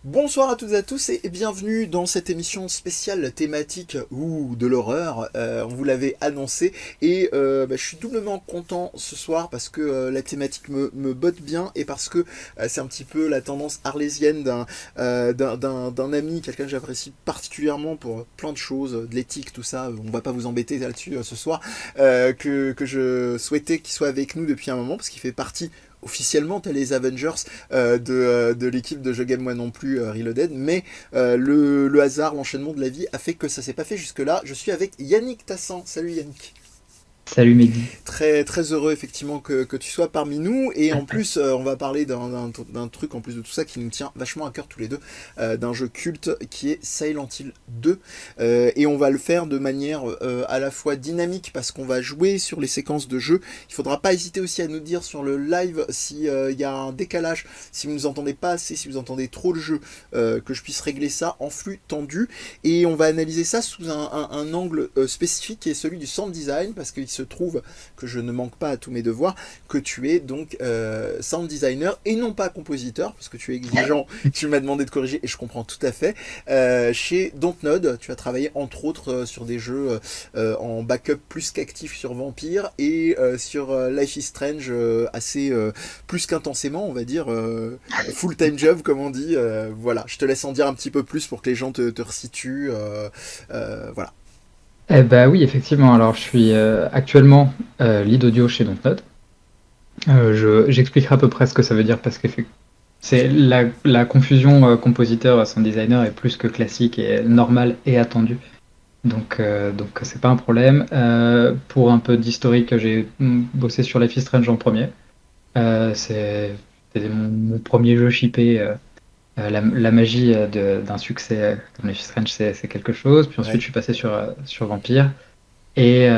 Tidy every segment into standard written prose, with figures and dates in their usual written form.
Bonsoir à toutes et à tous et bienvenue dans cette émission spéciale thématique ou de l'horreur. On vous l'avait annoncé et je suis doublement content ce soir parce que la thématique me botte bien et parce que c'est un petit peu la tendance arlésienne d'un ami, quelqu'un que j'apprécie particulièrement pour plein de choses, de l'éthique, tout ça. On va pas vous embêter là-dessus ce soir. Que je souhaitais qu'il soit avec nous depuis un moment parce qu'il fait partie officiellement t'as les Avengers de l'équipe de Je Game Moi Non Plus Reloaded, mais le hasard, l'enchaînement de la vie a fait que ça s'est pas fait jusque là. Je suis avec Yannick Tassan. Salut Yannick. Salut Mehdi. Très très heureux effectivement que tu sois parmi nous et en plus on va parler d'un truc en plus de tout ça qui nous tient vachement à cœur tous les deux, d'un jeu culte qui est Silent Hill 2, et on va le faire de manière à la fois dynamique parce qu'on va jouer sur les séquences de jeu. Il faudra pas hésiter aussi à nous dire sur le live si il y a un décalage, si vous nous entendez pas assez, si vous entendez trop le jeu, que je puisse régler ça en flux tendu, et on va analyser ça sous un angle spécifique qui est celui du sound design parce qu'il se trouve que je ne manque pas à tous mes devoirs, que tu es donc sound designer et non pas compositeur, parce que tu es exigeant, tu m'as demandé de corriger et je comprends tout à fait. Chez Dontnod, tu as travaillé entre autres sur des jeux en backup plus qu'actif sur Vampire et sur Life is Strange assez plus qu'intensément, on va dire, full-time job comme on dit. Voilà, je te laisse en dire un petit peu plus pour que les gens te resituent. Voilà. Eh ben oui, effectivement. Alors, je suis actuellement lead audio chez Dontnod. J'expliquerai à peu près ce que ça veut dire parce que c'est la confusion compositeur-sound designer est plus que classique et normale et attendue. Donc c'est pas un problème. Pour un peu d'historique, j'ai bossé sur Life is Strange en premier. C'était mon premier jeu shippé. La magie d'un succès comme Life is Strange, c'est quelque chose. Puis ensuite, Ouais. je suis passé sur Vampire. Et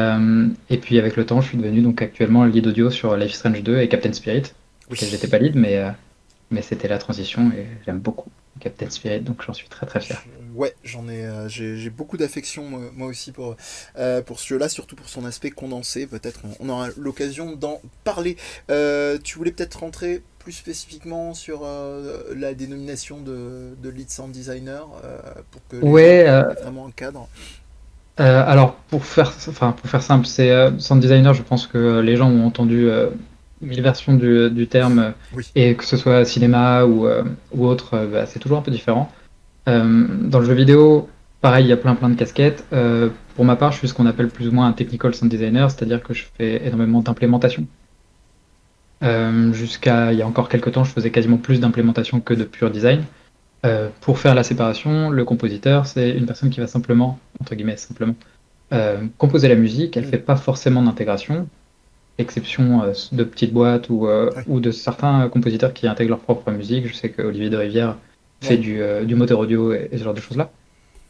puis avec le temps, je suis devenu donc actuellement lead audio sur Life is Strange 2 et Captain Spirit, Oui. auquel j'étais pas lead, mais c'était la transition et j'aime beaucoup Captain Spirit, donc j'en suis très très fier. Ouais, j'ai beaucoup d'affection moi aussi pour ce jeu-là, surtout pour son aspect condensé. Peut-être on aura l'occasion d'en parler. Tu voulais peut-être rentrer plus spécifiquement sur la dénomination de lead sound designer pour que les gens Ouais, aient vraiment un cadre. alors pour faire simple, c'est sound designer, je pense que les gens ont entendu mille versions du terme, Oui. et que ce soit cinéma ou autre, bah, c'est toujours un peu différent. Dans le jeu vidéo, pareil, il y a plein de casquettes. Pour ma part, je suis ce qu'on appelle plus ou moins un technical sound designer, c'est-à-dire que je fais énormément d'implémentation. Jusqu'à il y a encore quelques temps, je faisais quasiment plus d'implémentation que de pur design. Pour faire la séparation, le compositeur, c'est une personne qui va simplement, entre guillemets, simplement, composer la musique. Elle Mm. fait pas forcément d'intégration, exception de petites boîtes Ouais. ou de certains compositeurs qui intègrent leur propre musique. Je sais que Olivier de Rivière fait Ouais. du moteur audio et ce genre de choses-là.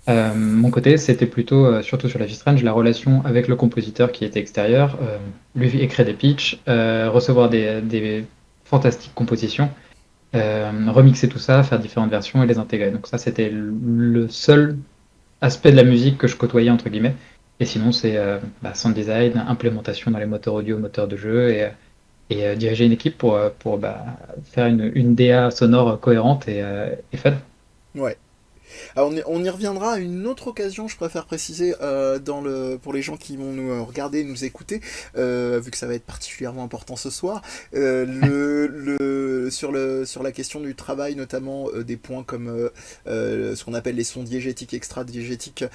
Mon côté, c'était plutôt, surtout sur la Strange, la relation avec le compositeur qui était extérieur, lui écrire des pitchs, recevoir des fantastiques compositions, remixer tout ça, faire différentes versions et les intégrer. Donc ça, c'était le seul aspect de la musique que je côtoyais, entre guillemets. Et sinon, c'est sound design, implémentation dans les moteurs audio, moteurs de jeu, et diriger une équipe pour faire une DA sonore cohérente et fun. Ouais. Alors on y reviendra à une autre occasion, je préfère préciser, pour les gens qui vont nous regarder, nous écouter, vu que ça va être particulièrement important ce soir, sur la question du travail, notamment des points comme ce qu'on appelle les sons diégétiques, extra-diégétiques.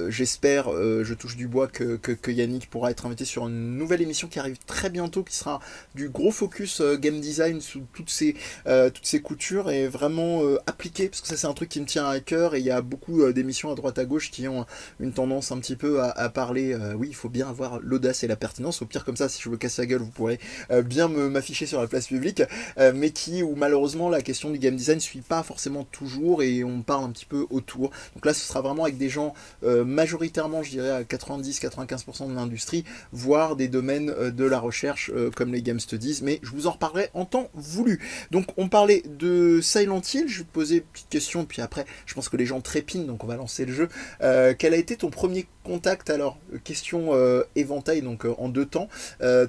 J'espère, je touche du bois, que Yannick pourra être invité sur une nouvelle émission qui arrive très bientôt, qui sera du gros focus game design sous toutes ces coutures et vraiment appliquées, parce que ça c'est un truc qui me tient à cœur et il y a beaucoup d'émissions à droite à gauche qui ont une tendance un petit peu à parler, oui il faut bien avoir l'audace et la pertinence, au pire comme ça si je veux casser la gueule vous pourrez bien m'afficher sur la place publique, mais où malheureusement la question du game design suit pas forcément toujours et on parle un petit peu autour. Donc là ce sera vraiment avec des gens majoritairement je dirais à 90-95% de l'industrie, voire des domaines de la recherche comme les game studies, mais je vous en reparlerai en temps voulu. Donc on parlait de Silent Hill, je vais te poser une petite question, puis après Je pense que les gens trépignent, donc on va lancer le jeu. Quel a été ton premier contact alors? Question éventail, donc en 2 temps.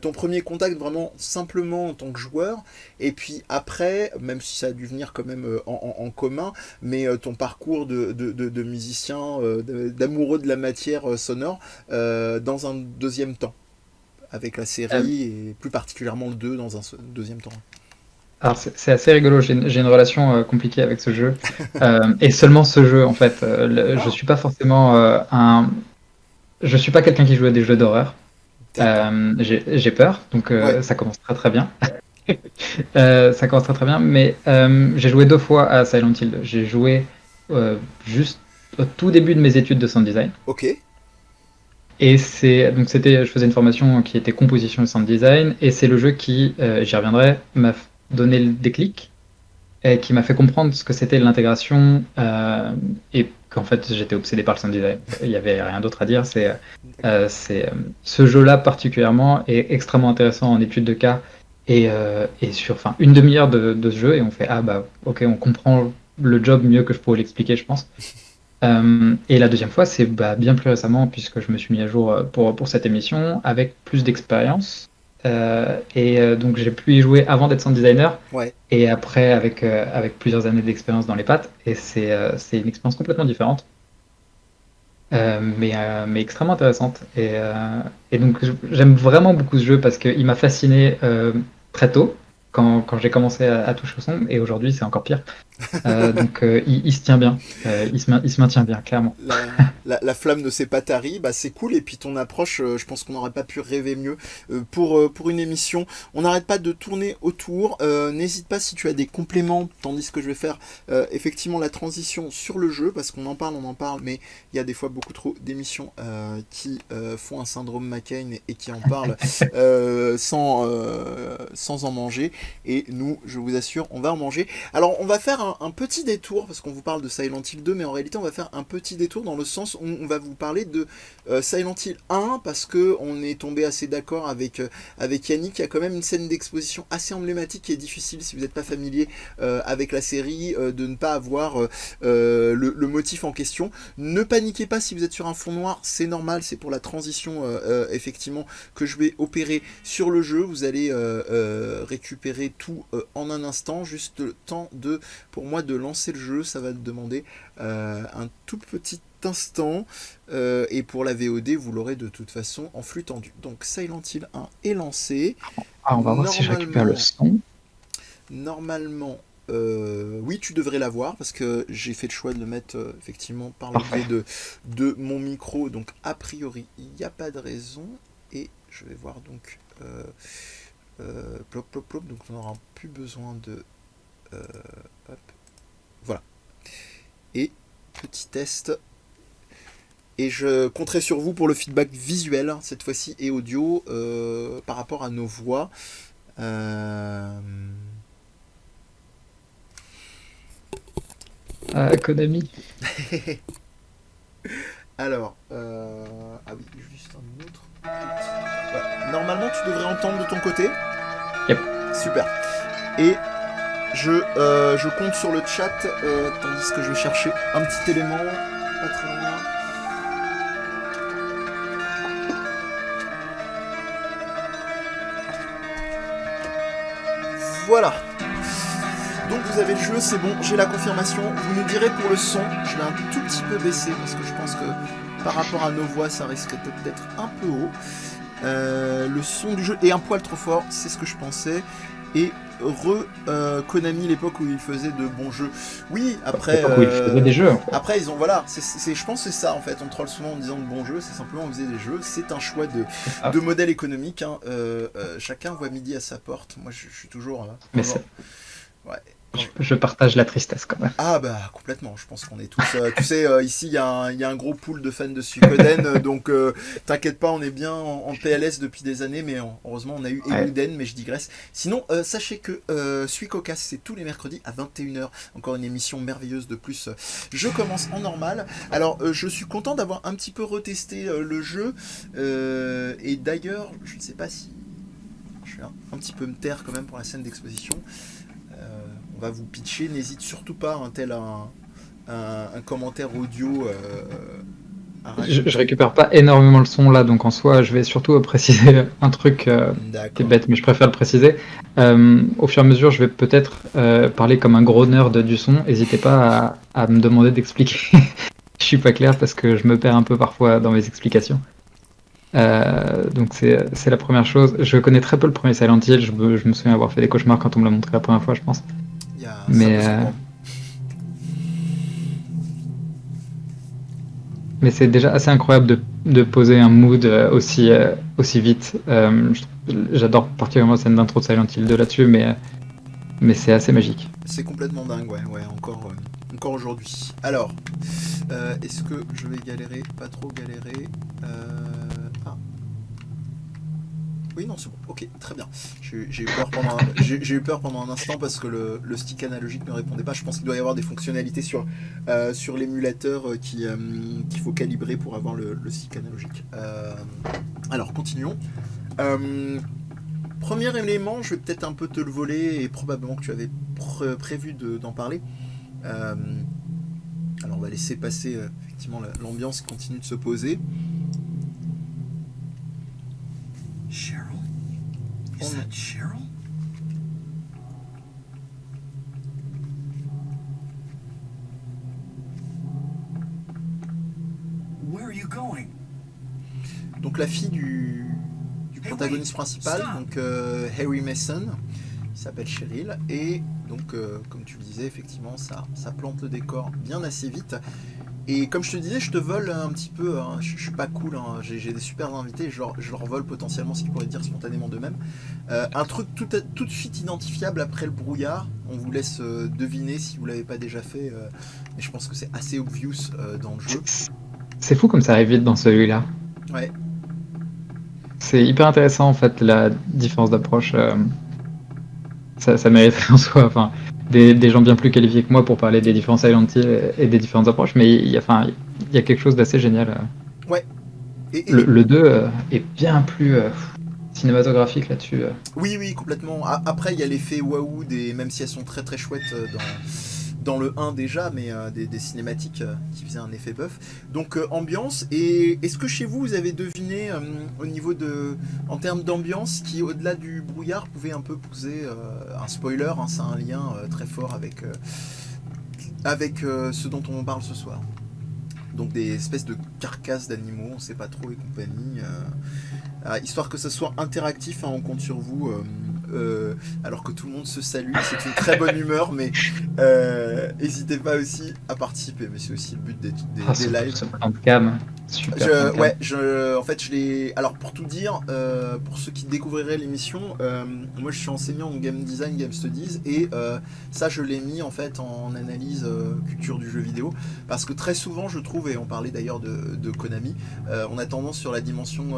Ton premier contact vraiment simplement en tant que joueur, et puis après, même si ça a dû venir quand même en commun, mais ton parcours de musicien, d'amoureux de la matière sonore, dans un deuxième temps, avec la Euh, série, et plus particulièrement le 2 dans un deuxième temps. alors c'est assez rigolo, j'ai une relation compliquée avec ce jeu. Et seulement ce jeu en fait. Je Ah, suis pas forcément je suis pas quelqu'un qui joue à des jeux d'horreur. d'accord. J'ai peur, donc Ouais, ça commence très très bien. Ça commence très très bien, mais j'ai joué 2 fois à Silent Hill 2. J'ai joué juste au tout début de mes études de sound design. ok. Et je faisais une formation qui était composition et sound design, et c'est le jeu qui, j'y reviendrai, m'a donné le déclic et qui m'a fait comprendre ce que c'était l'intégration et qu'en fait j'étais obsédé par le sound design. Il n'y avait rien d'autre à dire. D'accord. Ce jeu-là particulièrement est extrêmement intéressant en étude de cas et sur enfin, une demi-heure de ce jeu et on fait ah bah ok on comprend le job mieux que je pourrais l'expliquer je pense. Et la deuxième fois, c'est bah, bien plus récemment, puisque je me suis mis à jour pour cette émission, avec plus d'expérience. Donc j'ai pu y jouer avant d'être sound designer, Ouais. et après avec plusieurs années d'expérience dans les pattes. Et c'est une expérience complètement différente, mais extrêmement intéressante. Et donc j'aime vraiment beaucoup ce jeu parce qu'il m'a fasciné très tôt, quand j'ai commencé à toucher au son, et aujourd'hui c'est encore pire. Il se tient bien. Il se maintient bien, clairement. La flamme ne s'est pas tarie, bah c'est cool. Et puis ton approche, je pense qu'on n'aurait pas pu rêver mieux pour une émission. On n'arrête pas de tourner autour. N'hésite pas si tu as des compléments, tandis que je vais faire effectivement la transition sur le jeu, parce qu'on en parle, mais il y a des fois beaucoup trop d'émissions qui font un syndrome McCain et qui en parlent sans en manger. Et nous, je vous assure, on va en manger. Alors, on va faire un petit détour, parce qu'on vous parle de Silent Hill 2, mais en réalité, on va faire un petit détour dans le sens où on va vous parler de Silent Hill 1, parce que on est tombé assez d'accord avec Yannick. Il y a quand même une scène d'exposition assez emblématique qui est difficile, si vous n'êtes pas familier avec la série, de ne pas avoir le motif en question. Ne paniquez pas si vous êtes sur un fond noir, c'est normal, c'est pour la transition, effectivement, que je vais opérer sur le jeu. Vous allez récupérer tout en un instant, juste le temps pour moi de lancer le jeu. Ça va te demander un tout petit instant, et pour la VOD vous l'aurez de toute façon en flux tendu. Donc Silent Hill 1 est lancé. Ah, on va voir si je récupère le Normalement, son. normalement, oui, tu devrais l'avoir, parce que j'ai fait le choix de le mettre effectivement par le biais Parfait. de mon micro, donc a priori il n'y a pas de raison. Et je vais voir donc plop plop plop, donc on n'aura plus besoin de euh, hop, voilà. Et petit test. Et je compterai sur vous pour le feedback visuel, cette fois-ci, et audio, par rapport à nos voix. Euh, Ah, Konami. Alors, ah oui, juste un autre. Ouais. Normalement, tu devrais entendre de ton côté. Yep. Super. Et je compte sur le chat, tandis que je vais chercher un petit élément, pas très loin. Voilà. Donc vous avez le jeu, c'est bon, j'ai la confirmation. Vous nous direz pour le son, je l'ai un tout petit peu baissé parce que je pense que par rapport à nos voix, ça risque d'être un peu haut. Le son du jeu est un poil trop fort, c'est ce que je pensais. Et Konami, l'époque où ils faisaient de bons jeux. Oui, après, L'époque où il faisait des jeux. après ils ont, voilà, je pense que c'est ça en fait. On troll souvent en disant de bons jeux, c'est simplement on faisait des jeux. C'est un choix C'est ça. de modèle économique, hein. Chacun voit midi à sa porte. Moi, je suis toujours, Mais ouais. je partage la tristesse quand même. Ah bah complètement, je pense qu'on est tous... tu sais, ici il y a un gros pool de fans de Suikoden, donc t'inquiète pas, on est bien en PLS depuis des années, mais heureusement on a eu Ouais. Eluden, mais je digresse. Sinon, sachez que Suikocast, c'est tous les mercredis à 21h, encore une émission merveilleuse de plus. Je commence en normal. Alors, je suis content d'avoir un petit peu retesté le jeu, et d'ailleurs, je ne sais pas si... Je vais un petit peu me taire quand même pour la scène d'exposition. On va vous pitcher, n'hésite surtout pas, un tel un commentaire audio à Je rajouter. récupère pas énormément le son là, donc en soi, je vais surtout préciser un truc qui est D'accord. bête, mais je préfère le préciser. Au fur et à mesure, je vais peut-être parler comme un gros nerd du son. N'hésitez pas à me demander d'expliquer. Je suis pas clair parce que je me perds un peu parfois dans mes explications. Donc c'est la première chose. Je connais très peu le premier Silent Hill. Je me souviens avoir fait des cauchemars quand on me l'a montré la première fois, je pense. Ça Mais peut euh, s'entendre. Mais c'est déjà assez incroyable de poser un mood aussi vite. J'adore particulièrement la scène d'intro de Silent Hill 2 là-dessus, mais c'est assez magique. C'est complètement dingue, ouais, encore aujourd'hui. Alors, est-ce que je vais galérer? Pas trop galérer. Ah, oui, non, c'est bon. Ok, très bien. J'ai eu peur j'ai eu peur pendant un instant parce que le stick analogique ne répondait pas. Je pense qu'il doit y avoir des fonctionnalités sur l'émulateur qu'il faut calibrer pour avoir le stick analogique. Alors, continuons. Euh, Premier élément, je vais peut-être un peu te le voler et probablement que tu avais prévu d'en parler. Euh, alors, on va laisser passer effectivement l'ambiance qui continue de se poser. Cheryl? Is that Cheryl? Where are you going? Donc la fille du protagoniste principal, donc Harry Mason, qui s'appelle Cheryl, et donc comme tu le disais, effectivement, ça plante le décor bien assez vite. Et comme je te disais, je te vole un petit peu, hein, je suis pas cool, hein, j'ai des super invités, je leur vole potentiellement ce qu'ils pourraient dire spontanément d'eux-mêmes. Un truc tout de suite identifiable après le brouillard, on vous laisse deviner si vous l'avez pas déjà fait, mais je pense que c'est assez obvious dans le jeu. C'est fou comme ça arrive vite dans celui-là. Ouais, C'est hyper intéressant en fait la différence d'approche. Ça mériterait en soi, enfin, des gens bien plus qualifiés que moi pour parler des différents Silent Hill et des différentes approches, mais il y a quelque chose d'assez génial. ouais. Le 2 est bien plus cinématographique là-dessus. Oui, oui, complètement. Après, il y a l'effet waouh, même si elles sont très très chouettes dans le 1 déjà, mais des cinématiques qui faisaient un effet buff. Donc, ambiance. Et est-ce que chez vous, vous avez deviné, au niveau en termes d'ambiance, qui au-delà du brouillard pouvait un peu poser un spoiler, hein, ça a un lien très fort avec ce dont on parle ce soir. Donc des espèces de carcasses d'animaux, on sait pas trop et compagnie. Histoire que ce soit interactif, hein, on compte sur vous. Alors que tout le monde se salue, c'est une très bonne humeur, mais n'hésitez pas aussi à participer. Mais c'est aussi le but des lives. Ce plan de cam, super plan de cam. En fait, je l'ai. Alors, pour tout dire, pour ceux qui découvriraient l'émission, moi je suis enseignant en game design, game studies, et ça, je l'ai mis en fait en analyse culture du jeu vidéo, parce que très souvent, je trouve, et on parlait d'ailleurs de Konami, on a tendance sur la dimension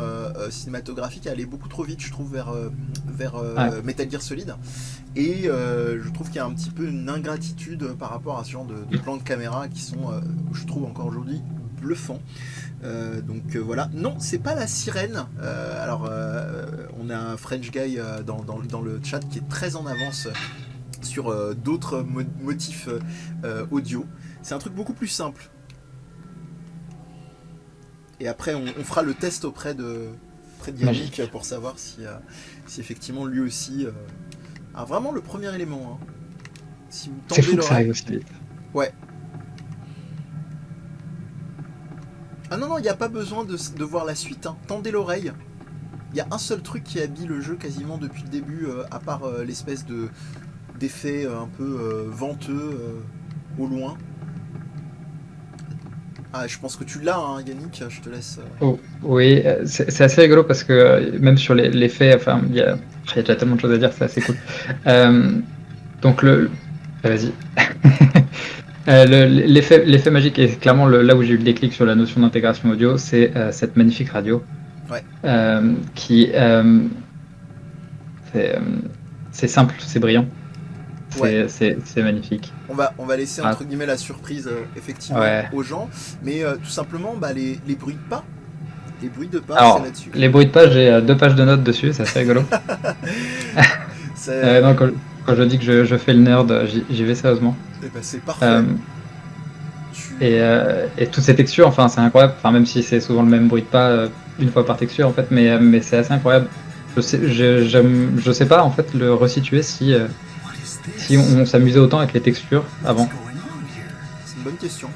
cinématographique à aller beaucoup trop vite, je trouve, vers Metal Gear Solid, et je trouve qu'il y a un petit peu une ingratitude par rapport à ce genre de plans de caméra qui sont, je trouve encore aujourd'hui, bluffants. Voilà. Non, c'est pas la sirène. On a un French guy dans le chat qui est très en avance sur d'autres motifs audio. C'est un truc beaucoup plus simple. Et après, on fera le test auprès de Yannick pour savoir si effectivement lui aussi a vraiment le premier élément. Hein. Si vous C'est tendez fou que ça arrive l'oreille. aussi vite. Ouais. Ah non, il n'y a pas besoin de voir la suite. Hein. Tendez l'oreille. Il y a un seul truc qui habille le jeu quasiment depuis le début, à part l'espèce d'effet un peu venteux au loin. Ah, je pense que tu l'as, hein, Yannick, je te laisse. Oh, oui, c'est assez rigolo parce que même sur les faits, enfin, il y a déjà tellement de choses à dire, c'est assez cool. Donc vas-y. L'effet magique est clairement là où j'ai eu le déclic sur la notion d'intégration audio, c'est cette magnifique radio. Ouais. Qui c'est simple, c'est brillant, c'est magnifique. On va laisser entre guillemets la surprise effectivement aux gens, mais tout simplement les bruits de pas. Les bruits de pas, c'est là-dessus. Les bruits de pas, j'ai 2 pages de notes dessus, c'est assez rigolo. Quand je dis que je fais le nerd, j'y vais sérieusement. Et bah, c'est parfait. Et toutes ces textures, enfin, c'est incroyable. Enfin, même si c'est souvent le même bruit de pas une fois par texture, en fait, mais c'est assez incroyable. Je sais pas, en fait, le resituer What is si this? on s'amusait autant avec les textures What's avant. going on here? C'est une bonne question.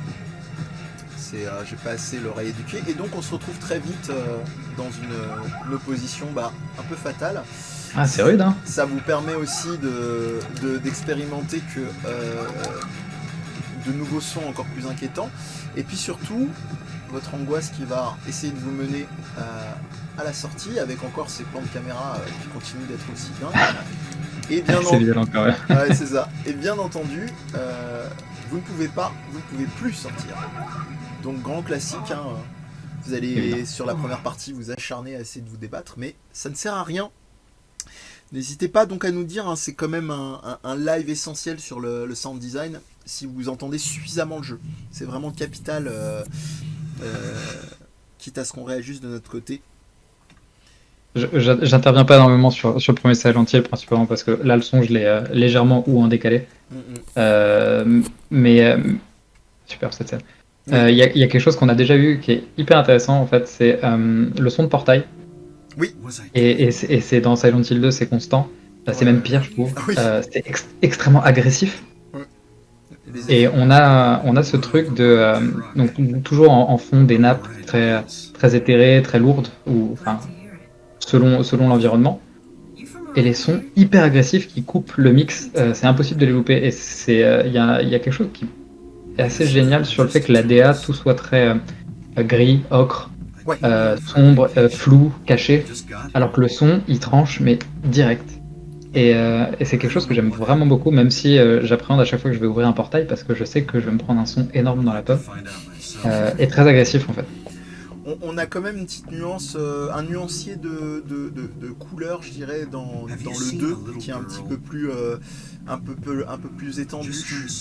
J'ai pas assez l'oreille éduquée. Et donc on se retrouve très vite dans une opposition un peu fatale. Ah, c'est rude, hein? Ça vous permet aussi d'expérimenter que de nouveaux sons encore plus inquiétants. Et puis surtout, votre angoisse qui va essayer de vous mener à la sortie, avec encore ces plans de caméra qui continuent d'être aussi dingues. Et bien, C'est violent quand même. ouais, c'est ça. Et bien entendu, vous ne pouvez plus sortir. Donc grand classique, hein, vous allez Évidemment. sur la première partie vous acharner à essayer de vous débattre, mais ça ne sert à rien. N'hésitez pas donc à nous dire, hein, c'est quand même un live essentiel sur le sound design, si vous entendez suffisamment le jeu. C'est vraiment capital, quitte à ce qu'on réajuste de notre côté. J'interviens pas énormément sur le premier Silent Hill, principalement parce que là, le son, je l'ai légèrement ou en décalé. Mm, mm. Mais super cette scène. Oui. Il y a quelque chose qu'on a déjà vu qui est hyper intéressant, en fait, c'est le son de portail. Was I Et c'est dans Silent Hill 2, c'est constant. C'est Ouais. même pire, je trouve. Oui. C'est extrêmement agressif. Les Et effets. on a ce truc de donc toujours en fond des nappes très éthérées, très lourdes, ou enfin selon l'environnement. Et les sons hyper agressifs qui coupent le mix, c'est impossible de les louper. Et il y a quelque chose qui est assez génial sur le fait que la DA tout soit très gris, ocre, Ouais. sombre, flou, caché, just got alors que le son il tranche mais direct. Et c'est quelque chose que j'aime vraiment beaucoup, même si j'appréhende à chaque fois que je vais ouvrir un portail parce que je sais que je vais me prendre un son énorme dans la to pomme find out myself? et très agressif en fait. On a quand même une petite nuance, un nuancier de couleurs, je dirais, dans le 2, qui est un petit peu plus, un peu plus étendu,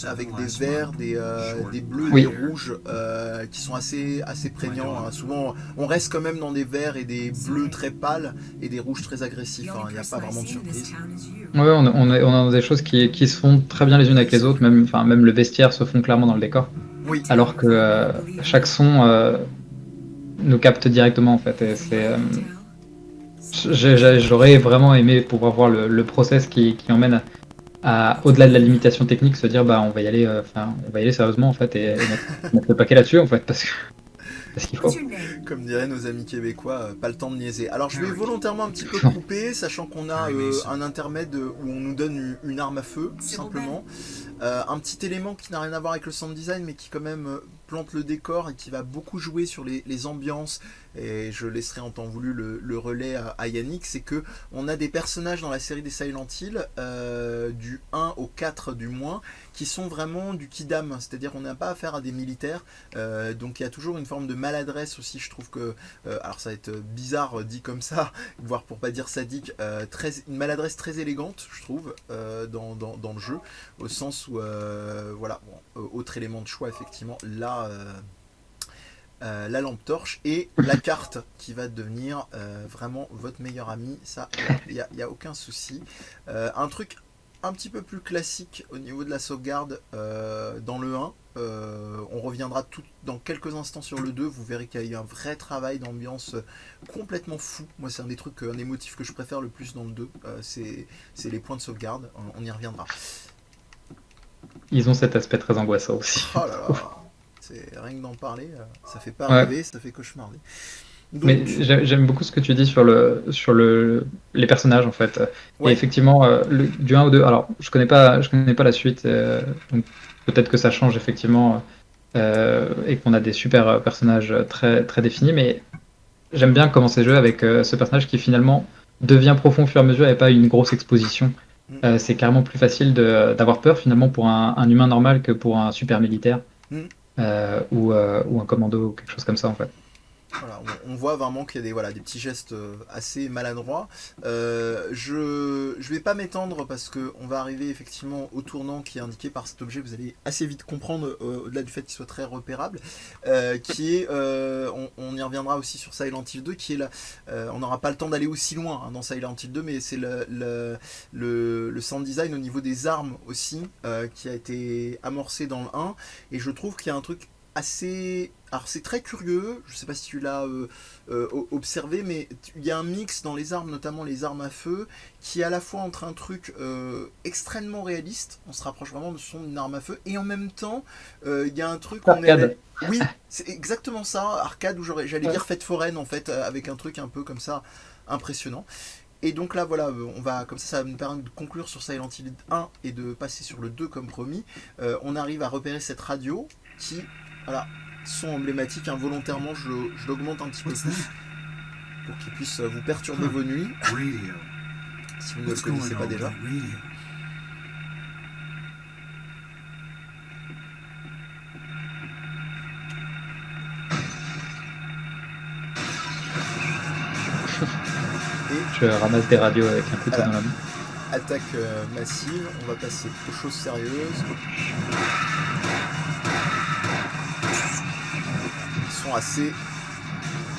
avec des verts, des bleus et Oui. des rouges qui sont assez prégnants, hein. Souvent, on reste quand même dans des verts et des bleus très pâles et des rouges très agressifs, hein. Il n'y a pas vraiment de surprise. Ouais, on a des choses qui se font très bien les unes avec les autres, même le vestiaire se fond clairement dans le décor, Oui, alors que chaque son nous capte directement en fait. Et j'aurais vraiment aimé pouvoir voir le process qui emmène au-delà de la limitation technique, se dire bah on va y aller, on va y aller sérieusement en fait et mettre le paquet là-dessus en fait parce qu'il faut. comme diraient nos amis québécois, pas le temps de niaiser. Alors je vais volontairement un petit peu couper, sachant qu'on a un intermède où on nous donne une arme à feu, tout simplement. Un petit élément qui n'a rien à voir avec le sound design, mais qui quand même plante le décor et qui va beaucoup jouer sur les ambiances. Et je laisserai en temps voulu le relais à Yannick, c'est que on a des personnages dans la série des Silent Hill, du 1 au 4 du moins, qui sont vraiment du kidam, c'est-à-dire qu'on n'a pas affaire à des militaires, donc il y a toujours une forme de maladresse aussi, je trouve que, alors ça va être bizarre dit comme ça, voire pour pas dire sadique, une maladresse très élégante, je trouve, dans le jeu, au sens où, voilà, bon, autre élément de choix, effectivement, là, la lampe torche et la carte qui va devenir vraiment votre meilleur ami, ça, il n'y a aucun souci. Un truc un petit peu plus classique au niveau de la sauvegarde dans le 1, on reviendra dans quelques instants sur le 2, vous verrez qu'il y a eu un vrai travail d'ambiance complètement fou. Moi c'est un des trucs, un des motifs que je préfère le plus dans le 2, c'est les points de sauvegarde, on y reviendra. Ils ont cet aspect très angoissant aussi. Oh là là, c'est rien que d'en parler, ça fait pas Ouais. rêver, ça fait cauchemarder. Mais Donc, j'aime beaucoup ce que tu dis sur les personnages en fait. Et ouais, effectivement, du 1 au 2, alors je connais pas la suite, donc peut-être que ça change effectivement et qu'on a des super personnages très, très définis, mais j'aime bien commencer le jeu avec ce personnage qui finalement devient profond au fur et à mesure et pas une grosse exposition. mm, C'est carrément plus facile d'avoir peur finalement pour un humain normal que pour un super militaire mm. ou un commando ou quelque chose comme ça en fait. Voilà, on voit vraiment qu'il y a des petits gestes assez maladroits. Je vais pas m'étendre parce qu'on va arriver effectivement au tournant qui est indiqué par cet objet. Vous allez assez vite comprendre, au-delà du fait qu'il soit très repérable, qui est, on y reviendra aussi sur Silent Hill 2, qui est là. On n'aura pas le temps d'aller aussi loin dans Silent Hill 2, mais c'est le sound design au niveau des armes aussi qui a été amorcé dans le 1. Et je trouve qu'il y a un truc assez... Alors c'est très curieux, je sais pas si tu l'as observé, mais il y a un mix dans les armes, notamment les armes à feu, qui est à la fois entre un truc extrêmement réaliste, on se rapproche vraiment de son d'une arme à feu, et en même temps, il y a un truc où on est... Arcade. Oui, c'est exactement ça, arcade, où j'allais Ouais. dire fête foraine en fait, avec un truc un peu comme ça, impressionnant. Et donc là, voilà, on va, comme ça va nous permettre de conclure sur Silent Hill 1 et de passer sur le 2 comme promis. On arrive à repérer cette radio qui, voilà, son emblématique, involontairement, je l'augmente un petit peu What's plus that? pour qu'il puisse vous perturber vos nuits, Radio. si vous ne le What's going connaissez pas on with déjà. that radio? Et Je ramasse des radios avec un couteau Voilà. dans la main. attaque massive, on va passer aux choses sérieuses. Ils sont assez...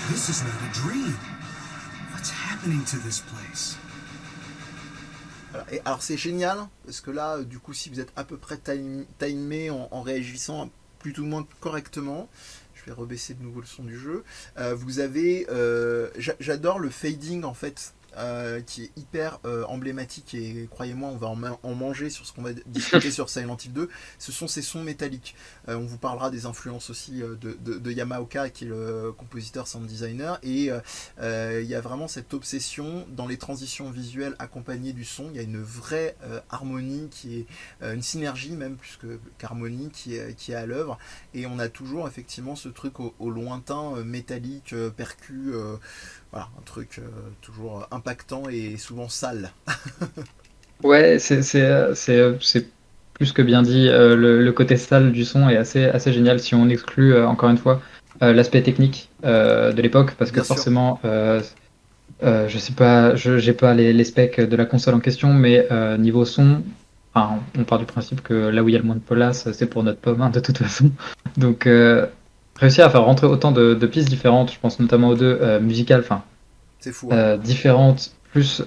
This is not a dream. What's happening to this place? Voilà. Et alors c'est génial, parce que là, du coup, si vous êtes à peu près timé en réagissant plus ou moins correctement, je vais rebaisser de nouveau le son du jeu, vous avez... j'adore le fading, en fait, qui est hyper emblématique, et croyez-moi, on va en manger sur ce qu'on va discuter sur Silent Hill 2. Ce sont ces sons métalliques. On vous parlera des influences aussi de Yamaoka, qui est le compositeur sound designer, et il y a vraiment cette obsession dans les transitions visuelles accompagnées du son. Il y a une vraie harmonie, qui est une synergie même plus qu'harmonie, qui est à l'œuvre, et on a toujours effectivement ce truc au lointain, métallique, percu, voilà, un truc toujours impactant et souvent sale. Ouais, c'est plus que bien dit. Le côté sale du son est assez génial si on exclut, encore une fois, l'aspect technique de l'époque, parce que Bien sûr. forcément, je sais pas, j'ai pas les specs de la console en question, mais niveau son, enfin, on part du principe que là où il y a le moins de place, c'est pour notre pomme, hein, de toute façon. Donc, réussir à faire rentrer autant de pistes différentes, je pense notamment aux deux musicales, enfin, C'est fou. Hein. différentes, plus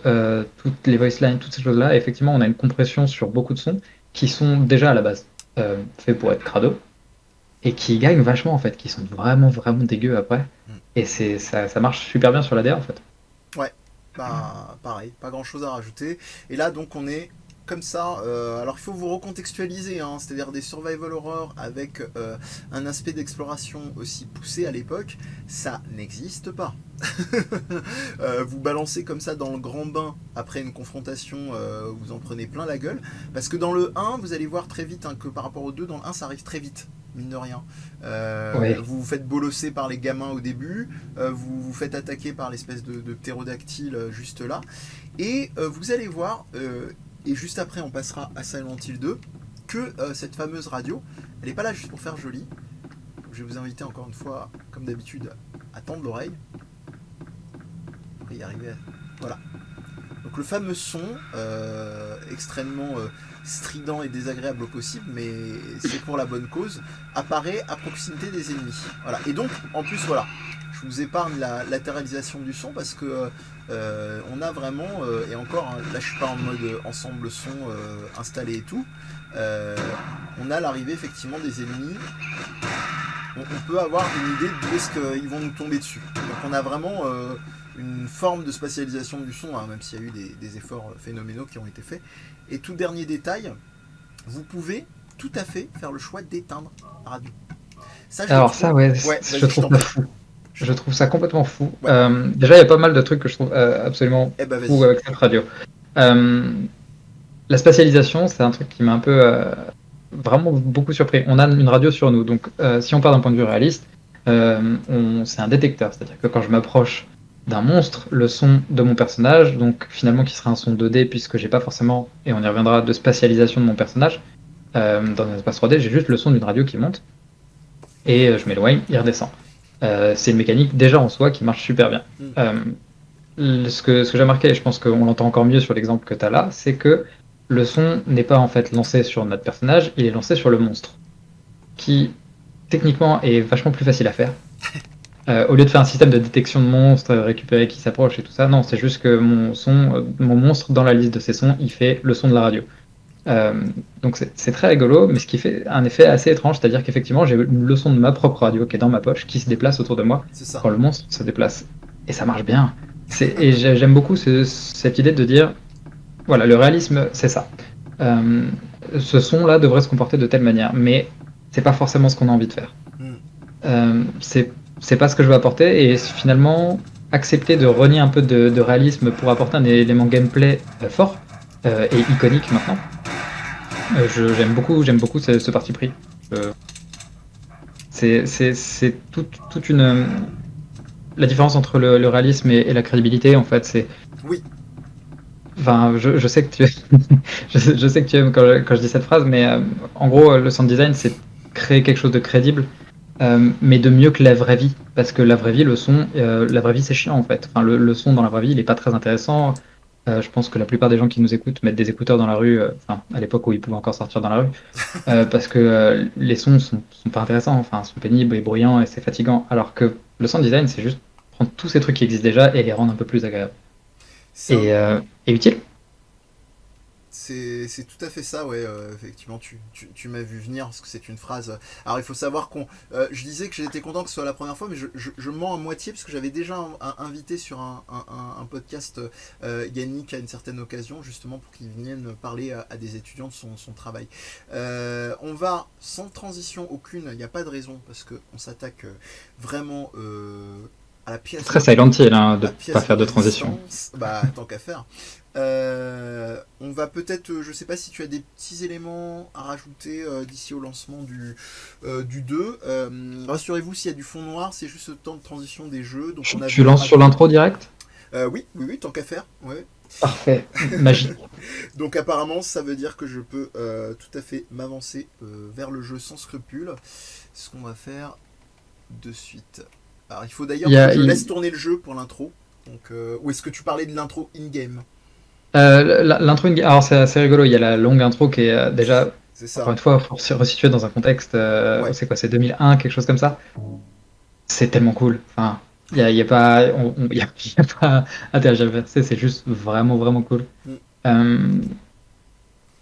toutes les voice lines, toutes ces choses-là. Et effectivement, on a une compression sur beaucoup de sons qui sont déjà à la base faits pour être crado et qui gagnent vachement en fait, qui sont vraiment dégueux après. Et ça marche super bien sur la DA en fait. Ouais, bah pareil, pas grand chose à rajouter. Et là donc on est comme ça, alors il faut vous recontextualiser, hein, c'est-à-dire des survival horror avec un aspect d'exploration aussi poussé à l'époque, ça n'existe pas. Vous balancez comme ça dans le grand bain après une confrontation, vous en prenez plein la gueule, parce que dans le 1, vous allez voir très vite hein, que par rapport au 2, dans le 1 ça arrive très vite, mine de rien. Ouais. Vous vous faites bolosser par les gamins au début, vous vous faites attaquer par l'espèce de ptérodactyle juste là, et vous allez voir, et juste après on passera à Silent Hill 2, que cette fameuse radio, elle n'est pas là juste pour faire joli. Je vais vous inviter encore une fois, comme d'habitude, à tendre l'oreille. On va y arriver. Voilà. Donc le fameux son, extrêmement strident et désagréable au possible, mais c'est pour la bonne cause, apparaît à proximité des ennemis. Voilà. Et donc, en plus, voilà, je vous épargne la latéralisation du son parce que on a vraiment, et encore, hein, là je suis pas en mode ensemble son installé et tout, on a l'arrivée effectivement des ennemis. On peut avoir une idée d'où est-ce qu'ils vont nous tomber dessus. Donc on a vraiment une forme de spatialisation du son, hein, même s'il y a eu des efforts phénoménaux qui ont été faits. Et tout dernier détail, vous pouvez tout à fait faire le choix d'éteindre la radio. Ça, Alors ça, ouais, Ouais, je vas-y, trouve t'en ça prie. fou. Je trouve ça complètement fou. Ouais. Déjà, il y a pas mal de trucs que je trouve absolument Eh ben, fous vas-y. avec cette radio. La spatialisation, c'est un truc qui m'a un peu vraiment beaucoup surpris. On a une radio sur nous, donc si on part d'un point de vue réaliste, c'est un détecteur. C'est-à-dire que quand je m'approche d'un monstre, le son de mon personnage, donc finalement qui sera un son 2D, puisque j'ai pas forcément, et on y reviendra, de spatialisation de mon personnage, dans un espace 3D, j'ai juste le son d'une radio qui monte, et je m'éloigne, il redescend. C'est une mécanique déjà en soi qui marche super bien. Ce que j'ai remarqué, et je pense qu'on l'entend encore mieux sur l'exemple que tu as là, c'est que le son n'est pas en fait lancé sur notre personnage, il est lancé sur le monstre, qui techniquement est vachement plus facile à faire. Au lieu de faire un système de détection de monstres, récupérer qui s'approche et tout ça, non, c'est juste que mon monstre, dans la liste de ses sons, il fait le son de la radio. Donc c'est très rigolo, mais ce qui fait un effet assez étrange, c'est-à-dire qu'effectivement j'ai une leçon de ma propre radio qui est dans ma poche, qui se déplace autour de moi C'est ça. quand le monstre se déplace. Et ça marche bien. Et j'aime beaucoup cette idée de dire, voilà, le réalisme, c'est ça. Euh, Ce son-là devrait se comporter de telle manière, mais c'est pas forcément ce qu'on a envie de faire. Mm. C'est pas ce que je veux apporter, et finalement, accepter de renier un peu de réalisme pour apporter un élément gameplay fort et iconique maintenant. J'aime beaucoup ce parti pris. Euh, c'est toute une. La différence entre le réalisme et la crédibilité, en fait, c'est. Oui, Enfin, je sais que tu, je sais que tu aimes quand je dis cette phrase, mais en gros, le sound design, c'est créer quelque chose de crédible, mais de mieux que la vraie vie. Parce que la vraie vie, la vraie vie, c'est chiant en fait. Enfin, le son dans la vraie vie, il est pas très intéressant. Je pense que la plupart des gens qui nous écoutent mettent des écouteurs dans la rue, enfin, à l'époque où ils pouvaient encore sortir dans la rue, parce que les sons sont pas intéressants, enfin, sont pénibles et bruyants et c'est fatigant. Alors que le sound design, c'est juste prendre tous ces trucs qui existent déjà et les rendre un peu plus agréables c'est un- et utiles. c'est tout à fait ça, ouais. Effectivement, tu m'as vu venir parce que c'est une phrase. Alors, il faut savoir je disais que j'étais content que ce soit la première fois, mais je mens à moitié parce que j'avais déjà invité sur un podcast Yannick à une certaine occasion, justement pour qu'il vienne parler à des étudiants de son travail. On va sans transition aucune, il n'y a pas de raison parce qu'on s'attaque vraiment à la C'est pièce très de, Silent Hill hein, de la pas pièce de faire de transition. résistance. Bah, tant qu'à faire. On va peut-être, je sais pas si tu as des petits éléments à rajouter d'ici au lancement du 2. Rassurez-vous, s'il y a du fond noir, c'est juste le temps de transition des jeux. Donc on a Tu vu lances sur l'intro direct? Oui, oui, oui, tant qu'à faire. Ouais. Parfait, magie. Donc apparemment, ça veut dire que je peux tout à fait m'avancer vers le jeu sans scrupule. Ce qu'on va faire de suite. Alors il faut Il d'ailleurs y que a, je il- laisse tourner le jeu pour l'intro. Donc, ou est-ce que tu parlais de l'intro in-game? L'intro, alors c'est assez rigolo. Il y a la longue intro qui est déjà, C'est encore ça. une fois, pour se resituer dans un contexte, Ouais. c'est quoi, c'est 2001, quelque chose comme ça. C'est tellement cool. Enfin, il y a pas, il y a pas à tergiverser, c'est juste vraiment, vraiment cool. Mm. Euh,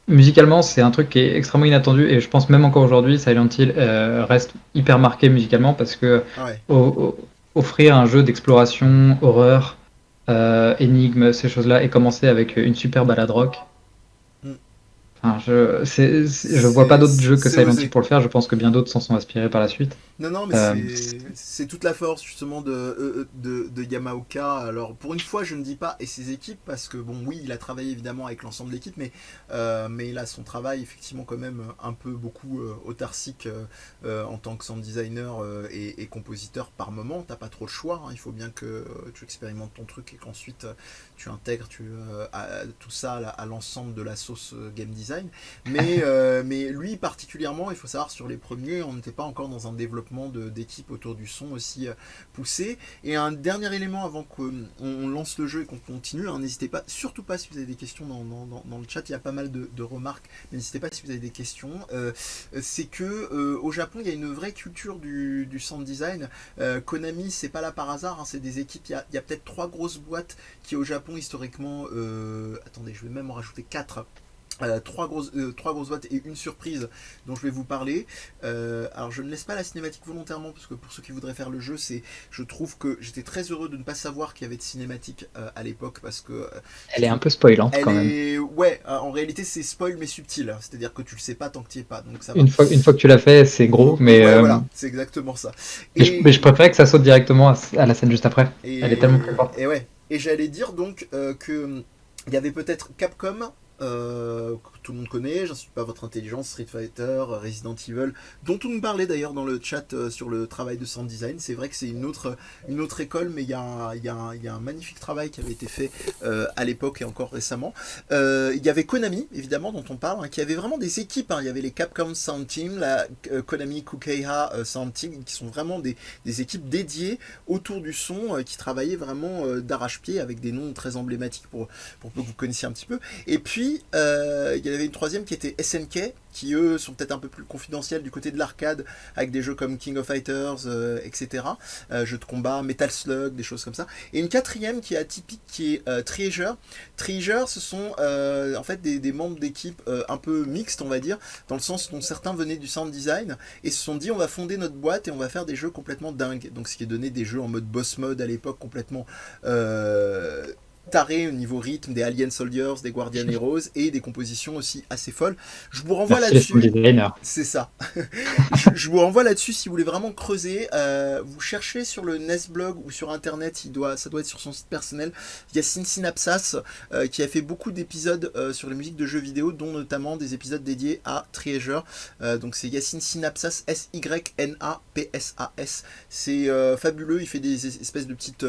Musicalement, c'est un truc qui est extrêmement inattendu et je pense même encore aujourd'hui, Silent Hill reste hyper marqué musicalement parce que Ah ouais. offrir un jeu d'exploration, horreur, énigme, ces choses-là, et commencer avec une super balade rock. Mm. Enfin, je vois pas d'autres jeux que C'est Silent Hill osé. pour le faire. Je pense que bien d'autres s'en sont inspirés par la suite. Non, non, mais Euh, c'est toute la force justement de Yamaoka. Alors pour une fois, je ne dis pas et ses équipes parce que bon, oui, il a travaillé évidemment avec l'ensemble de l'équipe, mais il a son travail effectivement quand même un peu beaucoup autarcique en tant que sound designer et compositeur par moment. T'as pas trop le choix. Hein. Il faut bien que tu expérimentes ton truc et qu'ensuite tu intègres tout ça à l'ensemble de la sauce game design. Mais lui particulièrement, il faut savoir sur les premiers, on n'était pas encore dans un développement d'équipe autour du son aussi poussé. Et un dernier élément avant qu'on lance le jeu et qu'on continue, hein, n'hésitez pas, surtout pas si vous avez des questions dans le chat, il y a pas mal de remarques, mais n'hésitez pas si vous avez des questions. C'est que au Japon, il y a une vraie culture du sound design. Konami, c'est pas là par hasard, hein, c'est des équipes, il y a peut-être 3 grosses boîtes qui au Japon historiquement, attendez, je vais même en rajouter 4. Trois grosses boîtes et une surprise dont je vais vous parler. Alors je ne laisse pas la cinématique volontairement parce que pour ceux qui voudraient faire le jeu, je trouve que j'étais très heureux de ne pas savoir qu'il y avait de cinématique à l'époque parce que je Elle est un trouve peu spoilante elle quand même. est ouais en réalité c'est spoil mais subtil, c'est-à-dire que tu le sais pas tant que tu y es pas donc ça va. Une fois que tu l'as fait, c'est gros, Ouais voilà c'est exactement ça. mais Et je préférais que ça saute directement à la scène juste après. Elle est tellement plus forte. et ouais et j'allais dire donc que il y avait peut-être Capcom que tout le monde connaît, j'insulte pas votre intelligence, Street Fighter, Resident Evil, dont on nous parlait d'ailleurs dans le chat sur le travail de sound design. C'est vrai que c'est une autre école, mais il y a un magnifique travail qui avait été fait à l'époque et encore récemment. Il y avait Konami, évidemment, dont on parle, hein, qui avait vraiment des équipes. Hein. Il y avait les Capcom Sound Team, la Konami Kukeiha Sound Team, qui sont vraiment des équipes dédiées autour du son, qui travaillaient vraiment d'arrache-pied avec des noms très emblématiques pour que vous connaissiez un petit peu. Et puis puis, il y avait une troisième qui était SNK, qui eux sont peut-être un peu plus confidentiels du côté de l'arcade, avec des jeux comme King of Fighters, etc. Jeux de combat, Metal Slug, des choses comme ça. Et une quatrième qui est atypique, qui est Treasure. Treasure, ce sont en fait des membres d'équipe un peu mixtes, on va dire, dans le sens dont certains venaient du sound design, et se sont dit on va fonder notre boîte et on va faire des jeux complètement dingues. Donc ce qui est donné des jeux en mode boss mode à l'époque, complètement taré au niveau rythme, des Alien Soldiers, des Guardian Heroes, et des compositions aussi assez folles. Je vous renvoie là-dessus. C'est ça. je vous renvoie là-dessus si vous voulez vraiment creuser. Vous cherchez sur le Nesblog ou sur internet, ça doit être sur son site personnel, Yacine Synapsas, qui a fait beaucoup d'épisodes sur les musiques de jeux vidéo, dont notamment des épisodes dédiés à Treasure. Donc c'est Yacine Synapsas, Synapsas. C'est fabuleux, il fait des espèces de petites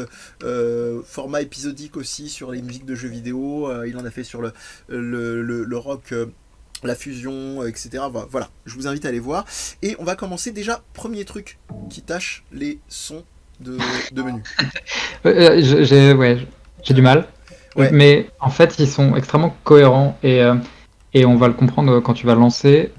formats épisodiques aussi sur les musiques de jeux vidéo, il en a fait sur le rock, la fusion, etc. Voilà, je vous invite à aller voir. Et on va commencer déjà, premier truc qui tâche les sons de menu. J'ai du mal, mais en fait ils sont extrêmement cohérents et on va le comprendre quand tu vas lancer.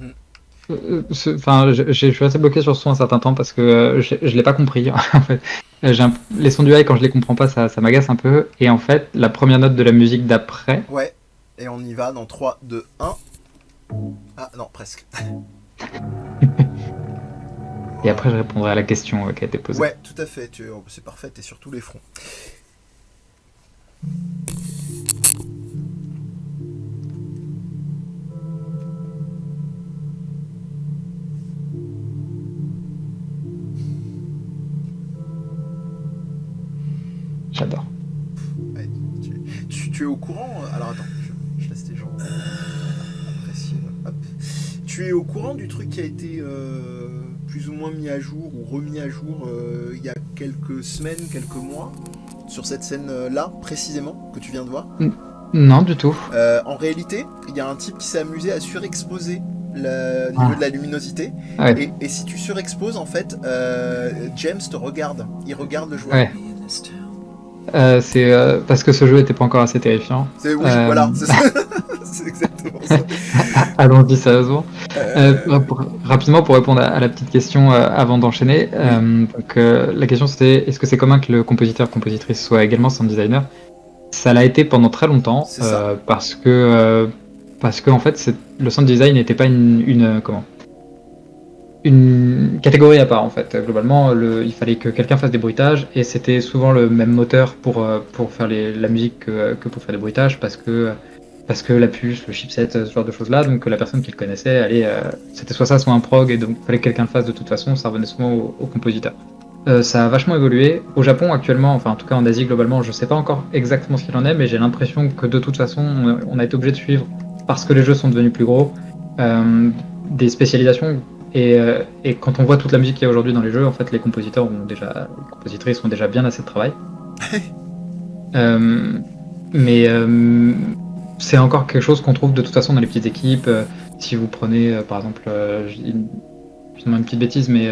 Enfin, je suis assez bloqué sur ce son un certain temps parce que je l'ai pas compris en fait. Les sons du high, quand je les comprends pas, ça m'agace un peu. Et en fait, la première note de la musique d'après. Ouais, et on y va dans 3, 2, 1. Ah non, presque. Et après, je répondrai à la question qui a été posée. Ouais, tout à fait, c'est parfait, t'es sur tous les fronts. J'adore. Ouais, tu es au courant. Alors attends, je laisse les gens apprécier. Hop. Tu es au courant du truc qui a été plus ou moins mis à jour ou remis à jour il y a quelques semaines, quelques mois, sur cette scène-là, précisément, que tu viens de voir? Non, du tout. En réalité, il y a un type qui s'est amusé à surexposer le niveau de la luminosité. Ouais. Et si tu surexposes, en fait, James te regarde. Il regarde le joueur. Ouais. C'est parce que ce jeu était pas encore assez terrifiant. Oui, voilà, c'est ça. C'est exactement ça. Allons-y sérieusement. Rapidement pour répondre à la petite question avant d'enchaîner. Donc la question c'était est-ce que c'est commun que le compositeur-compositrice soit également sound designer? Ça l'a été pendant très longtemps parce que en fait le sound design n'était pas une catégorie à part en fait. Globalement, il fallait que quelqu'un fasse des bruitages et c'était souvent le même moteur pour faire la musique que pour faire des bruitages parce que la puce, le chipset, ce genre de choses là, donc la personne qui le connaissait, c'était soit ça, soit un prog et donc il fallait que quelqu'un le fasse de toute façon, ça revenait souvent au compositeur. Ça a vachement évolué. Au Japon actuellement, enfin en tout cas en Asie globalement, je sais pas encore exactement ce qu'il en est, mais j'ai l'impression que de toute façon on a été obligé de suivre parce que les jeux sont devenus plus gros, des spécialisations. Et quand on voit toute la musique qu'il y a aujourd'hui dans les jeux, en fait, les compositrices ont déjà bien assez de travail. Mais c'est encore quelque chose qu'on trouve de toute façon dans les petites équipes. Si vous prenez, par exemple, je dis une petite bêtise, mais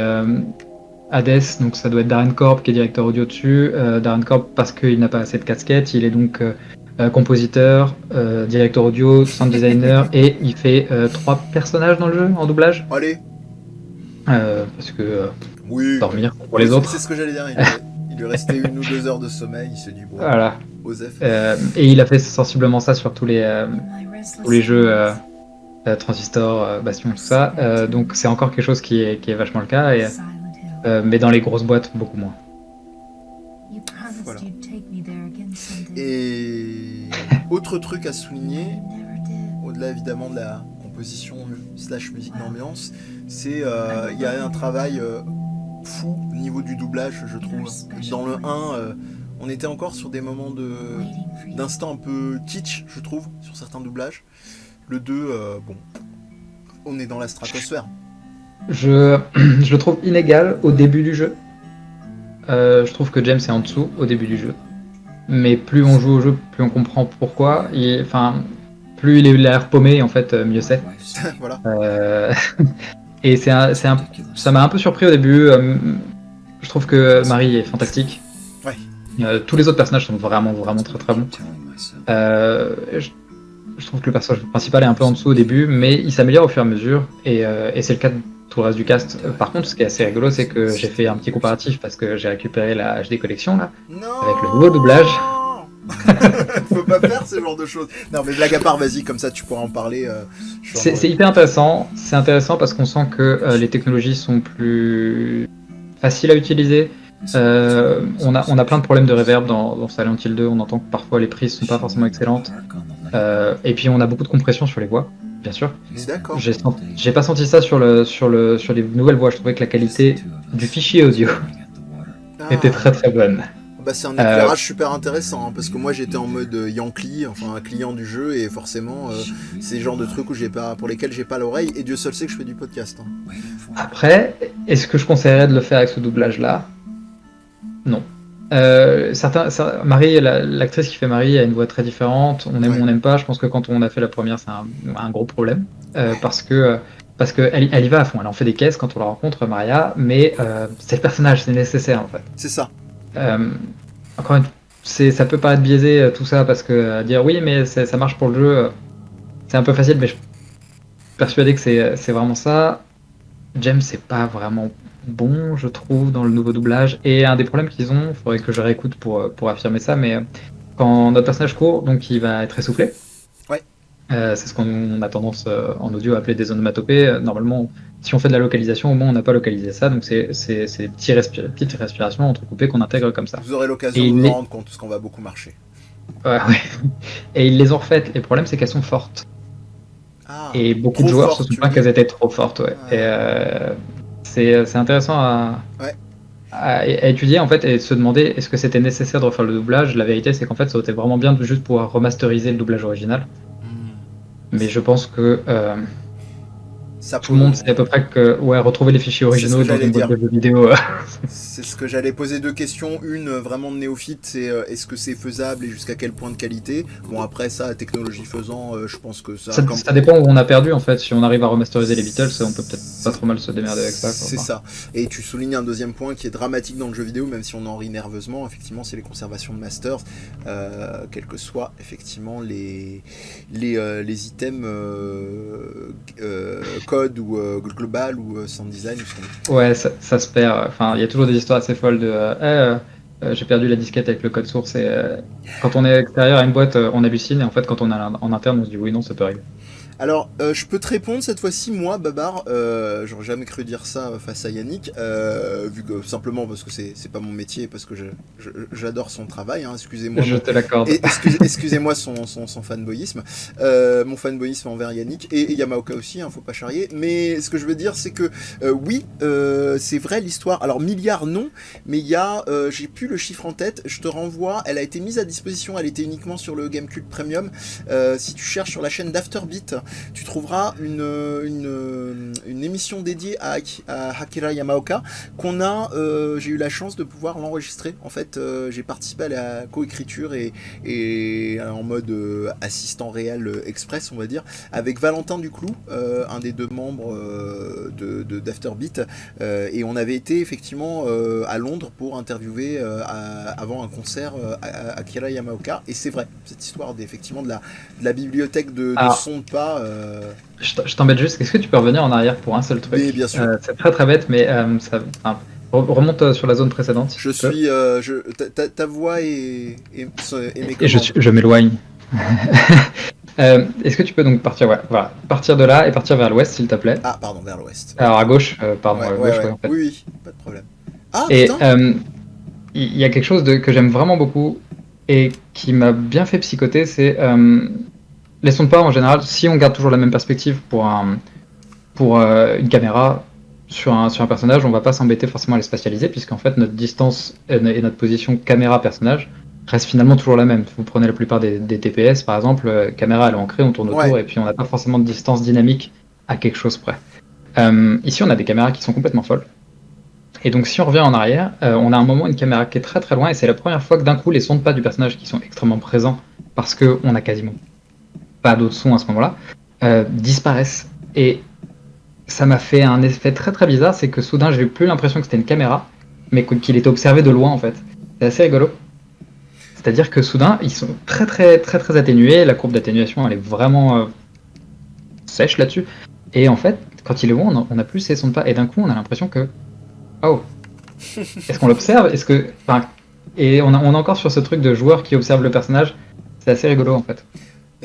Hades, donc ça doit être Darren Korb qui est directeur audio dessus. Darren Korb, parce qu'il n'a pas assez de casquettes, il est donc compositeur, directeur audio, sound designer, et il fait 3 personnages dans le jeu en doublage. Allez. Parce que oui, dormir pour les autres. C'est ce que j'allais dire. Il lui restait 1 ou 2 heures de sommeil. Il s'est dit bon. Voilà. Osef. Et il a fait sensiblement ça sur tous les jeux Transistor, Bastion, tout ça. Donc c'est encore quelque chose qui est vachement le cas. Mais dans les grosses boîtes, beaucoup moins. Voilà. Et autre truc à souligner, au-delà évidemment de la composition / musique d'ambiance, c'est il y a un travail fou au niveau du doublage, je trouve. Dans le 1, on était encore sur des moments d'instant un peu kitsch, je trouve, sur certains doublages. Le 2, bon, on est dans la stratosphère. Je le trouve inégal au début du jeu. Je trouve que James est en dessous au début du jeu. Mais plus on joue au jeu, plus on comprend pourquoi. Plus il a l'air paumé, en fait, mieux c'est. Voilà. Et ça m'a un peu surpris au début. Je trouve que Marie est fantastique. Ouais. Tous les autres personnages sont vraiment, vraiment très très bons. je trouve que le personnage principal est un peu en dessous au début, mais il s'améliore au fur et à mesure, et c'est le cas de tout le reste du cast. Par contre, ce qui est assez rigolo, c'est que j'ai fait un petit comparatif parce que j'ai récupéré la HD Collection là, avec le nouveau doublage. Faut pas faire ce genre de choses. Non, mais blague à part, vas-y, comme ça tu pourras en parler. C'est hyper intéressant. C'est intéressant parce qu'on sent que les technologies sont plus faciles à utiliser. On a plein de problèmes de reverb dans Silent Hill 2. On entend que parfois les prises sont pas forcément excellentes. Et puis on a beaucoup de compression sur les voix, bien sûr. D'accord. J'ai pas senti ça sur les nouvelles voix. Je trouvais que la qualité du fichier audio était très très bonne. Bah, c'est un éclairage super intéressant, hein, parce que moi j'étais en mode Yankee, enfin un client du jeu, et forcément c'est le genre de trucs pour lesquels j'ai pas l'oreille, et Dieu seul sait que je fais du podcast. Hein. Après, est-ce que je conseillerais de le faire avec ce doublage-là? Non. Marie, l'actrice qui fait Marie a une voix très différente. On aime ou on n'aime pas. Je pense que quand on a fait la première, c'est un gros problème parce que elle y va à fond. Elle en fait des caisses quand on la rencontre, Maria, mais c'est le personnage, c'est nécessaire en fait. C'est ça. Encore ça peut paraître biaisé tout ça parce que dire oui, mais ça marche pour le jeu, c'est un peu facile, mais je suis persuadé que c'est vraiment ça. James, c'est pas vraiment bon, je trouve, dans le nouveau doublage. Et un des problèmes qu'ils ont, il faudrait que je réécoute pour affirmer ça, mais quand notre personnage court, donc il va être essoufflé. Ouais. C'est ce qu'on a tendance en audio à appeler des onomatopées. Normalement, si on fait de la localisation, au moins on n'a pas localisé ça, donc c'est petites respirations entrecoupées qu'on intègre comme ça. Vous aurez l'occasion de vous rendre compte, parce qu'on va beaucoup marcher. Ouais. Et ils les ont refaites. Et le problème, c'est qu'elles sont fortes. Et beaucoup de joueurs se sont plaints qu'elles étaient trop fortes. Ouais. Et c'est intéressant à étudier en fait et se demander est-ce que c'était nécessaire de refaire le doublage. La vérité, c'est qu'en fait, ça aurait été vraiment bien de juste pouvoir remasteriser le doublage original. Mais je pense que tout le monde sait à peu près que retrouver les fichiers originaux dans une boîte de jeux vidéo. C'est ce que j'allais poser, deux questions. Une vraiment de néophyte, c'est est-ce que c'est faisable et jusqu'à quel point de qualité. Bon, après ça, la technologie faisant, je pense que ça dépend où on a perdu en fait. Si on arrive à remasteriser les Beatles, on peut peut-être pas trop mal se démerder avec ça. C'est ça. Et tu soulignes un deuxième point qui est dramatique dans le jeu vidéo, même si on en rit nerveusement. Effectivement, c'est les conservations de masters, quels que soient effectivement les items code ou global ou sound design. Ouais, ça se perd. Enfin, il y a toujours des histoires assez folles de j'ai perdu la disquette avec le code source et quand on est extérieur à une boîte, on hallucine et en fait quand on est en interne, on se dit oui, non, ça peut arriver. Alors, je peux te répondre cette fois-ci, moi, Babar, j'aurais jamais cru dire ça face à Yannick, vu que simplement parce que c'est pas mon métier, parce que j'adore son travail, hein, excusez-moi. Je te l'accorde. Excusez-moi son fanboyisme, mon fanboyisme envers Yannick, et Yamaoka aussi, hein, faut pas charrier, mais ce que je veux dire, c'est que, oui, c'est vrai l'histoire, alors milliards non, mais il y a, j'ai plus le chiffre en tête, je te renvoie, elle a été mise à disposition, elle était uniquement sur le Gamecube Premium, si tu cherches sur la chaîne d'Afterbeat, tu trouveras une émission dédiée à Akira Yamaoka qu'on a, j'ai eu la chance de pouvoir l'enregistrer. En fait, j'ai participé à la coécriture et en mode assistant réel express, on va dire, avec Valentin Duclou, un des deux membres d'Afterbeat, et on avait été effectivement à Londres pour interviewer avant un concert Akira Yamaoka, et c'est vrai, cette histoire effectivement de la bibliothèque de son de pas. Je t'embête juste, est-ce que tu peux revenir en arrière pour un seul truc? Oui, bien sûr. C'est très très bête, mais remonte sur la zone précédente. Ta voix et mes commandes. Et je m'éloigne. Est-ce que tu peux donc partir de là et partir vers l'ouest, s'il te plaît? Ah, pardon, vers l'ouest. Alors à gauche, pardon, à gauche, ouais. En fait. Oui, pas de problème. Ah, et il y a quelque chose que j'aime vraiment beaucoup et qui m'a bien fait psychoter, c'est les sons de pas en général, si on garde toujours la même perspective pour une caméra sur un personnage, on va pas s'embêter forcément à les spatialiser, puisqu'en fait notre distance et notre position caméra-personnage reste finalement toujours la même. Vous prenez la plupart des TPS par exemple, caméra elle est ancrée, on tourne autour et puis on n'a pas forcément de distance dynamique à quelque chose près. Ici on a des caméras qui sont complètement folles. Et donc si on revient en arrière, on a un moment une caméra qui est très très loin et c'est la première fois que d'un coup les sons de pas du personnage qui sont extrêmement présents parce qu'on a quasiment pas d'autres sons à ce moment-là, disparaissent. Et ça m'a fait un effet très très bizarre, c'est que soudain j'ai eu plus l'impression que c'était une caméra, mais qu'il était observé de loin en fait. C'est assez rigolo. C'est-à-dire que soudain, ils sont très très très très atténués. La courbe d'atténuation, elle est vraiment sèche là-dessus. Et en fait, quand il est bon, on a plus ces sons de pas. Et d'un coup, on a l'impression que oh, est-ce qu'on l'observe? Est-ce que enfin, et on est encore sur ce truc de joueur qui observe le personnage. C'est assez rigolo en fait.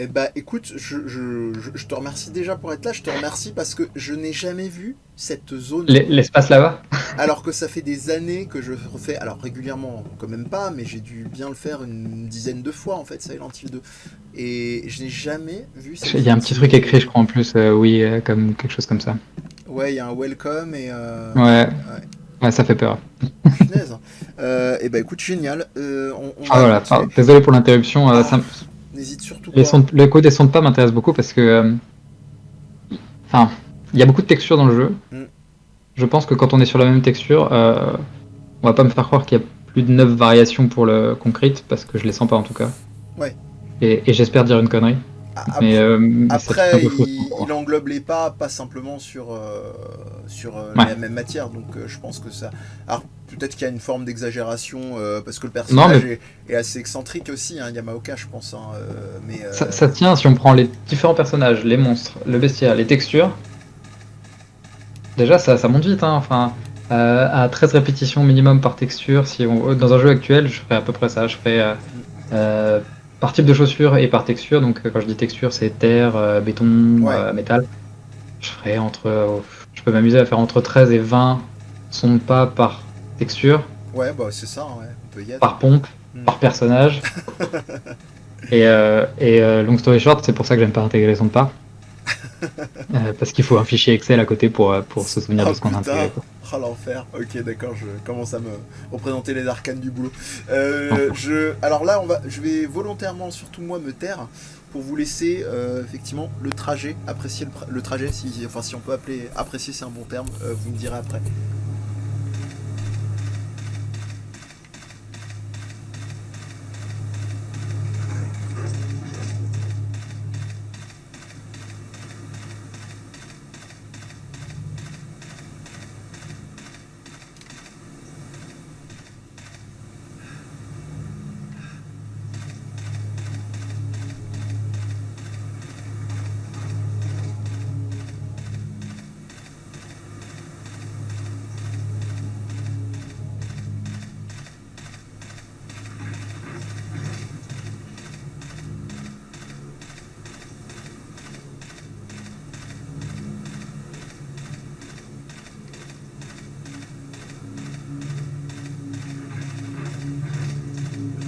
Eh bah écoute, je te remercie déjà pour être là, je te remercie parce que je n'ai jamais vu cette zone, L'espace là-bas. alors que ça fait des années que je refais, alors régulièrement quand même pas, mais j'ai dû bien le faire une dizaine de fois en fait, Silent Hill 2. Et je n'ai jamais vu cette Il y a un zone petit truc écrit, je crois en plus, oui, comme quelque chose comme ça. Ouais, il y a un welcome et... Ouais, ouais. ouais, ça fait peur. Punaise. Et bah écoute, génial. On Ah va voilà, continuer. désolé pour l'interruption. N'hésite surtout pas. Le code des sons de pas m'intéresse beaucoup parce que, enfin, il y a beaucoup de textures dans le jeu. Mm. Je pense que quand on est sur la même texture, on va pas me faire croire qu'il y a plus de 9 variations pour le concrete parce que je les sens pas en tout cas. Ouais. Et j'espère dire une connerie. Mais c'est Après, un peu frustrant pour moi. il englobe les pas simplement sur Ouais. la même matière. Donc je pense que ça... Alors peut-être qu'il y a une forme d'exagération parce que le Non, personnage mais est assez excentrique aussi, hein, Yamaoka, je pense. Hein, mais ça tient si on prend les différents personnages, les monstres, le bestiaire, les textures. Déjà, ça monte vite, hein. Enfin, à 13 répétitions minimum par texture, dans un jeu actuel, je ferais à peu près ça. Je ferais par type de chaussure et par texture. Donc, quand je dis texture, c'est terre, béton, Ouais. métal. Je ferais je peux m'amuser à faire entre 13 et 20 sons de pas par texture, Ouais, bah c'est ça, ouais. On peut y être. par pompe, Mm. par personnage. Et long story short, c'est pour ça que j'aime pas intégrer les sons de pas. Parce qu'il faut un fichier Excel à côté pour se souvenir de ce qu'on a Putain. intégré, quoi. Oh l'enfer. Ok, d'accord, je commence à me représenter les arcanes du boulot. Alors là, je vais volontairement, surtout moi, me taire pour vous laisser effectivement le trajet, apprécier le trajet, si on peut appeler apprécier, c'est un bon terme, vous me direz après.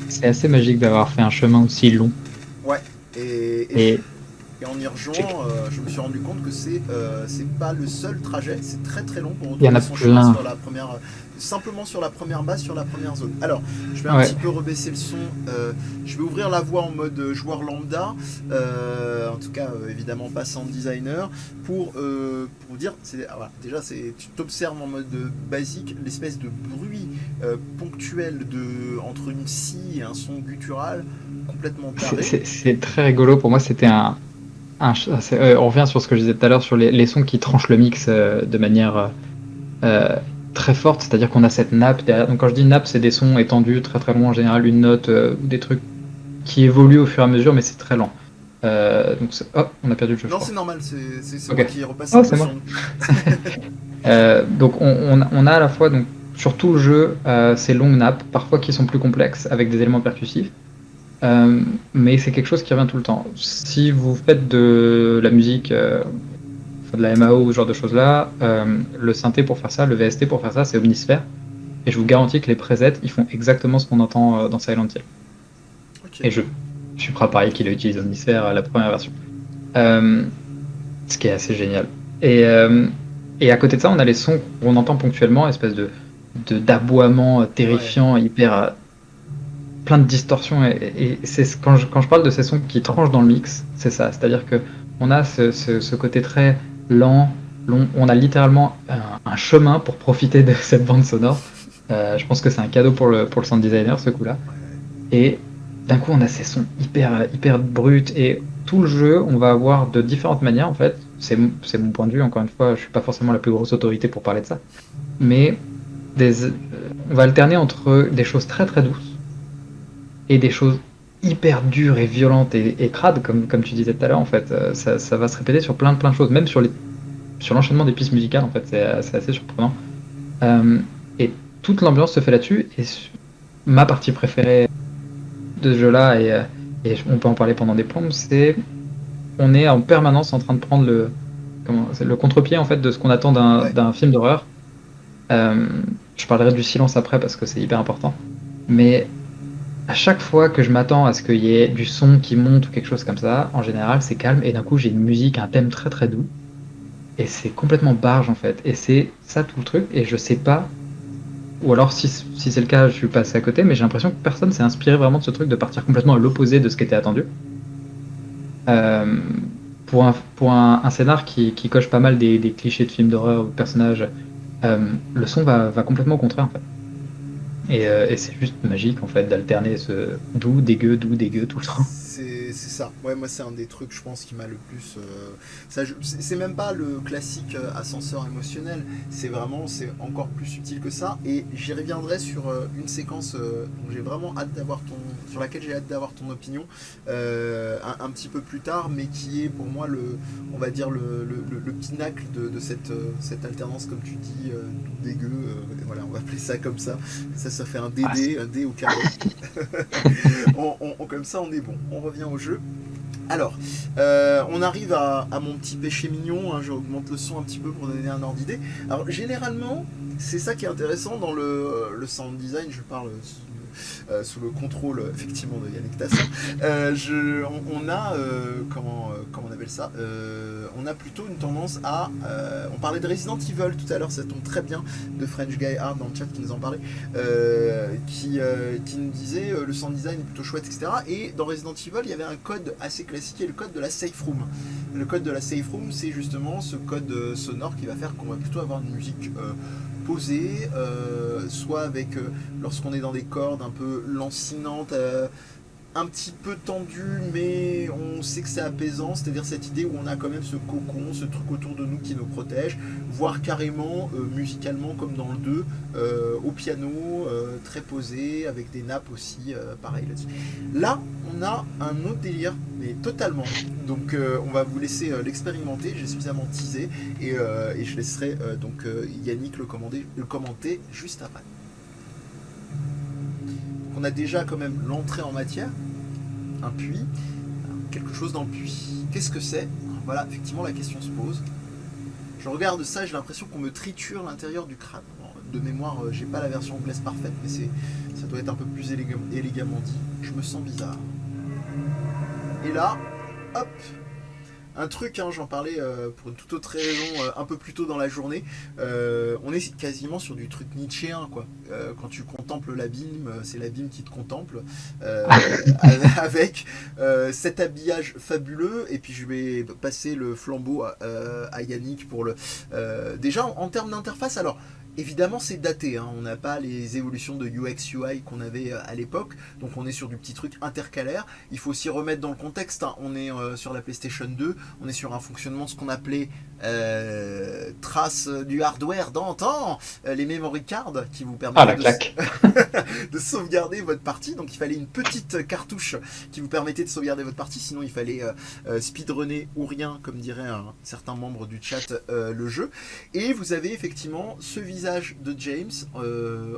C'est assez magique d'avoir fait un chemin aussi long. Ouais. Et Et en y rejoignant, je me suis rendu compte que c'est pas le seul trajet, c'est très très long pour il y en retrouver a son chemin plein. sur la première, simplement sur la première base, sur la première zone. Alors, je vais un Ouais. petit peu rebaisser le son, je vais ouvrir la voix en mode joueur lambda, en tout cas évidemment pas sound designer, pour dire, voilà, déjà tu t'observes en mode basique l'espèce de bruit ponctuel entre une scie et un son guttural complètement taré. C'est très rigolo. Pour moi, c'était on revient sur ce que je disais tout à l'heure sur les sons qui tranchent le mix de manière très forte. C'est-à-dire qu'on a cette nappe derrière. Donc, quand je dis nappe, c'est des sons étendus, très très longs en général, une note ou des trucs qui évoluent au fur et à mesure, mais c'est très lent. Donc, on a perdu le jeu. Non, je c'est normal, c'est Ok. moi qui repasse Oh, un c'est peu moi. son. Donc, on a à la fois, donc, sur tout le jeu, ces longues nappes, parfois qui sont plus complexes, avec des éléments percussifs. Mais c'est quelque chose qui revient tout le temps. Si vous faites de la musique, de la MAO ou ce genre de choses-là, le synthé pour faire ça, le VST pour faire ça, c'est Omnisphere. Et je vous garantis que les presets, ils font exactement ce qu'on entend dans Silent Hill. Ok. Et je suis prêt à parier qu'il a utilisé Omnisphere la première version. Ce qui est assez génial. Et à côté de ça, on a les sons qu'on entend ponctuellement, espèce d'aboiement terrifiant, hyper plein de distorsions. Et c'est quand je parle de ces sons qui tranchent dans le mix, c'est ça. C'est-à-dire que on a ce côté très lent, long. On a littéralement un chemin pour profiter de cette bande sonore. Je pense que c'est un cadeau pour le sound designer, ce coup-là. Et d'un coup, on a ces sons hyper bruts. Et tout le jeu, on va avoir de différentes manières, en fait. C'est mon point de vue, encore une fois. Je suis pas forcément la plus grosse autorité pour parler de ça. Mais on va alterner entre des choses très très douces et des choses hyper dures et violentes et crades, comme tu disais tout à l'heure, en fait. Ça va se répéter sur plein de choses, même sur l'enchaînement des pistes musicales, en fait. C'est assez surprenant. Et toute l'ambiance se fait là-dessus. Et ma partie préférée de ce jeu-là, et on peut en parler pendant des plombes, c'est on est en permanence en train de prendre le contre-pied en fait de ce qu'on attend d'un film d'horreur. Je parlerai du silence après parce que c'est hyper important. Mais à chaque fois que je m'attends à ce qu'il y ait du son qui monte ou quelque chose comme ça, en général c'est calme et d'un coup j'ai une musique, un thème très très doux. Et c'est complètement barge en fait. Et c'est ça tout le truc. Et je sais pas, ou alors si c'est le cas, je suis passé à côté, mais j'ai l'impression que personne s'est inspiré vraiment de ce truc de partir complètement à l'opposé de ce qui était attendu. Euh, pour un scénar qui coche pas mal des clichés de films d'horreur ou de personnages, le son va complètement au contraire en fait. Et c'est juste magique en fait d'alterner ce doux, dégueu tout le temps. C'est ça. Ouais, moi c'est un des trucs, je pense, qui m'a le plus. C'est même pas le classique ascenseur émotionnel. C'est encore plus subtil que ça. Et j'y reviendrai sur une séquence dont j'ai vraiment hâte sur laquelle j'ai hâte d'avoir ton opinion un petit peu plus tard, mais qui est pour moi on va dire le pinacle de cette alternance, comme tu dis, dégueu. Voilà, on va appeler ça comme ça. Ça fait un DD, un D au carré. Comme ça, on est bon. On revient au jeu. Alors, on arrive à mon petit péché mignon. Hein, j'augmente le son un petit peu pour donner un ordre d'idée. Alors, généralement, c'est ça qui est intéressant dans le sound design. Je parle sous le contrôle effectivement de Yannick Tassin. On a comment on appelle ça, on a plutôt une tendance à on parlait de Resident Evil tout à l'heure, ça tombe très bien, de French Guy Art dans le chat qui nous en parlait, qui nous disait le sound design est plutôt chouette, etc. Et dans Resident Evil il y avait un code assez classique qui est le code de la safe room. Le code de la safe room, c'est justement ce code sonore qui va faire qu'on va plutôt avoir une musique posée, soit avec lorsqu'on est dans des cordes un peu lancinantes, un petit peu tendues, mais on sait que c'est apaisant, c'est-à-dire cette idée où on a quand même ce cocon, ce truc autour de nous qui nous protège, voire carrément musicalement comme dans le 2, au piano, très posé, avec des nappes aussi, pareil là-dessus. Là, on a un autre délire, mais totalement. Donc on va vous laisser l'expérimenter, j'ai suffisamment teasé, et je laisserai donc Yannick le commenter juste après. On a déjà quand même l'entrée en matière, un puits, quelque chose dans le puits. Qu'est-ce que c'est ? Voilà, effectivement la question se pose. Je regarde ça, j'ai l'impression qu'on me triture l'intérieur du crâne. Bon, de mémoire, j'ai pas la version anglaise parfaite, mais ça doit être un peu plus élégamment dit. Je me sens bizarre. Et là, hop, un truc, hein, j'en parlais pour une toute autre raison un peu plus tôt dans la journée. On est quasiment sur du truc nietzschéen, quoi. Quand tu contemples l'abîme, c'est l'abîme qui te contemple, avec cet habillage fabuleux. Et puis je vais passer le flambeau à Yannick pour le. Déjà en termes d'interface, alors. Évidemment, c'est daté, hein. On n'a pas les évolutions de UX UI qu'on avait à l'époque, donc on est sur du petit truc intercalaire. Il faut aussi remettre dans le contexte, hein. On est sur la PlayStation 2, on est sur un fonctionnement de ce qu'on appelait trace du hardware d'antan, les memory cards qui vous permettent de sauvegarder votre partie. Donc il fallait une petite cartouche qui vous permettait de sauvegarder votre partie, sinon il fallait speedrunner ou rien, comme dirait un certain membre du chat, le jeu. Et vous avez effectivement ce visage de James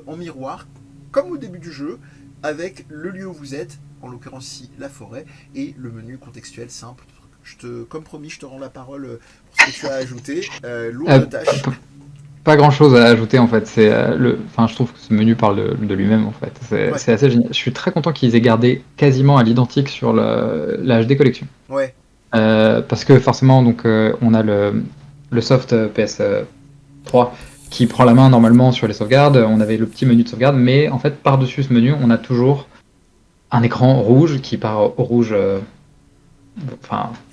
en miroir, comme au début du jeu, avec le lieu où vous êtes, en l'occurrence ici la forêt, et le menu contextuel simple. Comme promis, je te rends la parole pour ce que tu as ajouté. Lourde tâche. Pas grand chose à ajouter en fait. Je trouve que ce menu parle de lui-même en fait. C'est assez génial. Je suis très content qu'ils aient gardé quasiment à l'identique sur la HD Collection. Ouais. Parce que forcément, donc, on a le soft PS3 qui prend la main normalement sur les sauvegardes. On avait le petit menu de sauvegarde, mais en fait, par-dessus ce menu, on a toujours un écran rouge qui part au rouge.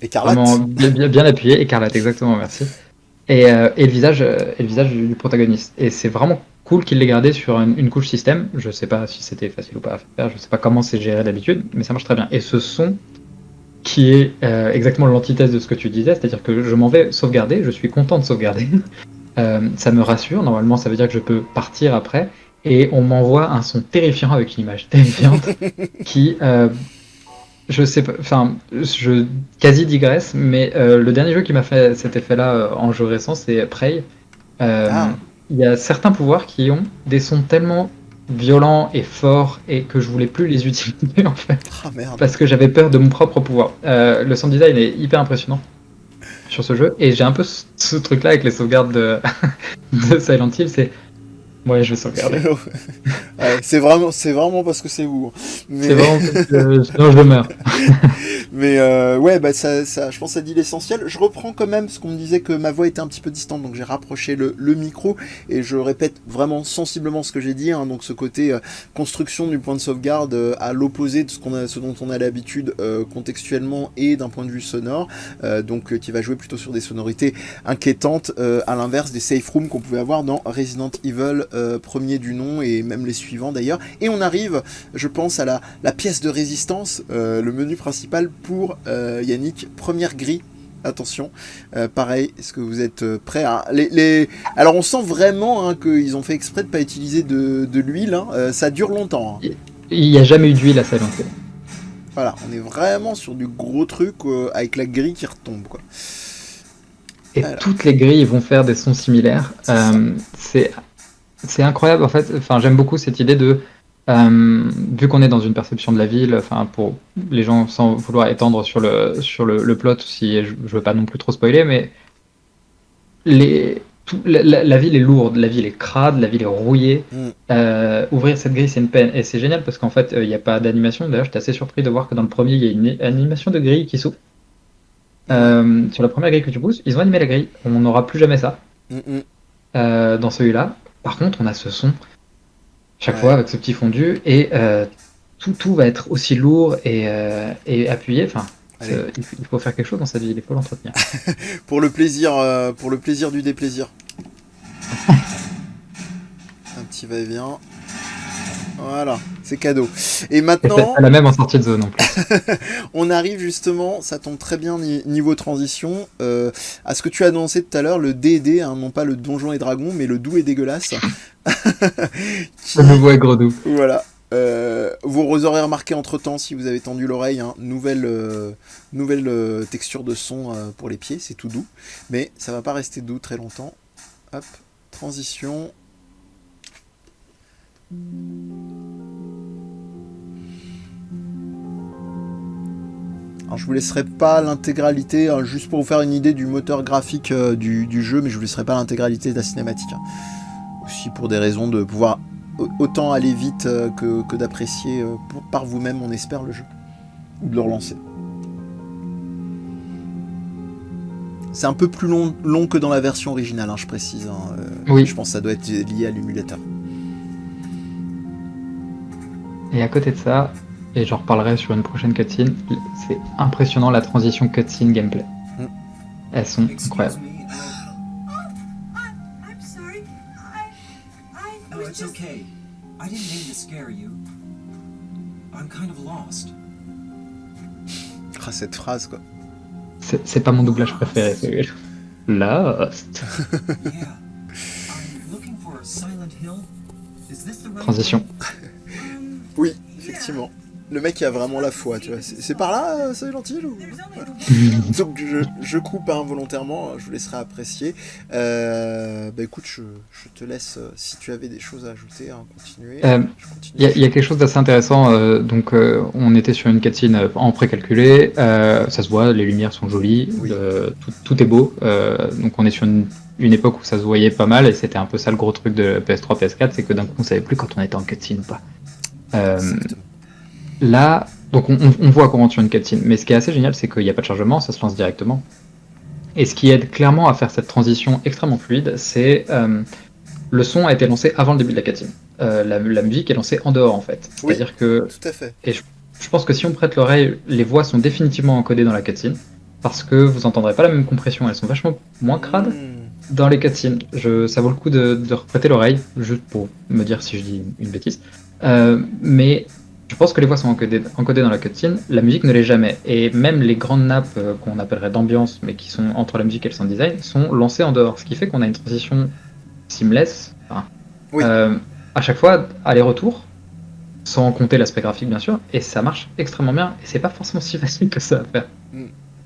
Écarlate. Vraiment bien appuyé, écarlate, exactement, merci. Et le visage du protagoniste. Et c'est vraiment cool qu'il l'ait gardé sur une couche système. Je sais pas si c'était facile ou pas à faire, je sais pas comment c'est géré d'habitude, mais ça marche très bien. Et ce son qui est exactement l'antithèse de ce que tu disais, c'est-à-dire que je m'en vais sauvegarder, je suis content de sauvegarder. Ça me rassure, normalement ça veut dire que je peux partir après, et on m'envoie un son terrifiant avec une image terrifiante qui, je sais pas, enfin, je quasi digresse, mais le dernier jeu qui m'a fait cet effet-là en jeu récent, c'est Prey. Euh, Ah, Il y a certains pouvoirs qui ont des sons tellement violents et forts et que je voulais plus les utiliser en fait, ah merde. parce que j'avais peur de mon propre pouvoir. Le sound design est hyper impressionnant sur ce jeu et j'ai un peu ce truc-là avec les sauvegardes de, de Silent Hill, c'est ouais, je vais sauvegarder. Ouais, c'est vraiment parce que c'est vous. C'est Mais, vraiment parce que sinon je meurs. mais ouais, bah je pense que ça dit l'essentiel. Je reprends quand même, parce qu'on me disait que ma voix était un petit peu distante, donc j'ai rapproché le micro, et je répète vraiment sensiblement ce que j'ai dit, hein, donc ce côté construction du point de sauvegarde à l'opposé de ce dont on a l'habitude contextuellement et d'un point de vue sonore, donc qui va jouer plutôt sur des sonorités inquiétantes, à l'inverse des safe rooms qu'on pouvait avoir dans Resident Evil premier du nom, et même les suivants d'ailleurs. Et on arrive, je pense, à la pièce de résistance, le menu principal pour Yannick, première grille. Attention, pareil, est-ce que vous êtes prêts à... Alors on sent vraiment hein, qu'ils ont fait exprès de ne pas utiliser de l'huile, hein. Ça dure longtemps. Hein. Il n'y a jamais eu d'huile à Silent Hill. Voilà, on est vraiment sur du gros truc avec la grille qui retombe, quoi. Et Alors, toutes les grilles vont faire des sons similaires. c'est ça. C'est incroyable en fait. Enfin, j'aime beaucoup cette idée de vu qu'on est dans une perception de la ville. Enfin, pour les gens sans vouloir étendre sur le plot, si je veux pas non plus trop spoiler, mais la ville est lourde, la ville est crade, la ville est rouillée. Mm. Ouvrir cette grille, c'est une peine. Et c'est génial parce qu'en fait, il n'y a pas d'animation. D'ailleurs, j'étais assez surpris de voir que dans le premier, il y a une animation de grille qui s'ouvre. Ouais. Sur la première grille que tu pousses, ils ont animé la grille. On n'aura plus jamais ça Mm, mm. dans celui-là. Par contre, on a ce son chaque fois Ouais. avec ce petit fondu et tout va être aussi lourd et appuyé. Enfin, Allez. il faut faire quelque chose dans cette ville, il faut l'entretenir. Pour le plaisir du déplaisir. Un petit va-et-vient. Voilà, c'est cadeau. Et Et maintenant, peut-être pas la même en sortie de zone non plus. on arrive justement, ça tombe très bien niveau transition, à ce que tu as annoncé tout à l'heure, le D&D, hein, non pas le Donjon et Dragon, mais le doux et dégueulasse. Qui, Le nouveau aigre doux. voilà. Vous aurez remarqué entre temps, si vous avez tendu l'oreille, hein, nouvelle texture de son pour les pieds, c'est tout doux, mais ça va pas rester doux très longtemps. Hop, transition. Alors je vous laisserai pas l'intégralité, hein, juste pour vous faire une idée du moteur graphique du jeu, mais je vous laisserai pas l'intégralité de la cinématique. Hein. Aussi pour des raisons de pouvoir autant aller vite que d'apprécier par vous-même, on espère, le jeu. Ou de le relancer. C'est un peu plus long que dans la version originale, hein, je précise. Hein, Oui. Je pense que ça doit être lié à l'émulateur. Et à côté de ça, et j'en reparlerai sur une prochaine cutscene, c'est impressionnant la transition cutscene gameplay. Mm. Elles sont Excuse incroyables. me. I'm sorry. I No, was it's just... okay. I didn't mean to scare you. I'm kind of lost. Ah, cette phrase, quoi. C'est pas mon doublage préféré, celui-là. Lost. Yeah. I'm looking for Silent Hill. Is this the right Transition. Oui, effectivement. Le mec il a vraiment la foi, tu vois. C'est par là, c'est gentil ou... There's only the Donc je coupe involontairement, je vous laisserai apprécier. Bah écoute, je te laisse, si tu avais des choses à ajouter, hein, continuer. Je continue. Il y a quelque chose d'assez intéressant. Donc, on était sur une cutscene en précalculé. Ça se voit, les lumières sont jolies, Oui. tout est beau. Donc, on est sur une époque où ça se voyait pas mal, et c'était un peu ça le gros truc de PS3, PS4, c'est que d'un coup, on savait plus quand on était en cutscene ou pas. Exactement. Là, donc on voit qu'on rentre sur une cutscene, mais ce qui est assez génial, c'est qu'il n'y a pas de chargement, ça se lance directement. Et ce qui aide clairement à faire cette transition extrêmement fluide, c'est le son a été lancé avant le début de la cutscene. La musique est lancée en dehors en fait. Oui. C'est-à-dire que, Tout à fait. et je pense que si on prête l'oreille, les voix sont définitivement encodées dans la cutscene, parce que vous entendrez pas la même compression, elles sont vachement moins crades Mmh. dans les cutscenes. Ça vaut le coup de reprêter l'oreille, juste pour me dire si je dis une bêtise. Mais je pense que les voix sont encodées dans la cutscene, la musique ne l'est jamais. Et même les grandes nappes qu'on appellerait d'ambiance, mais qui sont entre la musique et le sound design, sont lancées en dehors. Ce qui fait qu'on a une transition seamless. Enfin, Oui. à chaque fois, aller-retour, sans compter l'aspect graphique bien sûr, et ça marche extrêmement bien, et c'est pas forcément si facile que ça à faire.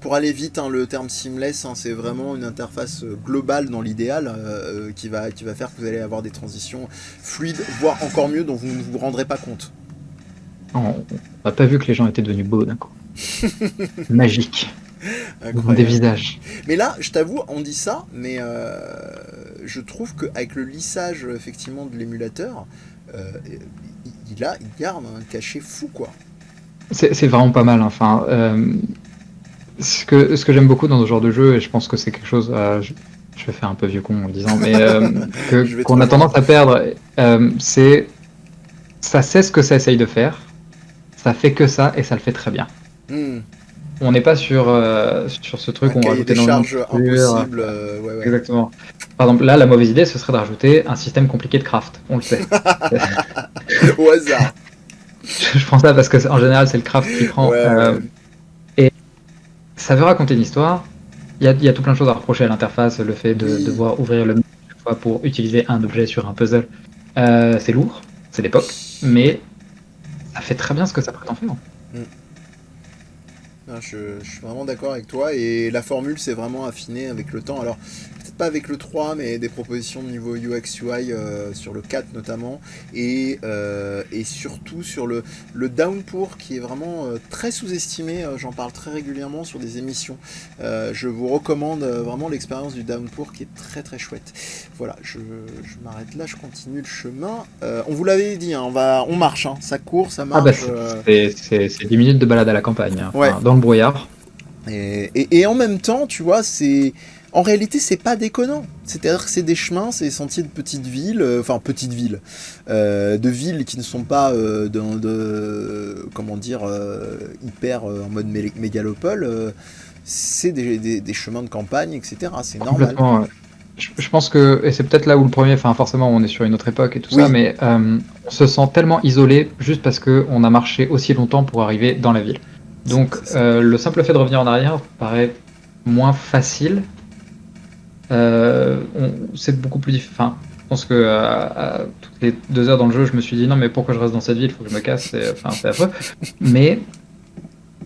Pour aller vite, hein, le terme seamless, hein, c'est vraiment une interface globale dans l'idéal qui va faire que vous allez avoir des transitions fluides, voire encore mieux, dont vous ne vous rendrez pas compte. On n'a pas vu que les gens étaient devenus beaux d'un coup. Magique. Des Incroyable. visages. Mais là, je t'avoue, on dit ça, mais je trouve qu'avec le lissage effectivement de l'émulateur, il garde un cachet fou, quoi. C'est vraiment pas mal. Enfin, ce que j'aime beaucoup dans ce genre de jeu, et je pense que c'est quelque chose, je vais faire un peu vieux con en le disant, mais Je vais qu'on te a tendance à perdre, c'est ça sait ce que ça essaye de faire, ça fait que ça et ça le fait très bien. Hmm. On n'est pas sur ce truc Un où on va cahier rajouter des énormément de charges structure. impossible, ouais. Exactement. Par exemple, là, la mauvaise idée, ce serait de rajouter un système compliqué de craft. On le sait. Au hasard. Je prends ça parce que en général, c'est le craft qui prend. Ouais. Et ça veut raconter une histoire. Il y a tout plein de choses à reprocher à l'interface, le fait de Oui. devoir ouvrir le menu chaque fois pour utiliser un objet sur un puzzle. C'est lourd, c'est l'époque, mais ça fait très bien ce que ça prétend faire. Non, je suis vraiment d'accord avec toi, et la formule s'est vraiment affinée avec le temps. Alors, peut-être pas avec le 3, mais des propositions de niveau UX UI sur le 4 notamment, et surtout sur le downpour qui est vraiment très sous-estimé. J'en parle très régulièrement sur des émissions. Je vous recommande vraiment l'expérience du downpour qui est très très chouette. Voilà, je m'arrête là, je continue le chemin. On vous l'avait dit, hein, on marche, hein, ça court, ça Ah bah marche. c'est 10 minutes de balade à la campagne, hein, Ouais. enfin, dans le brouillard. Et en même temps, tu vois, en réalité, c'est pas déconnant. C'est-à-dire que c'est des chemins, c'est des sentiers de petites villes, de villes qui ne sont pas comment dire, hyper en mode mégalopole. C'est des chemins de campagne, etc. C'est normal. Complètement. Ouais. Je pense que, et c'est peut-être là où le premier, enfin forcément on est sur une autre époque et tout Oui. ça, mais on se sent tellement isolé juste parce qu'on a marché aussi longtemps pour arriver dans la ville. Donc le simple fait de revenir en arrière paraît moins facile. C'est beaucoup plus difficile. Enfin, je pense que à toutes les 2 heures dans le jeu, je me suis dit non mais pourquoi je reste dans cette ville, il faut que je me casse, c'est affreux. Mais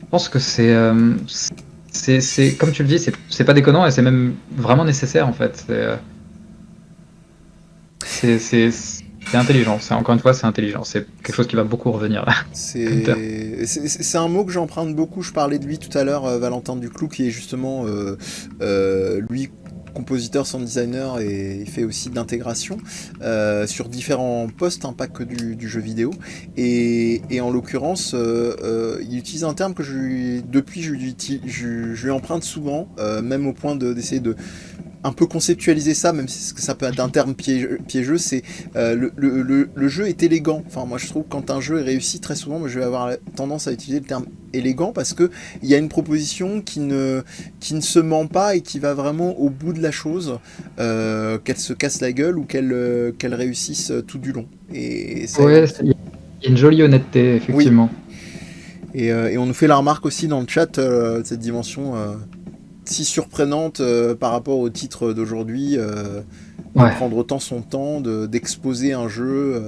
je pense que c'est comme tu le dis, c'est pas déconnant et c'est même vraiment nécessaire en fait. C'est intelligent. Encore une fois, c'est intelligent. C'est quelque chose qui va beaucoup revenir. C'est un mot que j'emprunte beaucoup. Je parlais de lui tout à l'heure, Valentin Duclou, qui est justement lui compositeur, sound designer, et il fait aussi de l'intégration sur différents postes, hein, pas que du jeu vidéo. Et en l'occurrence, il utilise un terme que depuis je lui emprunte souvent, même au point d'essayer de un peu conceptualiser ça, même si ça peut être un terme piégeux, c'est le jeu est élégant. Enfin, moi je trouve que quand un jeu est réussi, très souvent, moi, je vais avoir tendance à utiliser le terme élégant parce que il y a une proposition qui ne se ment pas et qui va vraiment au bout de la chose, qu'elle se casse la gueule ou qu'elle réussisse tout du long. Et ça, Ouais, il y a une jolie honnêteté, effectivement. Oui. Et on nous fait la remarque aussi dans le chat, cette dimension si surprenante par rapport au titre d'aujourd'hui, de prendre autant son temps, d'exposer un jeu.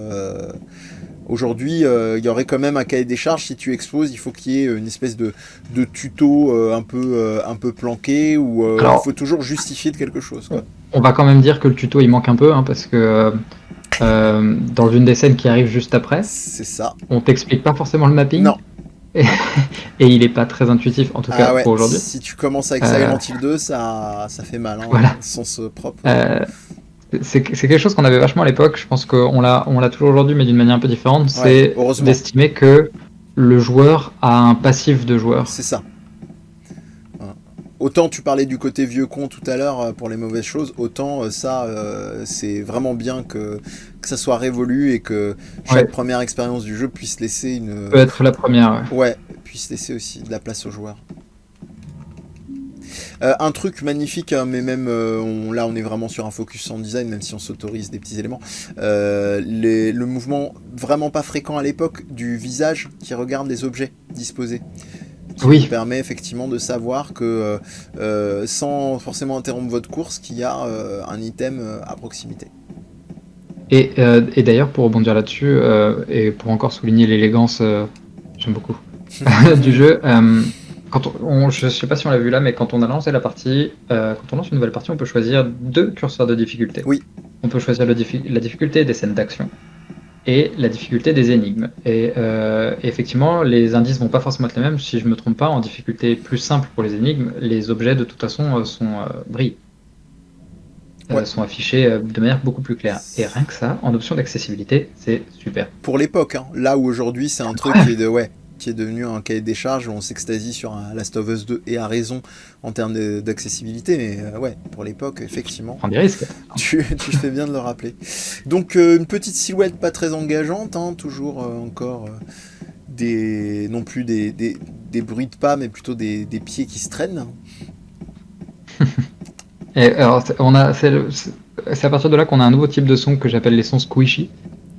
Aujourd'hui, il y aurait quand même un cahier des charges. Si tu exposes, il faut qu'il y ait une espèce de tuto un peu planqué, où il faut toujours justifier de quelque chose, quoi. On va quand même dire que le tuto il manque un peu, hein, parce que dans une des scènes qui arrive juste après, c'est ça. On t'explique pas forcément le mapping. Non. Et il est pas très intuitif, en tout cas pour aujourd'hui. Si tu commences avec Silent Hill 2, ça fait mal, hein, voilà. au sens propre. C'est quelque chose qu'on avait vachement à l'époque, je pense qu'on l'a toujours aujourd'hui, mais d'une manière un peu différente, c'est d'estimer que le joueur a un passif de joueur. C'est ça. Autant tu parlais du côté vieux con tout à l'heure pour les mauvaises choses, autant c'est vraiment bien que ça soit révolu et que chaque première expérience du jeu puisse laisser une... Peut être la première, ouais. Puisse laisser aussi de la place aux joueurs. Un truc magnifique, hein, mais même là on est vraiment sur un focus sound design, même si on s'autorise des petits éléments. Le mouvement vraiment pas fréquent à l'époque du visage qui regarde les objets disposés. Qui vous permet effectivement de savoir que sans forcément interrompre votre course, qu'il y a un item à proximité. Et d'ailleurs, pour rebondir là-dessus, et pour encore souligner l'élégance, j'aime beaucoup, du jeu, je sais pas si on l'a vu là, mais quand on a lancé la partie, quand on lance une nouvelle partie, on peut choisir 2 curseurs de difficulté. Oui. On peut choisir la difficulté des scènes d'action et la difficulté des énigmes. Et effectivement, les indices vont pas forcément être les mêmes. Si je me trompe pas, en difficulté plus simple pour les énigmes, les objets de toute façon brillent. Ouais. Sont affichés de manière beaucoup plus claire. Et rien que ça, en option d'accessibilité, c'est super. Pour l'époque, hein. Là où aujourd'hui c'est un truc qui est devenu un cahier des charges où on s'extasie sur un Last of Us 2 et à raison en termes d'accessibilité, mais ouais, pour l'époque, effectivement. Prends des risques. Tu fais bien de le rappeler. Donc une petite silhouette pas très engageante, hein, toujours encore non plus des bruits de pas, mais plutôt des pieds qui se traînent. Et alors, c'est à partir de là qu'on a un nouveau type de son que j'appelle les sons squishy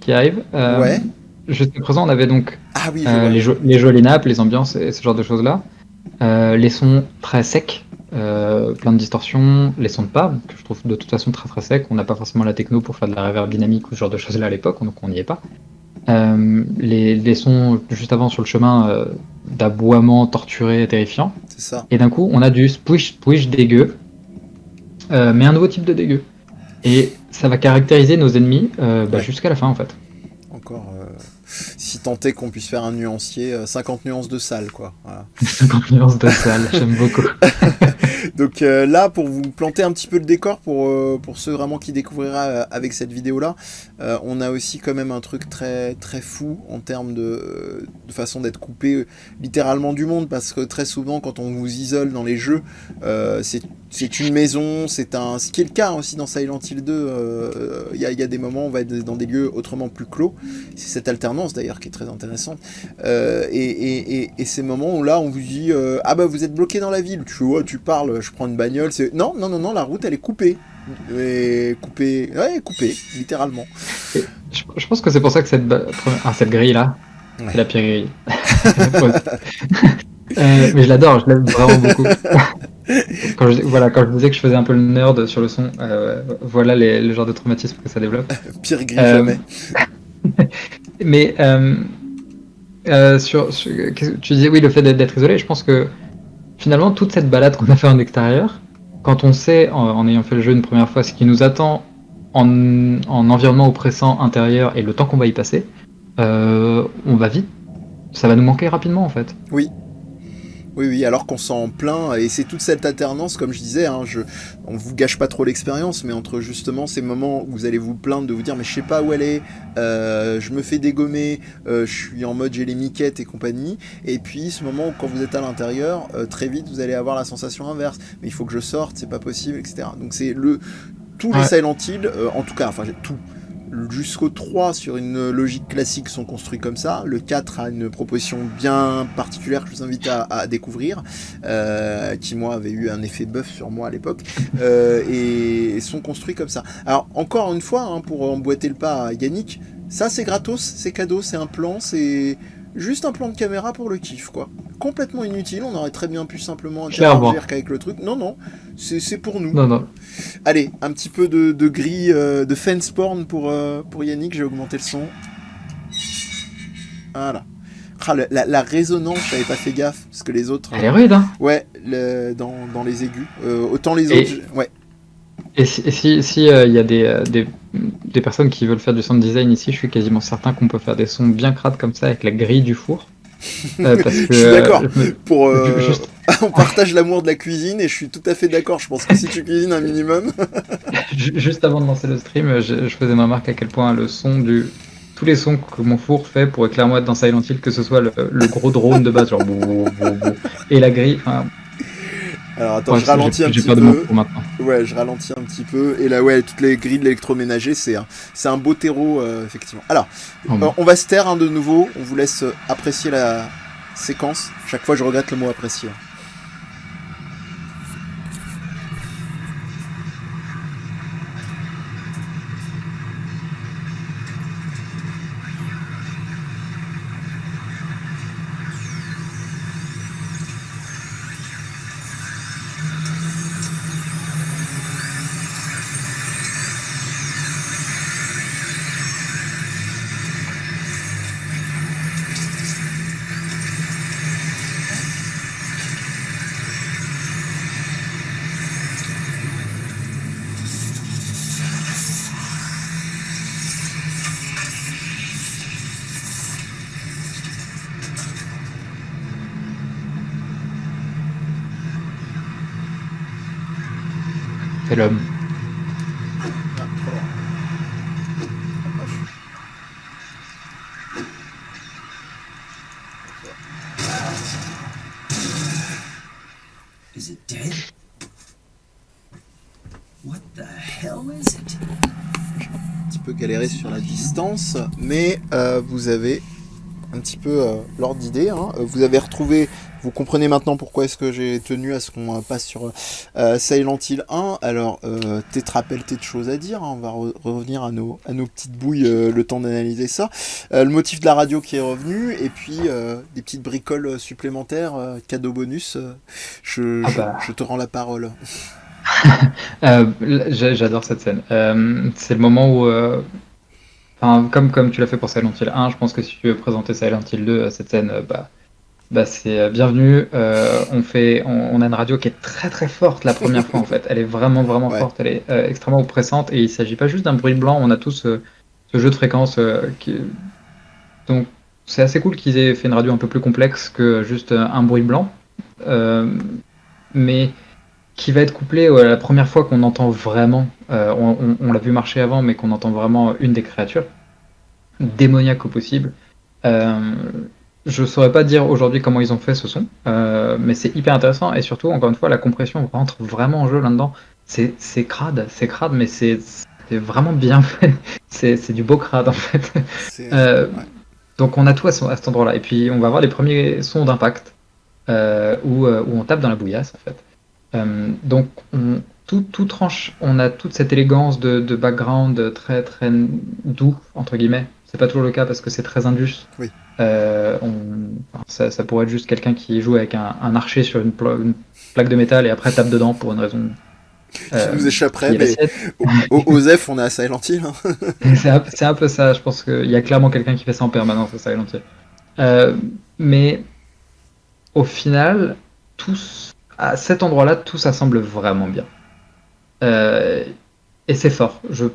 qui arrivent. Ouais. Jusqu'à présent, on avait donc Ah oui, je vois. les jolies nappes, les ambiances et ce genre de choses-là. Les sons très secs, plein de distorsions, les sons de pas, que je trouve de toute façon très très secs. On n'a pas forcément la techno pour faire de la reverb dynamique ou ce genre de choses là à l'époque, donc on n'y est pas. Les sons juste avant sur le chemin d'aboiements torturés, terrifiants. C'est ça. Et d'un coup, on a du squish dégueu, mais un nouveau type de dégueu. Et ça va caractériser nos ennemis Ouais. jusqu'à la fin en fait. Encore, si tant est qu'on puisse faire un nuancier, 50 nuances de sale, quoi. Voilà. 50 nuances de sale, j'aime beaucoup. Donc là, pour vous planter un petit peu le décor, pour ceux vraiment qui découvrira avec cette vidéo-là, on a aussi quand même un truc très, très fou en termes de façon d'être coupé littéralement du monde, parce que très souvent, quand on vous isole dans les jeux, c'est une maison, ce qui est le cas aussi dans Silent Hill 2, il y a des moments où on va être dans des lieux autrement plus clos, c'est cette alternance d'ailleurs qui est très intéressante, et ces moments où là on vous dit ah bah vous êtes bloqué dans la ville, tu vois, tu parles, je prends une bagnole, non, la route elle est coupée, coupée, littéralement. Et je pense que c'est pour ça que cette grille là, Ouais. c'est la pire grille. Mais je l'adore, je l'aime vraiment beaucoup. Quand je disais que je faisais un peu le nerd sur le son, voilà le genre de traumatisme que ça développe. Pire grille jamais. Mais tu disais oui, le fait d'être isolé, je pense que finalement toute cette balade qu'on a fait en extérieur, quand on sait en ayant fait le jeu une première fois ce qui nous attend en environnement oppressant intérieur et le temps qu'on va y passer, on va vite, ça va nous manquer rapidement en fait. Oui, alors qu'on s'en plaint, et c'est toute cette alternance, comme je disais, hein, on vous gâche pas trop l'expérience, mais entre justement ces moments où vous allez vous plaindre de vous dire mais je sais pas où elle est, je me fais dégommer, je suis en mode j'ai les miquettes et compagnie, et puis ce moment où quand vous êtes à l'intérieur, très vite vous allez avoir la sensation inverse, mais il faut que je sorte, c'est pas possible, etc. Donc c'est tous les Silent Hill, en tout cas, enfin tout. Jusqu'au 3 sur une logique classique sont construits comme ça. Le 4 a une proposition bien particulière que je vous invite à découvrir, qui moi avait eu un effet bœuf sur moi à l'époque, et sont construits comme ça. Alors encore une fois, hein, pour emboîter le pas à Yannick, ça c'est gratos, c'est cadeau, c'est un plan, c'est juste un plan de caméra pour le kiff, quoi. Complètement inutile, on aurait très bien pu simplement interagir qu'avec le truc. Non, c'est pour nous. Non. Allez, un petit peu de grille, de fence porn pour Yannick, j'ai augmenté le son. Voilà. Ah, la résonance, j'avais pas fait gaffe, parce que les autres... Elle est rude, hein. Ouais, dans les aigus. Autant les autres... Ouais. Et si y a des personnes qui veulent faire du sound design ici, je suis quasiment certain qu'on peut faire des sons bien crades comme ça avec la grille du four. Parce que, je suis d'accord. On partage l'amour de la cuisine et je suis tout à fait d'accord. Je pense que si tu cuisines un minimum. Juste avant de lancer le stream, je faisais ma remarque à quel point tous les sons que mon four fait pourraient clairement être dans Silent Hill, que ce soit le gros drone de base, genre et la grille. Enfin, alors attends, je ralentis un petit peu. Maintenant. Ouais, je ralentis un petit peu. Et là, ouais, toutes les grilles de l'électroménager, c'est un beau terreau, effectivement. Alors, on va se taire de nouveau. On vous laisse apprécier la séquence. Chaque fois, je regrette le mot apprécier. C'est l'homme. Ah, trop loin. Approche. Is it dead? What the hell is it? Un petit peu galéré sur la distance, mais vous avez un petit peu l'ordre d'idée. Hein. Vous avez retrouvé, vous comprenez maintenant pourquoi est-ce que j'ai tenu à ce qu'on passe sur Silent Hill 1. Alors, peut-être rappelle-t-il de choses à dire. Hein. On va revenir à nos petites bouilles le temps d'analyser ça. Le motif de la radio qui est revenu, et puis des petites bricoles supplémentaires, cadeau bonus. Je te rends la parole. J'adore cette scène. C'est le moment où, comme tu l'as fait pour Silent Hill 1, je pense que si tu veux présenter Silent Hill 2, cette scène, c'est bienvenue. On a une radio qui est très très forte la première fois en fait. Elle est vraiment vraiment Ouais. forte. Elle est extrêmement oppressante et il s'agit pas juste d'un bruit blanc. On a tous ce jeu de fréquences donc c'est assez cool qu'ils aient fait une radio un peu plus complexe que juste un bruit blanc, mais qui va être couplé à la première fois qu'on entend vraiment, on l'a vu marcher avant, mais qu'on entend vraiment une des créatures, démoniaque au possible. Je saurais pas dire aujourd'hui comment ils ont fait ce son, mais c'est hyper intéressant et surtout, encore une fois, la compression rentre vraiment en jeu là-dedans. C'est crade, mais c'est vraiment bien fait. C'est du beau crade en fait. Ouais. Donc on a tout à cet endroit-là. Et puis on va avoir les premiers sons d'impact où on tape dans la bouillasse en fait. Donc tout tranche, on a toute cette élégance de background très très doux entre guillemets. C'est pas toujours le cas parce que c'est très indus. Oui. Ça pourrait être juste quelqu'un qui joue avec un archer sur une plaque de métal et après tape dedans pour une raison Qui nous échapperait, qui est la mais sienne. Osef, on est à Silent Hill. Hein. C'est un peu ça, je pense qu'il y a clairement quelqu'un qui fait ça en permanence, c'est Silent Hill. Mais au final, à cet endroit-là, tout ça semble vraiment bien. Et c'est fort. Je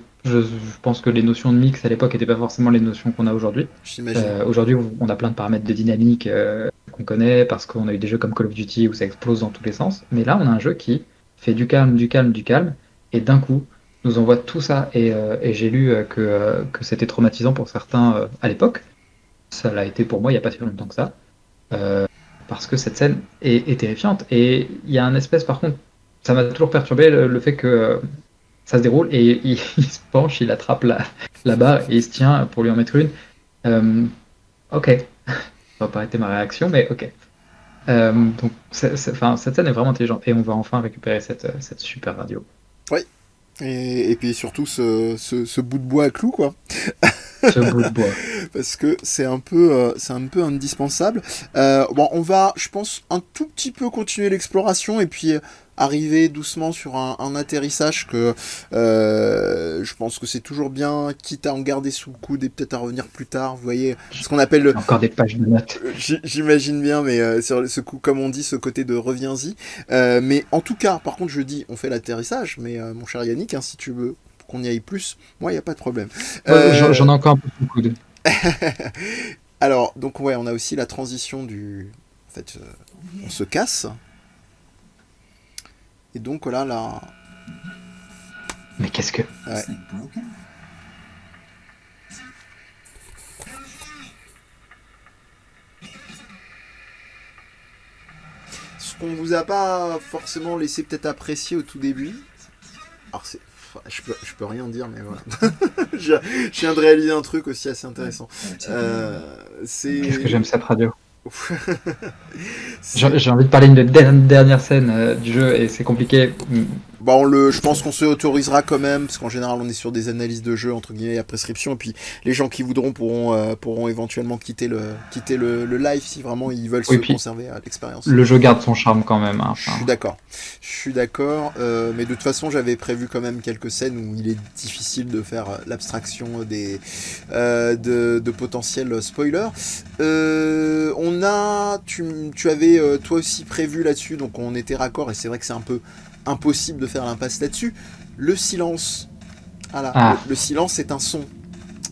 pense que les notions de mix à l'époque n'étaient pas forcément les notions qu'on a aujourd'hui. J'imagine. Aujourd'hui, on a plein de paramètres de dynamique qu'on connaît parce qu'on a eu des jeux comme Call of Duty où ça explose dans tous les sens. Mais là, on a un jeu qui fait du calme, et d'un coup, nous envoie tout ça. Et j'ai lu que c'était traumatisant pour certains à l'époque. Ça l'a été pour moi il n'y a pas si longtemps que ça. Parce que cette scène est terrifiante. Et il y a un espèce, par contre, ça m'a toujours perturbé le fait que ça se déroule et il se penche, il attrape la barre et il se tient pour lui en mettre une. Ok. Ça va pas été ma réaction, mais ok. Donc, cette scène est vraiment intelligente et on va enfin récupérer cette super radio. Oui. Et puis surtout ce bout de bois à clous, quoi. Ce bout de bois. Parce que c'est un peu indispensable. Bon, on va, je pense, un tout petit peu continuer l'exploration et puis arriver doucement sur un atterrissage que je pense que c'est toujours bien, quitte à en garder sous le coude et peut-être à revenir plus tard. Vous voyez, ce qu'on appelle Encore des pages de notes. J'imagine bien, mais sur ce coup, comme on dit, ce côté de reviens-y. Mais en tout cas, par contre, je dis, on fait l'atterrissage, mais mon cher Yannick, hein, si tu veux qu'on y aille plus, moi, il n'y a pas de problème. J'en ai encore un peu sous le coude. Alors, donc, ouais, on a aussi la transition du... En fait, on se casse. Et donc, là... Mais qu'est-ce que... Ouais. This thing broken? Ce qu'on vous a pas forcément laissé peut-être apprécier au tout début... Alors, je peux rien dire, mais voilà. Je viens de réaliser un truc aussi assez intéressant. C'est... Qu'est-ce que j'aime cette radio. C'est- J'ai envie de parler d'une dernière scène du jeu et c'est compliqué. Bon, je pense qu'on se autorisera quand même, parce qu'en général on est sur des analyses de jeu entre guillemets à prescription, et puis les gens qui voudront pourront éventuellement quitter le live si vraiment ils veulent Oui, se puis conserver à l'expérience. le jeu garde son charme quand même. Hein. Je suis d'accord, mais de toute façon j'avais prévu quand même quelques scènes où il est difficile de faire l'abstraction de potentiels spoilers. Tu avais toi aussi prévu là-dessus, donc on était raccord, et c'est vrai que c'est un peu impossible de faire l'impasse là-dessus. Le silence. Voilà. Ah. Le silence est un son.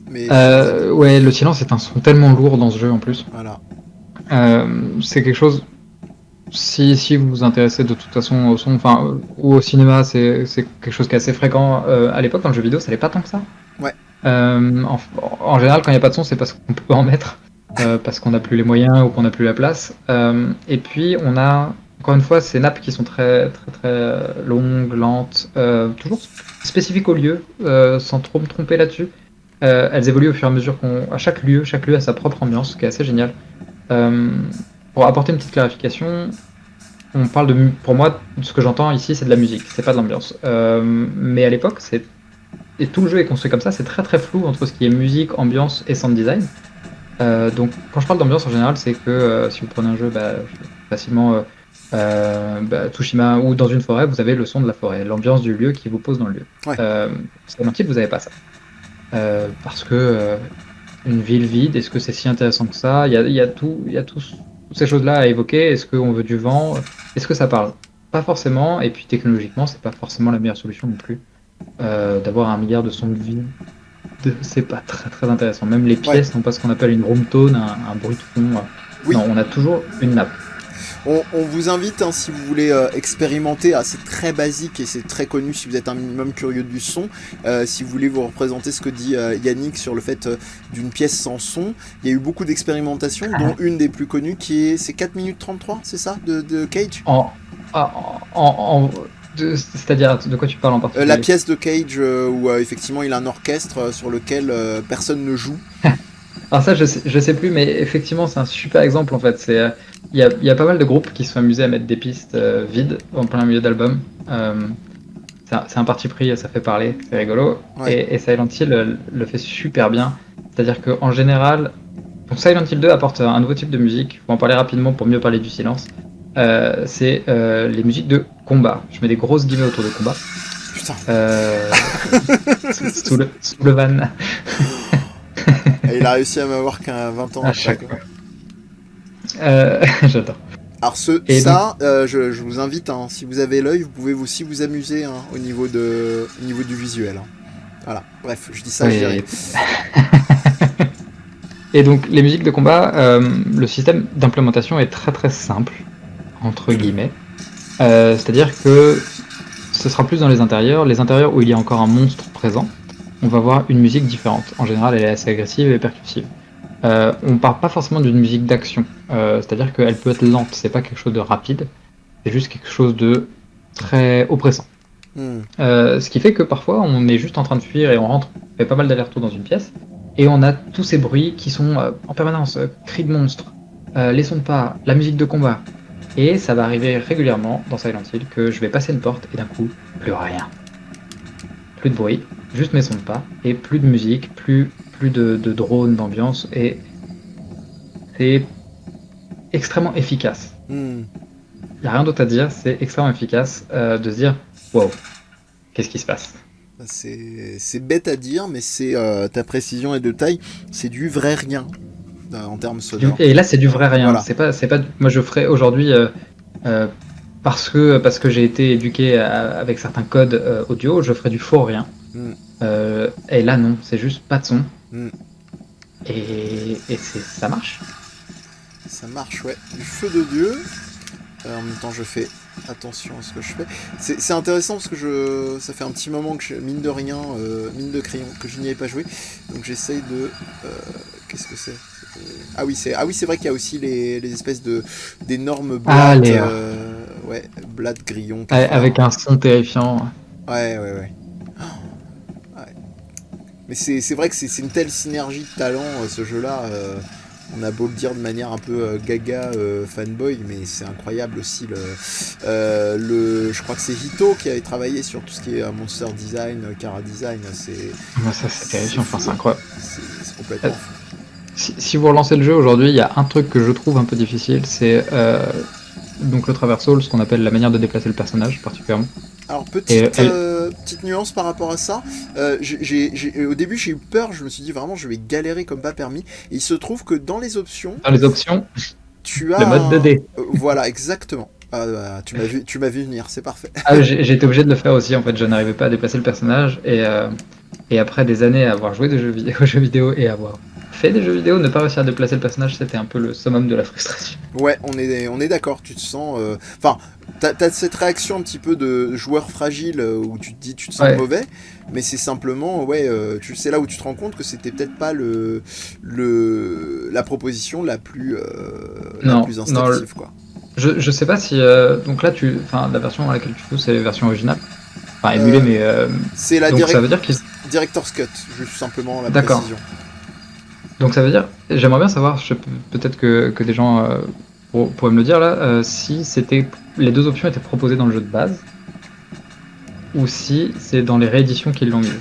Mais Ouais, le silence est un son tellement lourd dans ce jeu en plus. voilà. C'est quelque chose. Si vous vous intéressez de toute façon au son, enfin, ou au cinéma, c'est quelque chose qui est assez fréquent. À l'époque, dans le jeu vidéo, ça n'allait pas tant que ça. Ouais. En général, quand il n'y a pas de son, c'est parce qu'on peut pas en mettre, parce qu'on n'a plus les moyens ou qu'on n'a plus la place. Et puis, on a, encore une fois, ces nappes qui sont très, très, très longues, lentes, toujours spécifiques au lieu, sans trop me tromper là-dessus. Elles évoluent au fur et à mesure à chaque lieu a sa propre ambiance, ce qui est assez génial. Euh, pour apporter une petite clarification, on parle pour moi, ce que j'entends ici, c'est de la musique, c'est pas de l'ambiance. Mais à l'époque, et tout le jeu est construit comme ça, c'est très très flou entre ce qui est musique, ambiance et sound design. Donc quand je parle d'ambiance en général, c'est que si vous prenez un jeu facilement Tsushima ou dans une forêt, vous avez le son de la forêt, l'ambiance du lieu qui vous pose dans le lieu. Ouais. Silent Hill, vous n'avez pas ça. Parce que une ville vide, est-ce que c'est si intéressant que ça? Il y a toutes ces choses-là à évoquer. Est-ce qu'on veut du vent? Est-ce que ça parle? Pas forcément, et puis technologiquement, c'est pas forcément la meilleure solution non plus. D'avoir 1 milliard de sons de vide, c'est pas très très intéressant. Même les pièces n'ont pas ce qu'on appelle une room tone, un bruit de fond. Oui. Non, on a toujours une nappe. On vous invite, hein, si vous voulez expérimenter, c'est très basique et c'est très connu si vous êtes un minimum curieux du son. Si vous voulez vous représenter ce que dit Yannick sur le fait d'une pièce sans son, il y a eu beaucoup d'expérimentations, dont une des plus connues c'est 4 minutes 33, c'est ça, de Cage C'est-à-dire, de quoi tu parles en particulier? La pièce de Cage où effectivement il a un orchestre sur lequel personne ne joue. Alors ça, je sais plus, mais effectivement, c'est un super exemple en fait. Il y a pas mal de groupes qui se sont amusés à mettre des pistes vides en plein milieu d'album. C'est un parti pris, ça fait parler, c'est rigolo. Ouais. Et Silent Hill le fait super bien. C'est-à-dire qu'en général, donc Silent Hill 2 apporte un nouveau type de musique. Faut en parler rapidement pour mieux parler du silence. C'est les musiques de combat. Je mets des grosses guillemets autour de combat. Putain. Sous le van. Et il a réussi à m'avoir qu'un 20 ans À après, chaque quoi. fois. J'adore. Alors je vous invite, hein, si vous avez l'œil, vous pouvez aussi vous amuser, hein, au niveau du visuel. Hein. Voilà, bref, je dis ça, je dis rien. Et donc les musiques de combat, le système d'implémentation est très très simple, entre guillemets. C'est-à-dire que ce sera plus dans les intérieurs où il y a encore un monstre présent, on va voir une musique différente. En général, elle est assez agressive et percussive. On parle pas forcément d'une musique d'action, c'est-à-dire qu'elle peut être lente, c'est pas quelque chose de rapide, c'est juste quelque chose de très oppressant. Ce qui fait que parfois on est juste en train de fuir et on rentre, on fait pas mal d'allers-retours dans une pièce, et on a tous ces bruits qui sont en permanence, cris de monstres, les sons de pas, la musique de combat, et ça va arriver régulièrement dans Silent Hill que je vais passer une porte et d'un coup, plus rien. Plus de bruit, juste mes sons de pas, et plus de musique, plus de drones, d'ambiance, et c'est extrêmement efficace. Il n'y a rien d'autre à dire, c'est extrêmement efficace de se dire wow, qu'est-ce qui se passe? C'est bête à dire, mais c'est ta précision et de taille, c'est du vrai rien en termes sonores. Et là, c'est du vrai rien. Voilà. C'est pas. Moi, je ferais aujourd'hui parce que j'ai été éduqué avec certains codes audio, je ferais du faux rien. Et là, non, c'est juste pas de son. Et ça marche. Ça marche, ouais. Du feu de Dieu. En même temps, je fais attention à ce que je fais. C'est intéressant parce que ça fait un petit moment que mine de rien, mine de crayon, que je n'y avais pas joué. Donc j'essaye de... qu'est-ce que c'est? Ah oui, c'est vrai qu'il y a aussi les espèces d'énormes blattes. Ouais, blattes grillons. Avec un son terrifiant. Ouais. Mais c'est vrai que c'est une telle synergie de talent, ce jeu-là. On a beau le dire de manière un peu gaga fanboy, mais c'est incroyable aussi. Je crois que c'est Hito qui avait travaillé sur tout ce qui est monster design, cara design. Ça, c'est terrifiant, enfin, c'est incroyable. C'est complètement fou. Si vous relancez le jeu aujourd'hui, il y a un truc que je trouve un peu difficile, c'est donc le traversal, ce qu'on appelle la manière de déplacer le personnage particulièrement. Alors petite nuance par rapport à ça, au début j'ai eu peur, je me suis dit vraiment je vais galérer comme pas permis, et il se trouve que dans les options, tu as le mode 2D. Voilà, exactement. Tu m'as vu venir, c'est parfait. J'ai été obligé de le faire aussi, en fait, je n'arrivais pas à déplacer le personnage, et après des années à avoir joué aux jeux vidéo et à avoir fait des jeux vidéo, ne pas réussir à déplacer le personnage, c'était un peu le summum de la frustration. Ouais, on est d'accord, tu te sens... Enfin, t'as cette réaction un petit peu de joueur fragile où tu te dis tu te sens Ouais. mauvais, mais c'est simplement, ouais, c'est là où tu te rends compte que c'était peut-être pas la proposition la plus Non, instinctive, quoi. je sais pas si. Donc là, enfin, la version à laquelle tu joues, c'est la version originale. Enfin, émulée, Euh, mais. C'est la Donc ça veut dire qu'ils. Director's Cut, juste simplement la D'accord. précision. Donc ça veut dire. J'aimerais bien savoir, peut-être que des gens pourraient me le dire là, si c'était. Les deux options étaient proposées dans le jeu de base, ou si c'est dans les rééditions qu'ils l'ont mis.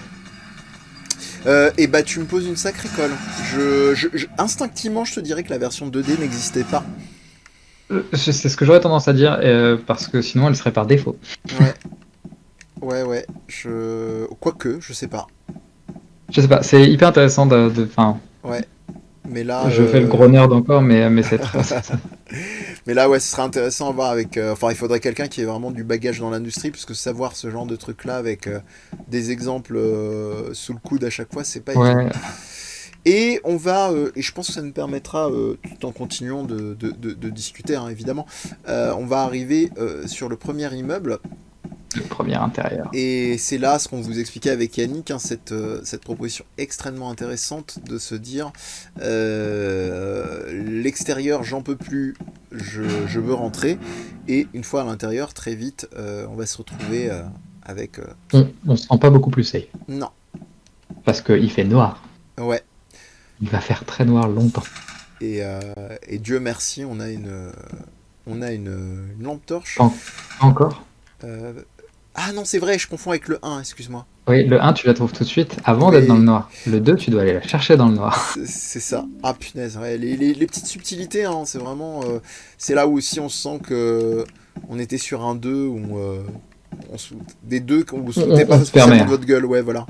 Et bah tu me poses une sacrée colle. Instinctivement, je te dirais que la version 2D n'existait pas. C'est ce que j'aurais tendance à dire, parce que sinon elle serait par défaut. Ouais. Quoique, je sais pas. Je sais pas, c'est hyper intéressant enfin, Ouais. Mais là, je fais le gros nerd encore, mais c'est très. mais là, ouais, ce serait intéressant à voir avec. Enfin, il faudrait quelqu'un qui ait vraiment du bagage dans l'industrie, parce que savoir ce genre de truc-là avec des exemples sous le coude à chaque fois, c'est pas évident. Ouais, Et on va, et je pense que ça nous permettra, tout en continuant de discuter, hein, évidemment, on va arriver sur le premier immeuble. le premier intérieur. Et c'est là ce qu'on vous expliquait avec Yannick, hein, cette proposition extrêmement intéressante de se dire l'extérieur, j'en peux plus, je veux rentrer. Et une fois à l'intérieur, très vite, on va se retrouver avec. On se sent pas beaucoup plus safe. Non, Parce qu'il fait noir. ouais. Il va faire très noir longtemps. Et Dieu merci, on a une lampe torche. Pas encore. Ah non, c'est vrai, je confonds avec le 1, excuse-moi. Oui, le 1, tu la trouves tout de suite avant Oui. d'être dans le noir. Le 2, tu dois aller la chercher dans le noir. C'est ça. Ah punaise, ouais, les petites subtilités, hein, c'est vraiment... c'est là où aussi on sent que on était sur un 2 où... des 2 où vous sautez pas on se permet, spécialement de hein. votre gueule, ouais, voilà.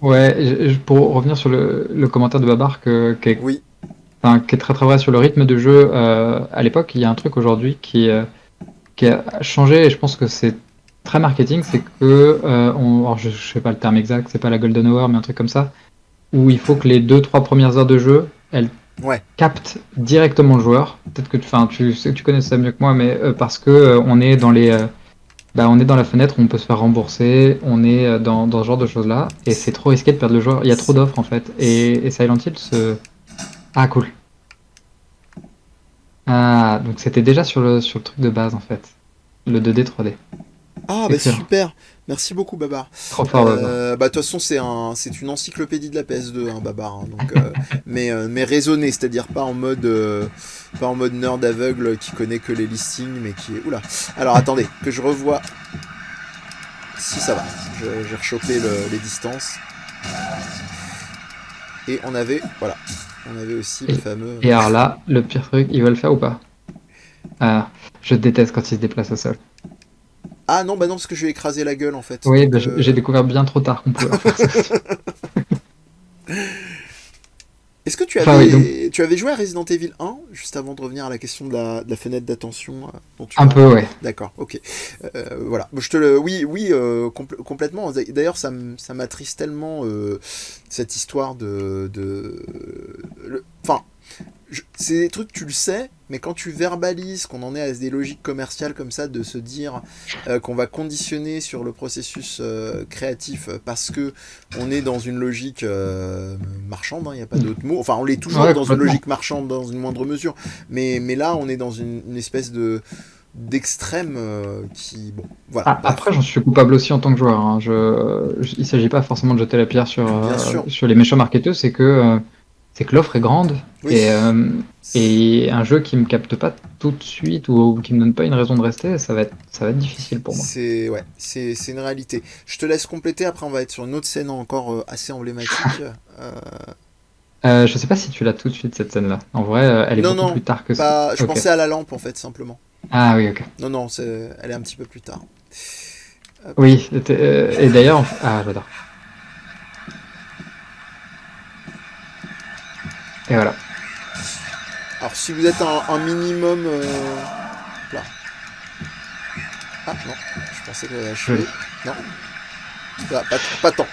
Ouais, pour revenir sur le commentaire de Babar qui est Oui, très très vrai sur le rythme de jeu, à l'époque, il y a un truc aujourd'hui qui a changé et je pense que c'est très marketing, c'est que, alors je sais pas le terme exact, c'est pas la Golden Hour, mais un truc comme ça, où il faut que les 2-3 premières heures de jeu, elles ouais. captent directement le joueur. Peut-être que tu connais ça mieux que moi, mais parce que on est dans on est dans la fenêtre où on peut se faire rembourser, on est dans ce genre de choses-là, et c'est trop risqué de perdre le joueur. Il y a trop d'offres en fait. Et Silent Hill Ah, cool. Ah, donc c'était déjà sur le truc de base en fait. Le 2D 3D. Ah bah Excellent. super, merci beaucoup Babar. Trop fort, Babar. Bah de toute façon c'est une encyclopédie de la PS2, hein, Babar, hein, donc, mais raisonné, c'est-à-dire pas en mode nerd aveugle qui connaît que les listings, mais qui est... Oula, alors attendez, que je revoie... Si ça va, j'ai rechopé les distances. Et on avait aussi le fameux... Et alors là, le pire truc, il va le faire ou pas? Ah, je déteste quand il se déplace au sol. Ah non, bah non, parce que je lui ai écrasé la gueule en fait. Oui, Donc, j'ai découvert bien trop tard qu'on pouvait faire ça. Est-ce que tu Enfin, avais, oui, tu avais joué à Resident Evil 1, juste avant de revenir à la question de la fenêtre d'attention dont tu Un parlais? peu, ouais. D'accord, ok. Voilà, oui, complètement. D'ailleurs, ça m'attriste tellement cette histoire enfin, c'est des trucs, tu le sais, mais quand tu verbalises qu'on en est à des logiques commerciales comme ça, de se dire qu'on va conditionner sur le processus créatif parce que on est dans une logique marchande, il n'y a pas d'autre mot. Enfin, on l'est toujours Ouais, dans une complètement. logique marchande dans une moindre mesure, mais là, on est dans une espèce d'extrême qui... Bon, voilà. Ah, après, j'en suis coupable aussi en tant que joueur, hein. Il ne s'agit pas forcément de jeter la pierre Bien sûr. sur les méchants marketeurs, c'est que l'offre est grande. Oui. Et un jeu qui me capte pas tout de suite ou qui me donne pas une raison de rester, ça va être difficile pour moi. C'est une réalité. Je te laisse compléter, après on va être sur une autre scène encore assez emblématique. Je sais pas si tu l'as tout de suite cette scène-là. En vrai, elle est beaucoup plus tard que ça. Je Ok. pensais à la lampe en fait, simplement. Ah oui, ok. Non, elle est un petit peu plus tard. Oui, et d'ailleurs, ah, j'adore. Et voilà. Alors si vous êtes un minimum... Là. Ah non, je pensais que j'avais achevé. Joli. Non. Là, pas tant.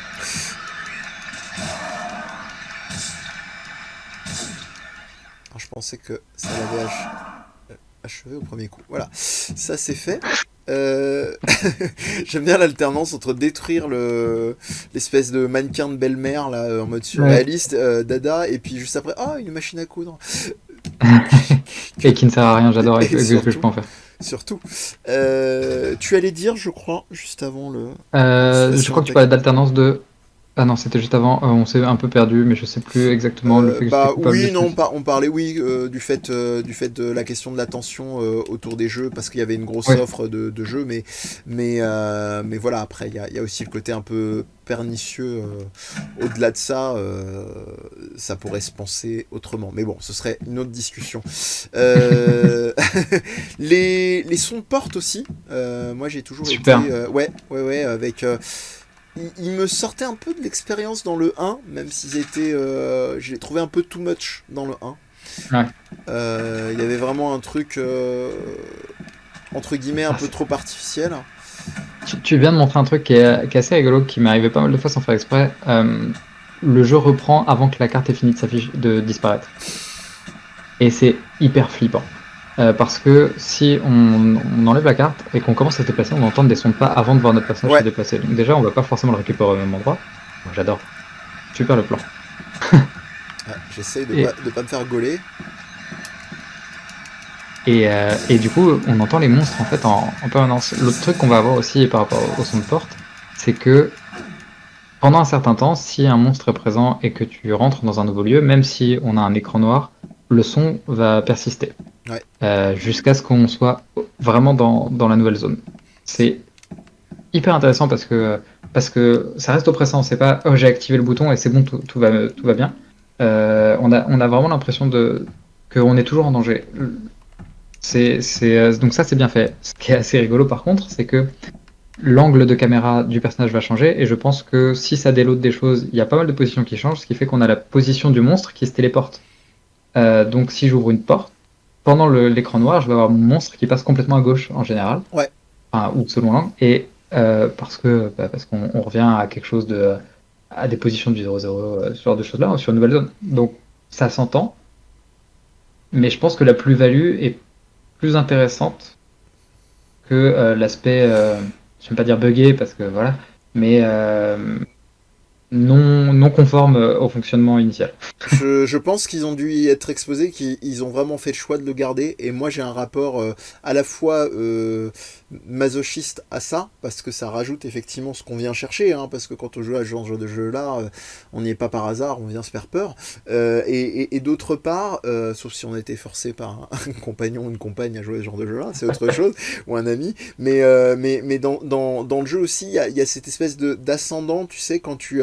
pensais que ça l'avait achevé au premier coup. Voilà, ça c'est fait. Euh, J'aime bien l'alternance entre détruire l'espèce de mannequin de belle-mère là en mode surréaliste, Dada, et puis juste après, une machine à coudre. Et qui ne sert à rien, j'adore Et avec ce que je peux en faire. surtout. Tu allais dire, je crois, juste avant le. Je crois que tu parlais d'alternance de. Ah non, c'était juste avant, on s'est un peu perdu, mais je sais plus exactement le fait que j'étais coupable. Oui, non, on parlait du fait de la question de l'attention autour des jeux, parce qu'il y avait une grosse offre de jeux, mais voilà, après, il y a aussi le côté un peu pernicieux. Au-delà de ça, ça pourrait se penser autrement. Mais bon, ce serait une autre discussion. Les sons de porte aussi. Moi, j'ai toujours Super. été... ouais, avec... il me sortait un peu de l'expérience dans le 1, même s'ils étaient... je l'ai trouvé un peu too much dans le 1. Ouais. Il y avait vraiment un truc, entre guillemets, un peu trop artificiel. Tu viens de montrer un truc qui est assez rigolo, qui m'est arrivé pas mal de fois sans faire exprès. Le jeu reprend avant que la carte ait fini de disparaître. Et c'est hyper flippant. Parce que si on enlève la carte et qu'on commence à se déplacer, on entend des sons de pas avant de voir notre personnage se déplacer. Donc déjà, on va pas forcément le récupérer au même endroit. Moi, j'adore. Super le plan. J'essaye de pas me faire gauler. Et du coup, on entend les monstres en fait en permanence. L'autre truc qu'on va avoir aussi par rapport au son de porte, c'est que pendant un certain temps, si un monstre est présent et que tu rentres dans un nouveau lieu, même si on a un écran noir, le son va persister. Jusqu'à ce qu'on soit vraiment dans la nouvelle zone. C'est hyper intéressant parce que ça reste oppressant. C'est pas j'ai activé le bouton et c'est bon, tout va bien. On a vraiment l'impression qu'on est toujours en danger. Donc ça c'est bien fait. Ce qui est assez rigolo par contre, c'est que l'angle de caméra du personnage va changer et je pense que si ça déloade des choses, il y a pas mal de positions qui changent, ce qui fait qu'on a la position du monstre qui se téléporte. Donc si j'ouvre une porte, pendant l'écran noir, je vais avoir mon monstre qui passe complètement à gauche en général, ou selon l'angle, et parce qu'on revient à quelque chose à des positions du 0-0, ce genre de choses-là, sur une nouvelle zone. Donc ça s'entend, mais je pense que la plus-value est plus intéressante que l'aspect, je ne vais pas dire buggé parce que voilà, mais non conforme au fonctionnement initial. Je pense qu'ils ont dû y être exposés, qu'ils ont vraiment fait le choix de le garder, et moi j'ai un rapport à la fois masochiste à ça, parce que ça rajoute effectivement ce qu'on vient chercher, parce que quand on joue à ce genre de jeu là, on n'y est pas par hasard, on vient se faire peur, et d'autre part, sauf si on était forcé par un compagnon ou une compagne à jouer à ce genre de jeu là, c'est autre chose, ou un ami, mais dans le jeu aussi, il y a cette espèce d'ascendant, tu sais, quand tu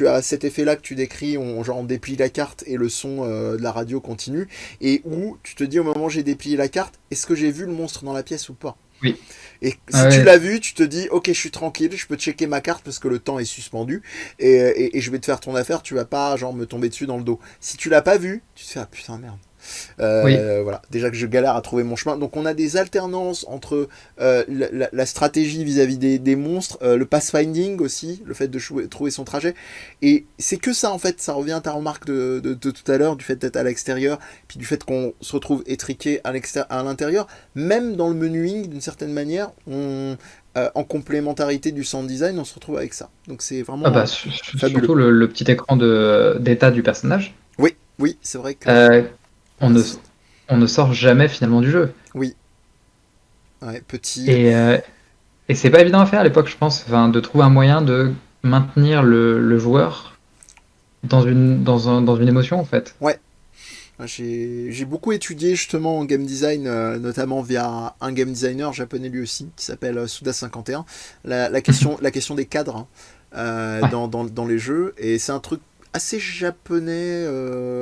as cet effet là que tu décris, on déplie la carte et le son de la radio continue, et où tu te dis au moment où j'ai déplié la carte, est-ce que j'ai vu le monstre dans la pièce ou pas? Oui. Et si tu l'as vu, tu te dis ok, je suis tranquille, je peux checker ma carte parce que le temps est suspendu, et je vais te faire ton affaire, tu vas pas me tomber dessus dans le dos. Si tu l'as pas vu, tu te fais putain merde. Voilà, déjà que je galère à trouver mon chemin. Donc on a des alternances entre la stratégie vis-à-vis des monstres, le pathfinding aussi, le fait de trouver son trajet, et c'est que ça en fait, ça revient à ta remarque de tout à l'heure, du fait d'être à l'extérieur, puis du fait qu'on se retrouve étriqué à l'intérieur, même dans le menuing d'une certaine manière, en complémentarité du sound design, on se retrouve avec ça. Donc c'est vraiment surtout le petit écran d'état du personnage. Oui, c'est vrai que on ne sort jamais finalement du jeu. Oui. Ouais, petit. Et c'est pas évident à faire à l'époque, je pense, de trouver un moyen de maintenir le joueur dans une émotion en fait. Ouais. J'ai beaucoup étudié justement en game design, notamment via un game designer japonais lui aussi, qui s'appelle Suda51, la question des cadres dans les jeux, et c'est un truc assez japonais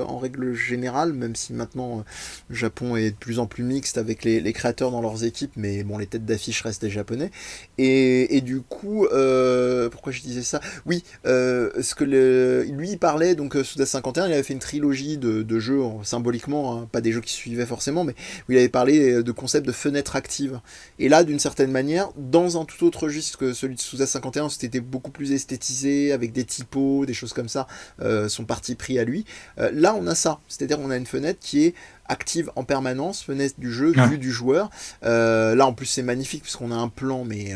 en règle générale, même si maintenant le Japon est de plus en plus mixte avec les créateurs dans leurs équipes, mais bon, les têtes d'affiche restent des japonais, et du coup pourquoi je disais ça, oui, ce que lui il parlait, donc Suda51, il avait fait une trilogie de jeux symboliquement, pas des jeux qui suivaient forcément, mais où il avait parlé de concept de fenêtre active, et là d'une certaine manière, dans un tout autre registre que celui de Suda51, c'était beaucoup plus esthétisé, avec des typos, des choses comme ça, son parti pris à lui. Là, on a ça, c'est-à-dire on a une fenêtre qui est active en permanence, fenêtre du jeu, vue du joueur. Là, en plus, c'est magnifique puisqu'on a un plan, mais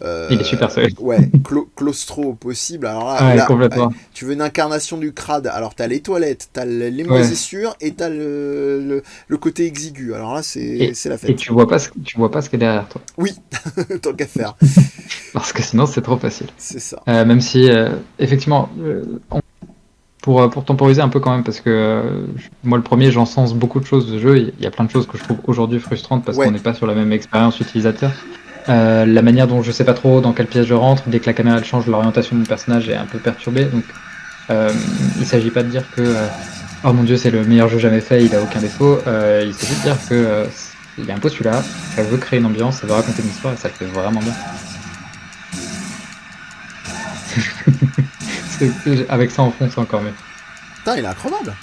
Il est super solide. ouais, claustro au possible. Alors là, Ouais, complètement. tu veux une incarnation du crade. Alors t'as les toilettes, t'as les moisissures et t'as le côté exigu. Alors là, c'est la fête. Et tu vois pas ce qui est derrière toi. Oui, tant qu'à faire. Parce que sinon, c'est trop facile. C'est ça. Même si, effectivement, pour temporiser un peu quand même, parce que moi, le premier, j'encense beaucoup de choses de jeu. Il y a plein de choses que je trouve aujourd'hui frustrantes parce qu'on n'est pas sur la même expérience utilisateur. La manière dont je sais pas trop dans quelle pièce je rentre, dès que la caméra elle change, l'orientation de mon personnage est un peu perturbée. Donc, il s'agit pas de dire que oh mon dieu, c'est le meilleur jeu jamais fait, il a aucun défaut. Il s'agit de dire que il y a un postulat, ça veut créer une ambiance, ça veut raconter une histoire et ça le fait vraiment bien. Avec ça en fond, c'est encore mieux. Putain, il est incroyable. Ouais,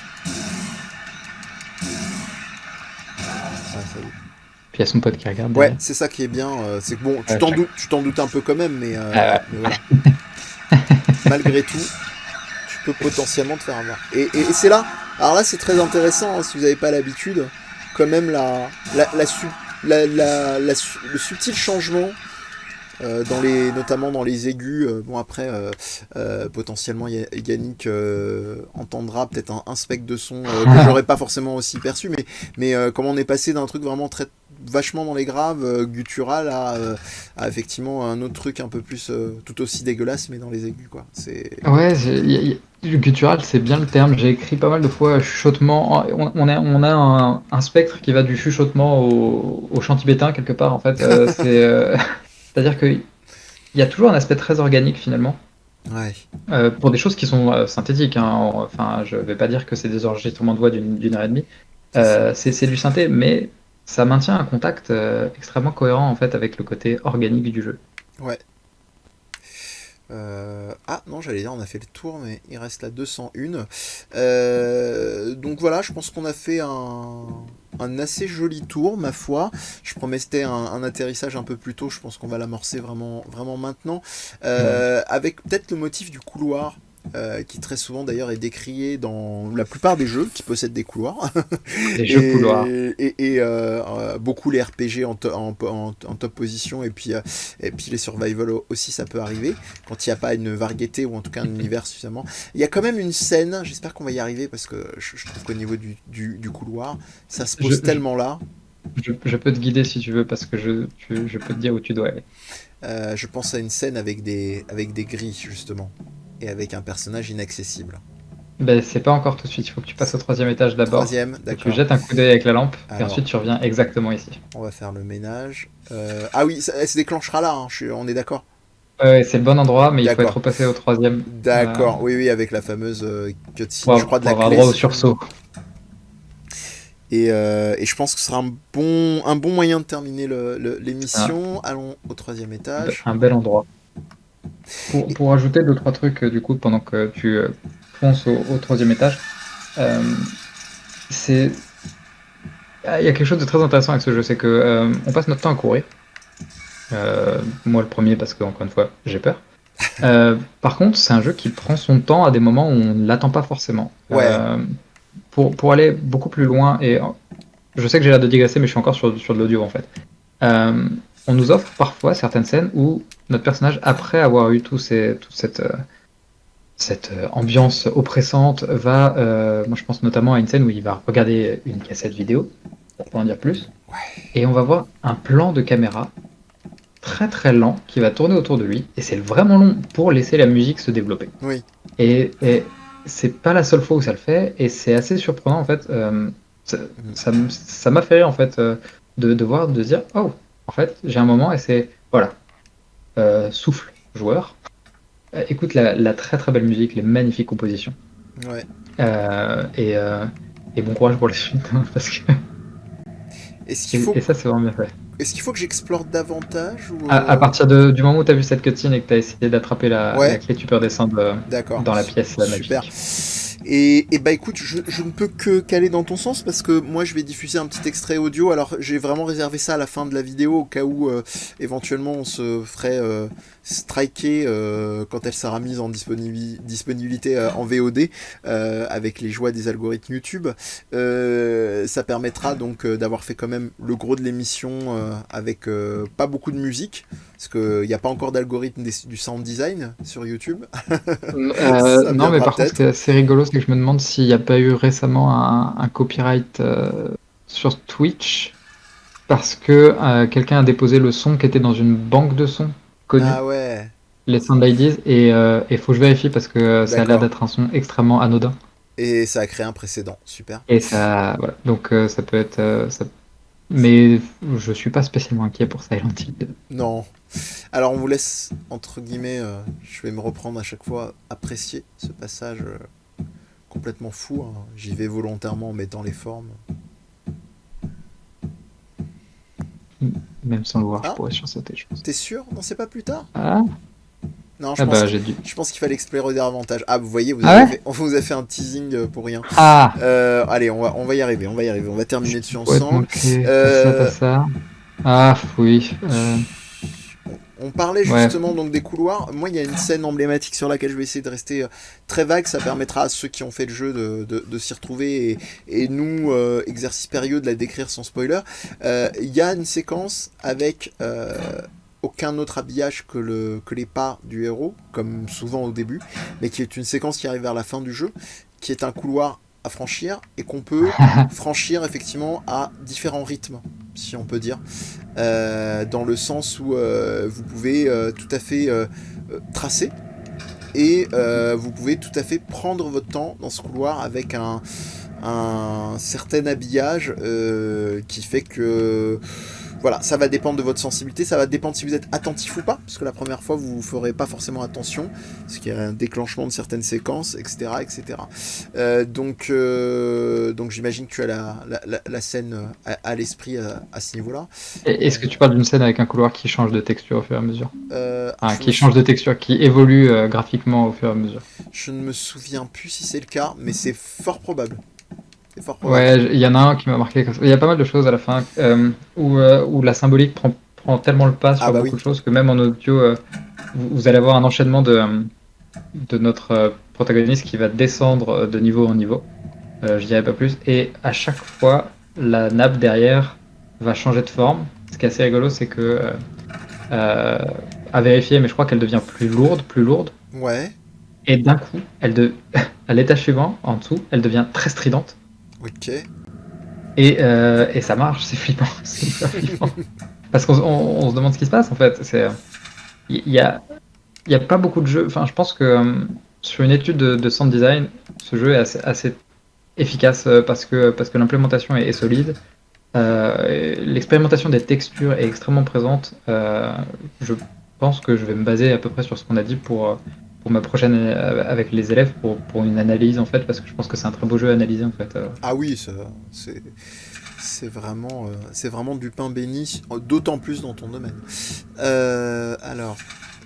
ça y est. Puis il y a son pote qui regarde. Ouais, c'est ça qui est bien. C'est que bon, tu t'en doutes un peu quand même, mais voilà. Malgré tout, tu peux potentiellement te faire avoir. Et c'est là. Alors là, c'est très intéressant hein, si vous n'avez pas l'habitude. Quand même, le subtil changement. Notamment dans les aigus. Bon après, potentiellement Yannick entendra peut-être un spectre de son que j'aurais pas forcément aussi perçu, mais comment on est passé d'un truc vraiment vachement dans les graves, guttural, à effectivement un autre truc un peu plus tout aussi dégueulasse, mais dans les aigus quoi. Ouais, le guttural, c'est bien le terme. J'ai écrit pas mal de fois chuchotement. On a un spectre qui va du chuchotement au chant tibétain quelque part en fait. C'est-à-dire qu'il y a toujours un aspect très organique finalement. Ouais. Pour des choses qui sont synthétiques. Hein. Enfin, je vais pas dire que c'est des enregistrements de voix d'une heure et demie. C'est du synthé, mais ça maintient un contact extrêmement cohérent en fait avec le côté organique du jeu. Ouais. Ah non, j'allais dire on a fait le tour, mais il reste la 201. Donc voilà, je pense qu'on a fait un assez joli tour, ma foi. Je promettais un atterrissage un peu plus tôt, je pense qu'on va l'amorcer vraiment, vraiment maintenant. Avec peut-être le motif du couloir. Qui très souvent d'ailleurs est décrié dans la plupart des jeux qui possèdent des couloirs. Des jeux couloirs. Et beaucoup les RPG en top position et puis les survival aussi ça peut arriver quand il n'y a pas une variété ou en tout cas un univers suffisamment. Il y a quand même une scène, j'espère qu'on va y arriver parce que je trouve qu'au niveau du couloir ça se pose tellement là. Je peux te guider si tu veux parce que je peux te dire où tu dois aller. Je pense à une scène avec des grilles justement. Et avec un personnage inaccessible. Ben, c'est pas encore tout de suite, il faut que tu passes au 3e étage d'abord. D'accord. Tu jettes un coup d'œil avec la lampe, et ensuite tu reviens exactement ici. On va faire le ménage. Ah oui, ça se déclenchera là, hein, on est d'accord. C'est le bon endroit, mais il faut être repassé au 3e. D'accord, oui, avec la fameuse cutscene, je crois, de la avoir clé. Droit au sursaut. Et je pense que ce sera un bon moyen de terminer l'émission. Allons au 3e étage. Un bel endroit. Pour ajouter 2-3 trucs du coup pendant que tu fonces au 3e étage, il y a quelque chose de très intéressant avec ce jeu, c'est que on passe notre temps à courir. Moi le premier parce que encore une fois j'ai peur. Par contre c'est un jeu qui prend son temps à des moments où on ne l'attend pas forcément. Ouais. Pour aller beaucoup plus loin, et je sais que j'ai l'air de digresser mais je suis encore sur de l'audio en fait. On nous offre parfois certaines scènes où notre personnage, après avoir eu toute cette ambiance oppressante, va... moi, je pense notamment à une scène où il va regarder une cassette vidéo, pour pas en dire plus, et on va voir un plan de caméra très très lent qui va tourner autour de lui, et c'est vraiment long pour laisser la musique se développer. Oui. Et c'est pas la seule fois où ça le fait, et c'est assez surprenant, en fait. Ça m'a fait rire, en fait, de voir, de se dire, oh, en fait, j'ai un moment et c'est, voilà, souffle, joueur, écoute la très très belle musique, les magnifiques compositions. Ouais. Et bon courage pour la suite, hein, parce que... Et ça, c'est vraiment bien fait. Est-ce qu'il faut que j'explore davantage ou... À partir du moment où tu as vu cette cutscene et que tu as essayé d'attraper la clé, tu peux redescendre dans la pièce magique. Super. Et bah écoute, je ne peux que caler dans ton sens parce que moi je vais diffuser un petit extrait audio. Alors j'ai vraiment réservé ça à la fin de la vidéo au cas où éventuellement on se ferait striker quand elle sera mise en disponibilité en VOD avec les joies des algorithmes YouTube. Ça permettra donc d'avoir fait quand même le gros de l'émission avec pas beaucoup de musique parce qu'il n'y a pas encore d'algorithme du sound design sur YouTube. Ça Non, mais viendra par contre, ce peut-être. qui est assez rigolo, c'est que je me demande s'il n'y a pas eu récemment un copyright sur Twitch parce que quelqu'un a déposé le son qui était dans une banque de sons connue, Ah ouais, les Sound IDs, et faut que je vérifie parce que ça a l'air d'accord. d'être un son extrêmement anodin. Et ça a créé un précédent, super. Et ça, voilà. Donc ça peut être. Mais je suis pas spécialement inquiet pour Silent Hill 2. Non. Alors on vous laisse, entre guillemets, je vais me reprendre à chaque fois, apprécier ce passage complètement fou, hein. J'y vais volontairement en mettant les formes. Même sans le voir, je Ah, pourrais sursauter, je pense. t'es sûr? Non, c'est pas plus tard? Ah, Non, ah bah j'ai dû. je pense qu'il fallait explorer davantage. Ah, vous voyez, Ah ouais? on vous a fait un teasing pour rien. Ah! Allez, on va y arriver, on va y arriver. On va terminer dessus Ouais, te ensemble. manquer. T'as ça. Ah, oui. On parlait Ouais. justement donc des couloirs. Moi, il y a une scène emblématique sur laquelle je vais essayer de rester très vague. Ça permettra à ceux qui ont fait le jeu de s'y retrouver et nous, exercice périlleux, de la décrire sans spoiler. Il y a une séquence avec aucun autre habillage que les pas du héros, comme souvent au début, mais qui est une séquence qui arrive vers la fin du jeu, qui est un couloir à franchir et qu'on peut franchir effectivement à différents rythmes, si on peut dire. Dans le sens où vous pouvez tout à fait tracer et vous pouvez tout à fait prendre votre temps dans ce couloir avec un certain habillage qui fait que voilà, ça va dépendre de votre sensibilité, ça va dépendre si vous êtes attentif ou pas, parce que la première fois vous ferez pas forcément attention, ce qui est un déclenchement de certaines séquences, etc. etc. Donc j'imagine que tu as la scène à l'esprit à ce niveau-là. Est-ce que tu parles d'une scène avec un couloir qui change de texture au fur et à mesure? Enfin, Je qui change de texture, qui évolue graphiquement au fur et à mesure. Je ne me souviens plus si c'est le cas, mais c'est fort probable. C'est fort probable. Ouais, il y en a un qui m'a marqué. Il y a pas mal de choses à la fin où la symbolique prend tellement le pas sur Ah bah beaucoup oui. de choses que même en audio, vous allez avoir un enchaînement de notre protagoniste qui va descendre de niveau en niveau. Je dirais pas plus. Et à chaque fois, la nappe derrière va changer de forme. Ce qui est assez rigolo, c'est que à vérifier, mais je crois qu'elle devient plus lourde. Ouais. Et d'un coup, à l'étage suivant, en dessous, elle devient très stridente. Ok. Et ça marche, c'est flippant. C'est hyper flippant. Parce qu'on se demande ce qui se passe en fait. Il y a, il y a pas beaucoup de jeux. Enfin, je pense que sur une étude de sound design, ce jeu est assez efficace parce que l'implémentation est solide. L'expérimentation des textures est extrêmement présente. Je pense que je vais me baser à peu près sur ce qu'on a dit pour ma prochaine avec les élèves pour une analyse en fait parce que je pense que c'est un très beau jeu à analyser en fait. Ah oui, c'est vraiment du pain béni, d'autant plus dans ton domaine. Alors,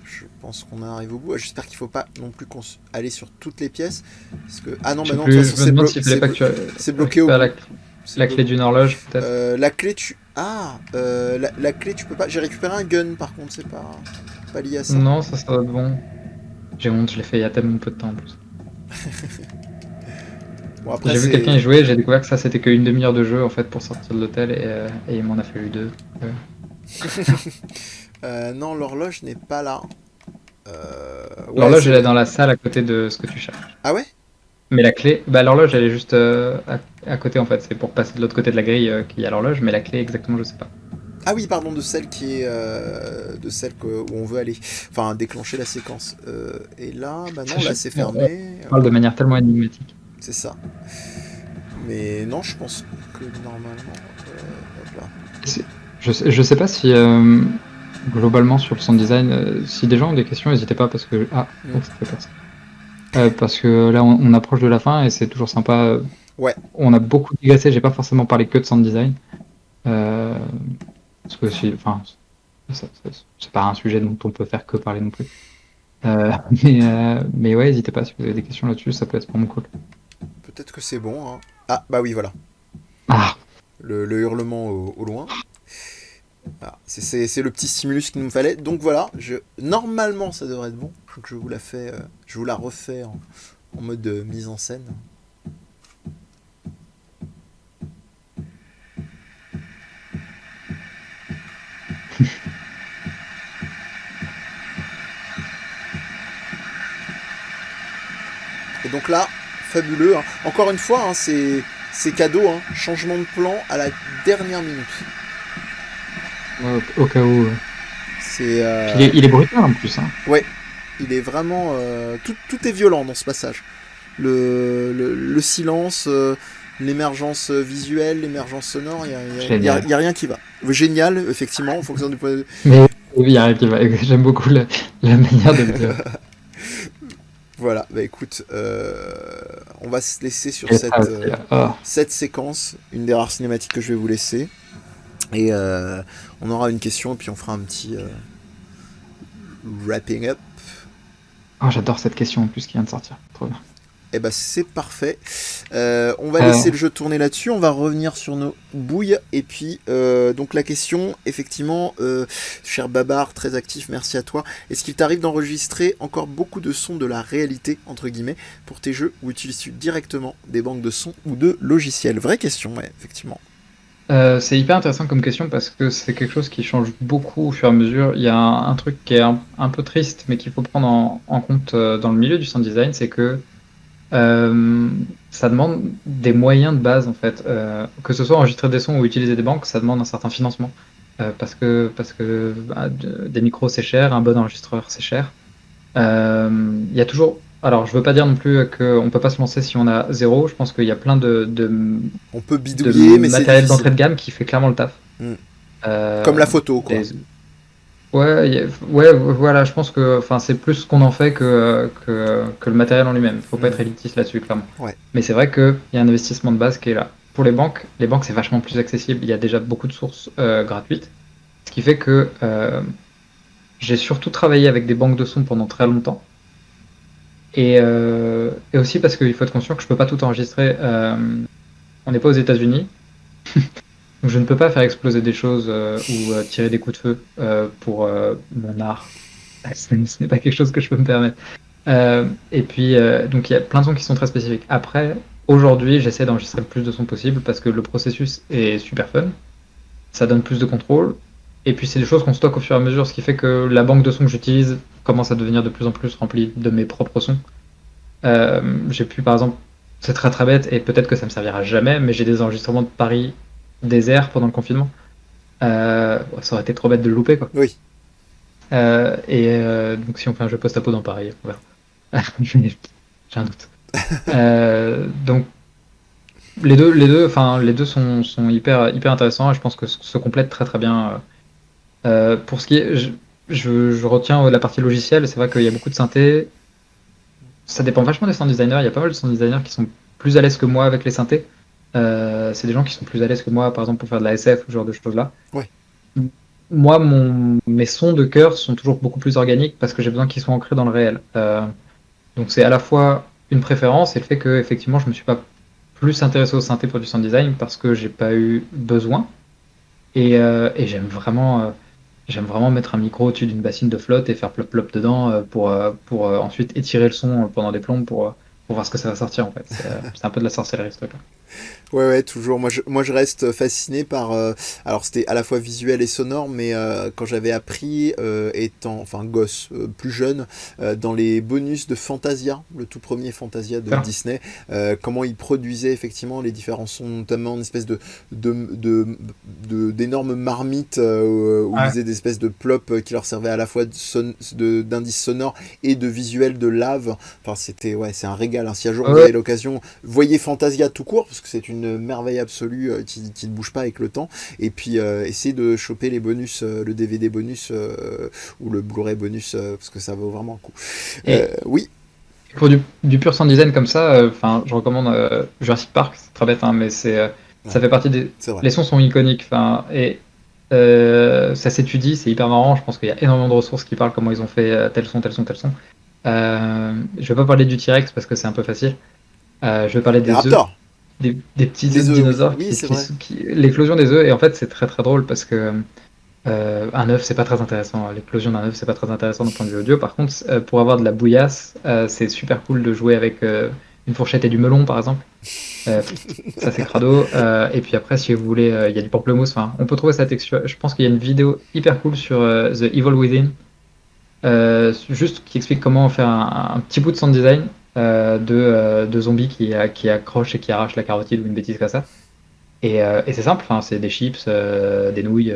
je pense qu'on arrive au bout. J'espère qu'il faut pas non plus aller sur toutes les pièces, parce que ah non, Je bah sais non, de toute plus, façon je me demande s'il fallait pas que tu c'est bloqué au récupères bout. C'est la clé d'une horloge peut-être. La clé, la clé, tu peux pas. J'ai récupéré un gun, par contre, c'est pas lié à ça. Non, ça doit être bon. J'ai honte, je l'ai fait il y a tellement peu de temps en plus. Bon, après, J'ai vu quelqu'un y jouer, j'ai découvert que ça c'était qu'une demi-heure de jeu en fait pour sortir de l'hôtel et il m'en a fallu 2. non, l'horloge n'est pas là. Ouais, L'horloge elle est dans la salle à côté de ce que tu cherches. Ah ouais? Mais la clé, bah l'horloge elle est juste à côté en fait, c'est pour passer de l'autre côté de la grille qu'il y a l'horloge, mais la clé exactement je sais pas. Ah oui, pardon, de celle qui est où on veut aller. Enfin, déclencher la séquence. Et là, bah non, là c'est fermé. On parle de manière tellement énigmatique. C'est ça. Mais non, je pense que normalement. Hop là. Je sais pas si globalement sur le sound design, si des gens ont des questions, n'hésitez pas parce que ça fait personne. Parce que là on approche de la fin et c'est toujours sympa. Ouais. On a beaucoup digressé, j'ai pas forcément parlé que de sound design. Parce que c'est pas un sujet dont on peut faire que parler non plus. Mais ouais, n'hésitez pas si vous avez des questions là-dessus, ça peut être vraiment cool. peut-être que c'est bon. Hein. Ah, bah oui, voilà. Ah, Le hurlement au loin. Voilà. C'est le petit stimulus qu'il nous fallait. Donc voilà, normalement ça devrait être bon. Donc je vous la refais en mode mise en scène. Et donc là, fabuleux. Hein. Encore une fois, hein, c'est cadeau. Hein. Changement de plan à la dernière minute. ouais, au cas où. C'est Puis il est brutal en plus. Hein. ouais, il est vraiment tout est violent dans ce passage. Le silence, l'émergence visuelle, l'émergence sonore, Génial. y a rien qui va. Génial, effectivement, en fonction du point de vue. Mais oui, il y a rien qui va. J'aime beaucoup la manière de le dire. Voilà, bah écoute, on va se laisser sur Et ça aussi, oh. cette séquence, une des rares cinématiques que je vais vous laisser. Et on aura une question et puis on fera un petit wrapping up. Oh, j'adore cette question en plus qui vient de sortir. Trop bien. Eh ben c'est parfait. On va laisser le jeu tourner là-dessus. On va revenir sur nos bouilles. Et puis, donc la question, effectivement, cher Babar, très actif, merci à toi. Est-ce qu'il t'arrive d'enregistrer encore beaucoup de sons de la réalité, entre guillemets, pour tes jeux, ou utilises-tu directement des banques de sons ou de logiciels? Vraie question, ouais, effectivement. C'est hyper intéressant comme question parce que c'est quelque chose qui change beaucoup au fur et à mesure. Il y a un truc qui est un peu triste, mais qu'il faut prendre en compte dans le milieu du sound design, c'est que ça demande des moyens de base en fait. Que ce soit enregistrer des sons ou utiliser des banques, ça demande un certain financement. Parce que des micros c'est cher, un bon enregistreur c'est cher. Il y a toujours. Alors, je veux pas dire non plus qu'on peut pas se lancer si on a zéro. Je pense qu'il y a plein de On peut bidouiller, mais c'est matériel d'entrée difficile. de gamme qui fait clairement le taf. Mm. Euh, Comme la photo, quoi. des- Ouais, ouais, voilà, je pense que enfin, c'est plus ce qu'on en fait que le matériel en lui-même. Faut pas être élitiste là-dessus, clairement. Ouais. Mais c'est vrai qu'il y a un investissement de base qui est là. Pour les banques c'est vachement plus accessible. Il y a déjà beaucoup de sources gratuites. Ce qui fait que j'ai surtout travaillé avec des banques de sons pendant très longtemps. Et aussi parce qu'il faut être conscient que je peux pas tout enregistrer. On n'est pas aux États-Unis. Donc je ne peux pas faire exploser des choses ou tirer des coups de feu pour mon art. Ce n'est pas quelque chose que je peux me permettre. Et puis, donc il y a plein de sons qui sont très spécifiques. Après, aujourd'hui, j'essaie d'enregistrer le plus de sons possible parce que le processus est super fun. Ça donne plus de contrôle. Et puis, c'est des choses qu'on stocke au fur et à mesure, ce qui fait que la banque de sons que j'utilise commence à devenir de plus en plus remplie de mes propres sons. J'ai pu, par exemple, c'est très très bête et peut-être que ça me servira jamais, mais j'ai des enregistrements de Paris désert pendant le confinement. Ça aurait été trop bête de le louper, quoi. Oui. Donc si on fait un jeu post-apo dans Paris, on verra. J'ai un doute. Donc les deux sont hyper hyper intéressants et je pense que se complètent très très bien. Pour ce qui est, je retiens la partie logicielle. C'est vrai qu'il y a beaucoup de synthés. Ça dépend vachement des sound designers. Il y a pas mal de sound designers qui sont plus à l'aise que moi avec les synthés. C'est des gens qui sont plus à l'aise que moi, par exemple, pour faire de la SF, ce genre de choses-là. Ouais. Moi, mes sons de cœur sont toujours beaucoup plus organiques parce que j'ai besoin qu'ils soient ancrés dans le réel. Donc c'est à la fois une préférence et le fait que effectivement je me suis pas plus intéressé au synthé pour du sound design parce que j'ai pas eu besoin. Et j'aime vraiment mettre un micro au-dessus d'une bassine de flotte et faire plop plop dedans pour ensuite étirer le son pendant des plombes pour voir ce que ça va sortir en fait. C'est un peu de la sorcellerie ce truc-là. Ouais, toujours. Moi, je reste fasciné par. Alors, c'était à la fois visuel et sonore, mais quand j'avais appris, enfin, gosse, plus jeune, dans les bonus de Fantasia, le tout premier Fantasia de Disney, comment ils produisaient effectivement les différents sons, notamment une espèce d'énormes marmites où ils faisaient des espèces de plops qui leur servaient à la fois d'indices sonores et de visuels de lave. Enfin, c'est un régal. Hein. Si un jour vous avez l'occasion, voyez Fantasia tout court, parce que c'est une merveille absolue qui ne bouge pas avec le temps, et puis essayez de choper les bonus, le DVD bonus ou le Blu-ray bonus, parce que ça vaut vraiment le coup. Oui. Pour du pur sound design comme ça, je recommande Jurassic Park, c'est très bête, hein, mais ça fait partie des... Les sons sont iconiques, et ça s'étudie, c'est hyper marrant, je pense qu'il y a énormément de ressources qui parlent comment ils ont fait tel son. Je vais pas parler du T-Rex parce que c'est un peu facile. Je vais parler Les des œufs, raptors. des petits Les œufs de œufs, oui. dinosaures Oui, c'est vrai. l'éclosion des œufs. Et en fait, c'est très très drôle parce que un œuf, c'est pas très intéressant. L'éclosion d'un œuf, c'est pas très intéressant d'un point de vue audio. Par contre, pour avoir de la bouillasse, c'est super cool de jouer avec une fourchette et du melon, par exemple. Euh, Ça, c'est crado. Et puis après, si vous voulez, il y a du pamplemousse. Enfin, on peut trouver sa texture. Je pense qu'il y a une vidéo hyper cool sur The Evil Within, juste qui explique comment faire un petit bout de sound design de zombies qui accrochent et qui arrachent la carotide ou une bêtise comme ça. Et c'est simple, enfin, c'est des chips, des nouilles,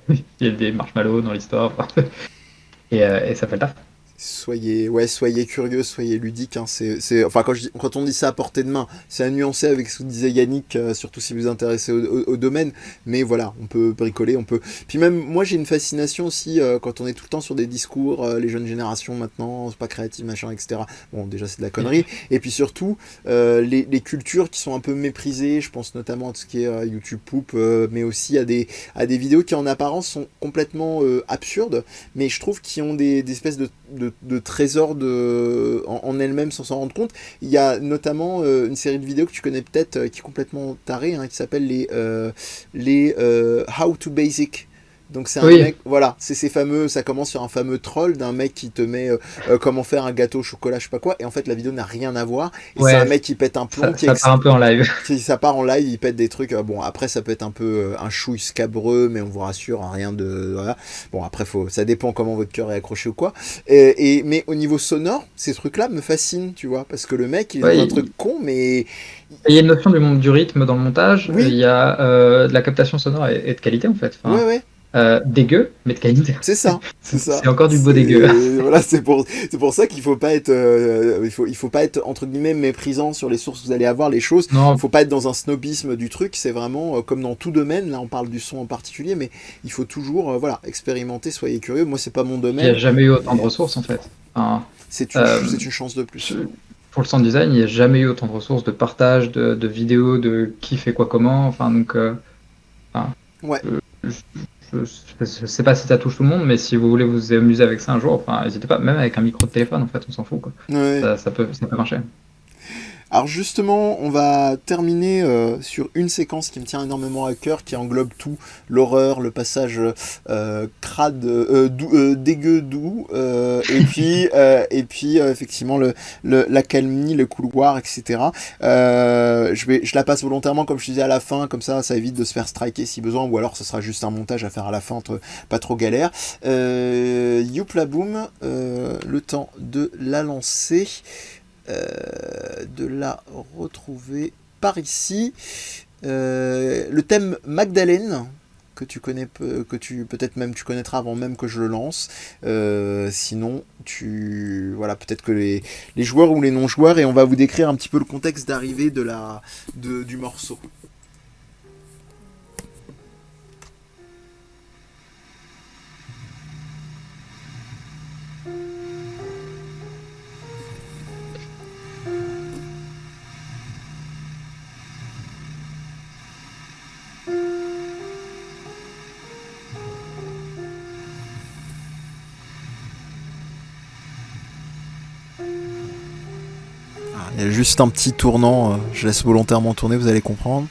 il y a des marshmallows dans l'histoire, enfin, et ça fait le taf. Soyez curieux, soyez ludique. Hein, enfin, quand on dit ça à portée de main, c'est à nuancer avec ce que disait Yannick, surtout si vous vous intéressez au domaine. Mais voilà, on peut bricoler, on peut. Puis même, moi, j'ai une fascination aussi quand on est tout le temps sur des discours, les jeunes générations maintenant, c'est pas créatif, machin, etc. Bon, déjà, c'est de la connerie. Et puis surtout, les cultures qui sont un peu méprisées. Je pense notamment à tout ce qui est YouTube Poop, mais aussi à des vidéos qui en apparence sont complètement absurdes, mais je trouve qu'ils ont des espèces de trésors en elles-mêmes sans s'en rendre compte. Il y a notamment une série de vidéos que tu connais peut-être qui est complètement tarée, hein, qui s'appelle les How to Basic. Donc c'est un Oui, mec, voilà, c'est ces fameux, ça commence sur un fameux troll d'un mec qui te met comment faire un gâteau au chocolat, je sais pas quoi, et en fait la vidéo n'a rien à voir, et c'est un ouais, mec qui pète un plomb, ça part un peu en live. ça part en live, il pète des trucs. Bon, après, ça peut être un peu un chouille scabreux, mais on vous rassure, hein, rien de. Voilà. Bon, après, ça dépend comment votre cœur est accroché ou quoi. Mais au niveau sonore, ces trucs-là me fascinent, tu vois, parce que le mec, il est Ouais, dans un truc con, mais. il y a une notion du rythme dans le montage, il Oui, y a de la captation sonore et de qualité en fait. ouais, Enfin, ouais. dégueu, mais de qualité. C'est ça, c'est ça. C'est encore du beau dégueu. Voilà, c'est pour ça qu'il faut pas être, il faut pas être entre guillemets méprisant sur les sources que vous allez avoir, les choses. Il Non, faut pas être dans un snobisme du truc. C'est vraiment comme dans tout domaine. Là, on parle du son en particulier, mais il faut toujours, voilà, expérimenter. Soyez curieux. Moi, c'est pas mon il n'y a domaine, jamais eu autant de mais ressources en fait. Enfin, c'est une, euh, c'est une chance de plus. pour le sound design, il n'y a jamais eu autant de ressources de partage, de vidéos, de qui fait quoi comment. Enfin, donc, enfin, Ouais. je, je sais pas si ça touche tout le monde, mais si vous voulez vous amuser avec ça un jour, enfin, n'hésitez pas. Même avec un micro de téléphone, en fait, on s'en fout, quoi. Ouais. Ça peut marcher. Alors justement, on va terminer sur une séquence qui me tient énormément à cœur, qui englobe tout, l'horreur, le passage crade, dégueu, doux, et puis effectivement l'accalmie, le couloir, etc. Je la passe volontairement, comme je disais, à la fin, comme ça évite de se faire striker si besoin, ou alors ce sera juste un montage à faire à la fin, pas trop galère. Youpla boom, le temps de la lancer. De la retrouver par ici. Le thème Magdalene, que tu connais, que peut-être même tu connaîtras avant même que je le lance. Sinon, voilà, peut-être que les joueurs ou les non-joueurs, et on va vous décrire un petit peu le contexte d'arrivée du morceau. Il y a juste un petit tournant, je laisse volontairement tourner, vous allez comprendre.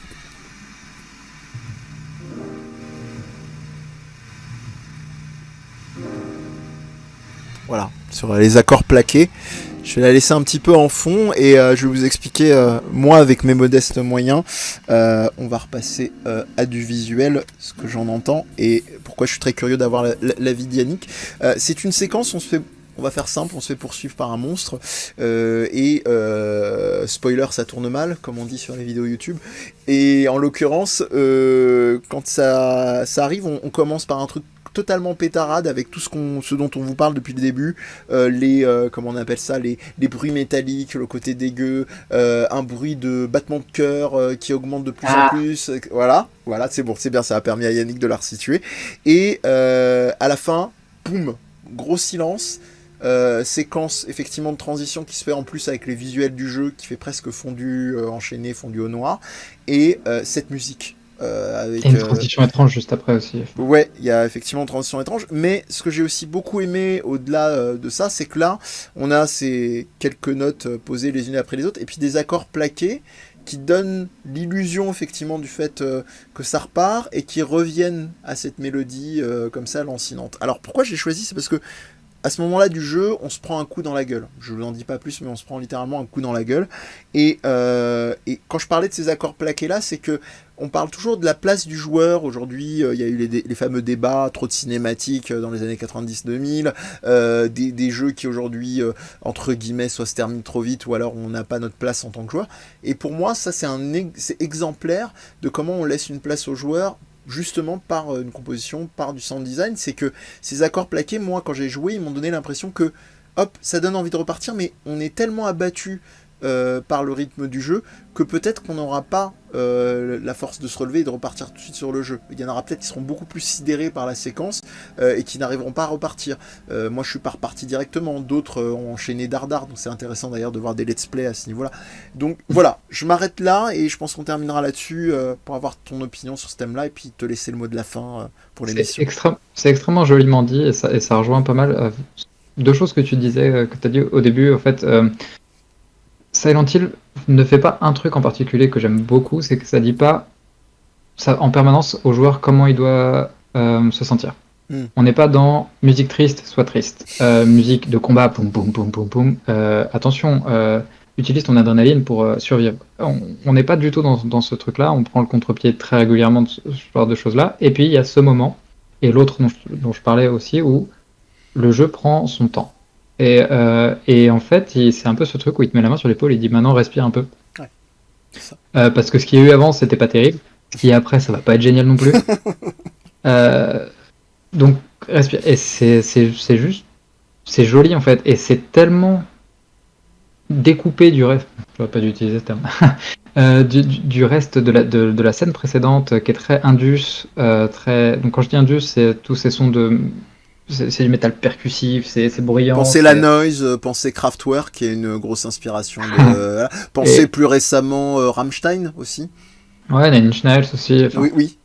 Voilà, sur les accords plaqués. Je vais la laisser un petit peu en fond et je vais vous expliquer, moi avec mes modestes moyens, on va repasser à du visuel, ce que j'en entends et pourquoi je suis très curieux d'avoir l'avis d'Yannick. C'est une séquence, on va faire simple, on se fait poursuivre par un monstre et spoiler, ça tourne mal, comme on dit sur les vidéos YouTube. Et en l'occurrence, quand ça arrive, on commence par un truc totalement pétarade avec tout ce dont on vous parle depuis le début, comment on appelle ça, les bruits métalliques, le côté dégueu, un bruit de battement de cœur qui augmente de plus en plus, voilà, c'est bon, c'est bien, ça a permis à Yannick de la resituer, et à la fin, boum, gros silence, séquence effectivement de transition qui se fait en plus avec les visuels du jeu qui fait presque fondu, enchaîné, fondu au noir, et cette musique avec... Et une transition étrange juste après aussi. Ouais, il y a effectivement une transition étrange, mais ce que j'ai aussi beaucoup aimé au-delà de ça, c'est que là, on a ces quelques notes posées les unes après les autres, et puis des accords plaqués qui donnent l'illusion effectivement du fait que ça repart, et qui reviennent à cette mélodie comme ça, lancinante. Alors pourquoi j'ai choisi, c'est parce que à ce moment-là du jeu, on se prend un coup dans la gueule. Je vous en dis pas plus, mais on se prend littéralement un coup dans la gueule. Et quand je parlais de ces accords plaqués là, c'est que on parle toujours de la place du joueur. Aujourd'hui, il y a eu les fameux débats, trop de cinématiques dans les années 90-2000, des jeux qui aujourd'hui, entre guillemets, soit se terminent trop vite, ou alors on n'a pas notre place en tant que joueur. Et pour moi, ça c'est exemplaire de comment on laisse une place au joueur justement par une composition, par du sound design. C'est que ces accords plaqués, moi quand j'ai joué, ils m'ont donné l'impression que hop, ça donne envie de repartir, mais on est tellement abattu par le rythme du jeu que peut-être qu'on n'aura pas la force de se relever et de repartir tout de suite sur le jeu. Il y en aura peut-être qui seront beaucoup plus sidérés par la séquence et qui n'arriveront pas à repartir. Moi je suis pas reparti directement, d'autres ont enchaîné dardard, donc c'est intéressant d'ailleurs de voir des let's play à ce niveau-là. Donc voilà, je m'arrête là et je pense qu'on terminera là-dessus pour avoir ton opinion sur ce thème-là et puis te laisser le mot de la fin pour l'émission. C'est extrêmement joliment dit et ça rejoint pas mal deux choses que tu disais, que tu as dit au début. En fait, Silent Hill ne fait pas un truc en particulier que j'aime beaucoup, c'est que ça dit pas ça en permanence au joueur comment il doit se sentir. On n'est pas dans musique triste, soit triste. Musique de combat, poum poum poum poum poum. Attention, utilise ton adrénaline pour survivre. On n'est pas du tout dans ce truc-là. On prend le contre-pied très régulièrement de ce genre de choses-là. Et puis il y a ce moment, et l'autre dont je parlais aussi, où le jeu prend son temps. Et en fait, c'est un peu ce truc où il te met la main sur l'épaule et il dit maintenant respire un peu. Ouais, c'est ça. Parce que ce qu'il y a eu avant, c'était pas terrible. Ce qu'il y a après, ça va pas être génial non plus. Donc respire. Et c'est juste, c'est joli en fait. Et c'est tellement découpé du reste. Je n'aurais pas dû utiliser ce terme. Du reste de la scène précédente, qui est très indus. Donc quand je dis indus, c'est tous ces sons de c'est du métal percussif, c'est bruyant. Pensez la noise, pensez Kraftwerk, qui est une grosse inspiration de. Voilà. Pensez plus récemment Rammstein aussi. Ouais, Nine Inch Nails aussi. Enfin, oui.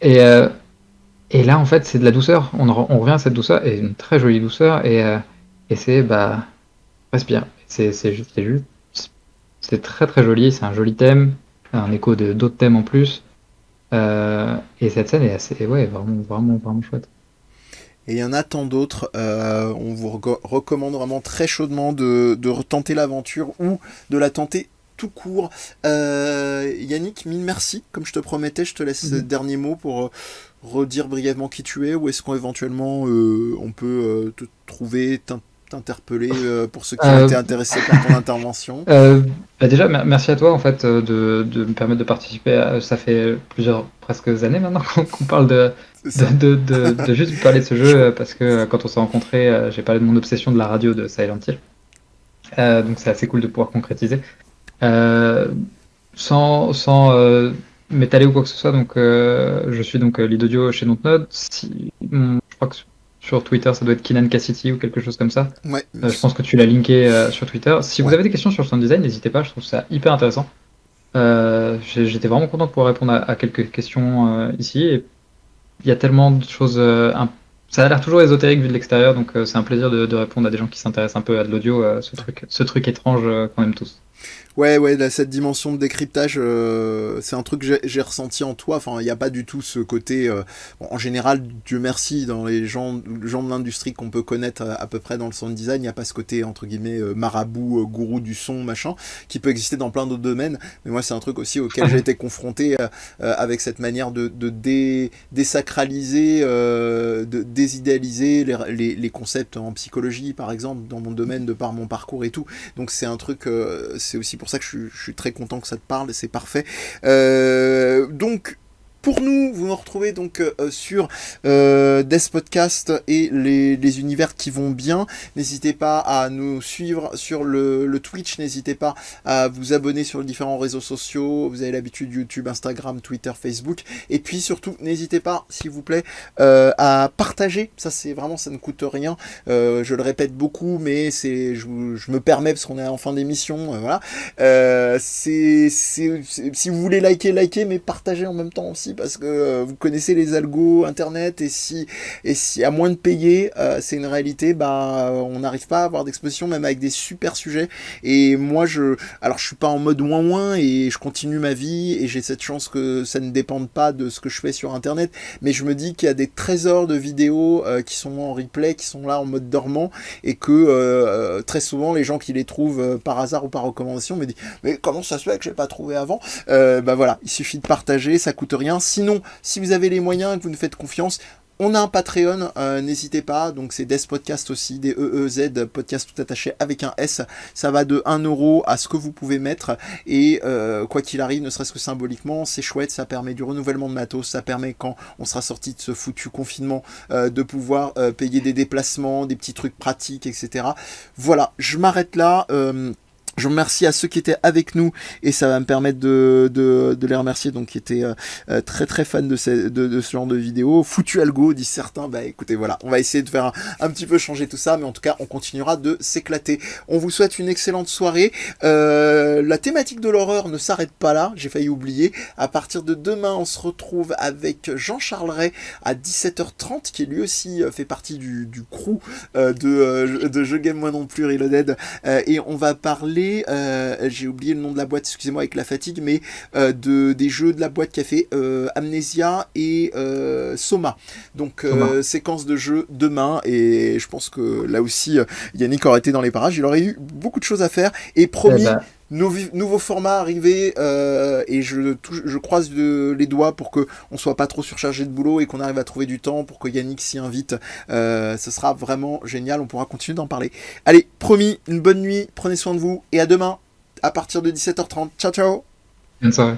Et là, en fait, c'est de la douceur. On revient à cette douceur, et une très jolie douceur, et c'est, respire. C'est très très joli, c'est un joli thème, un écho d'autres thèmes en plus. Et cette scène est assez, ouais, vraiment, vraiment, vraiment chouette. Et il y en a tant d'autres. On vous recommande vraiment très chaudement de retenter l'aventure ou de la tenter tout court. Yannick, mille merci. Comme je te promettais, je te laisse le dernier mot pour redire brièvement qui tu es. Ou est-ce qu'éventuellement on peut te trouver, t'interpeller pour ceux qui ont été intéressés par ton intervention. Déjà, merci à toi en fait de me permettre de participer. Ça fait presque années maintenant qu'on parle de juste parler de ce jeu parce que quand on s'est rencontrés, j'ai parlé de mon obsession de la radio de Silent Hill. Donc c'est assez cool de pouvoir concrétiser. Sans m'étaler ou quoi que ce soit. Donc je suis donc lead audio chez Dontnod. Je crois que sur Twitter, ça doit être Kinan Cassidy ou quelque chose comme ça. Ouais. Je pense que tu l'as linké sur Twitter. Si vous avez des questions sur le sound design, n'hésitez pas, je trouve ça hyper intéressant. J'étais vraiment content de pouvoir répondre à quelques questions ici. Et il y a tellement de choses. Ça a l'air toujours ésotérique vu de l'extérieur, donc c'est un plaisir de répondre à des gens qui s'intéressent un peu à de l'audio, ce truc étrange qu'on aime tous. Ouais, cette dimension de décryptage, c'est un truc que j'ai ressenti en toi. Enfin, il n'y a pas du tout ce côté. En général, Dieu merci, dans les gens de l'industrie qu'on peut connaître à peu près dans le sound design, il n'y a pas ce côté, entre guillemets, marabout, gourou du son, machin, qui peut exister dans plein d'autres domaines. Mais moi, c'est un truc aussi auquel j'ai été confronté avec cette manière de désacraliser, de désidéaliser les concepts en psychologie, par exemple, dans mon domaine, de par mon parcours et tout. Donc, c'est un truc, c'est aussi pour ça que je suis très content que ça te parle et c'est parfait. Donc Pour nous, vous nous retrouvez donc sur Death Podcast et les univers qui vont bien. N'hésitez pas à nous suivre sur le Twitch, n'hésitez pas à vous abonner sur les différents réseaux sociaux, vous avez l'habitude YouTube, Instagram, Twitter, Facebook, et puis surtout n'hésitez pas s'il vous plaît à partager, ça c'est vraiment, ça ne coûte rien, je le répète beaucoup mais je me permets parce qu'on est en fin d'émission, voilà, si vous voulez likez mais partagez en même temps aussi parce que vous connaissez les algos internet et si à moins de payer, c'est une réalité, on n'arrive pas à avoir d'exposition même avec des super sujets. Et moi alors je suis pas en mode ouin et je continue ma vie et j'ai cette chance que ça ne dépende pas de ce que je fais sur internet, mais je me dis qu'il y a des trésors de vidéos qui sont en replay, qui sont là en mode dormant et que très souvent les gens qui les trouvent par hasard ou par recommandation me disent mais comment ça se fait que j'ai pas trouvé avant. Voilà, il suffit de partager, ça coûte rien. Sinon, si vous avez les moyens et que vous nous faites confiance, on a un Patreon, n'hésitez pas, donc c'est Death Podcast aussi, DEEZ, podcast tout attaché avec un S, ça va de 1€ à ce que vous pouvez mettre, et quoi qu'il arrive, ne serait-ce que symboliquement, c'est chouette, ça permet du renouvellement de matos, ça permet quand on sera sorti de ce foutu confinement, de pouvoir payer des déplacements, des petits trucs pratiques, etc. Voilà, je m'arrête là, je remercie à ceux qui étaient avec nous et ça va me permettre de les remercier, donc qui étaient très très fans de ce genre de vidéo. Foutu algo, disent certains. Écoutez, voilà, on va essayer de faire un petit peu changer tout ça, mais en tout cas on continuera de s'éclater. On vous souhaite une excellente soirée. La thématique de l'horreur ne s'arrête pas là, j'ai failli oublier. À partir de demain, on se retrouve avec Jean-Charles Ray à 17h30, qui lui aussi fait partie du crew de Je Game Moi Non Plus Reloaded, et on va parler, j'ai oublié le nom de la boîte, excusez-moi avec la fatigue, mais des jeux de la boîte qui a fait Amnesia et Soma. Donc séquence de jeu demain, et je pense que là aussi Yannick aurait été dans les parages, il aurait eu beaucoup de choses à faire, et promis, nouveau format arrivé, et je croise les doigts pour que on soit pas trop surchargé de boulot et qu'on arrive à trouver du temps pour que Yannick s'y invite. Ce sera vraiment génial, on pourra continuer d'en parler. Allez, promis, une bonne nuit, prenez soin de vous et à demain à partir de 17h30. Ciao ciao. Bonne soirée.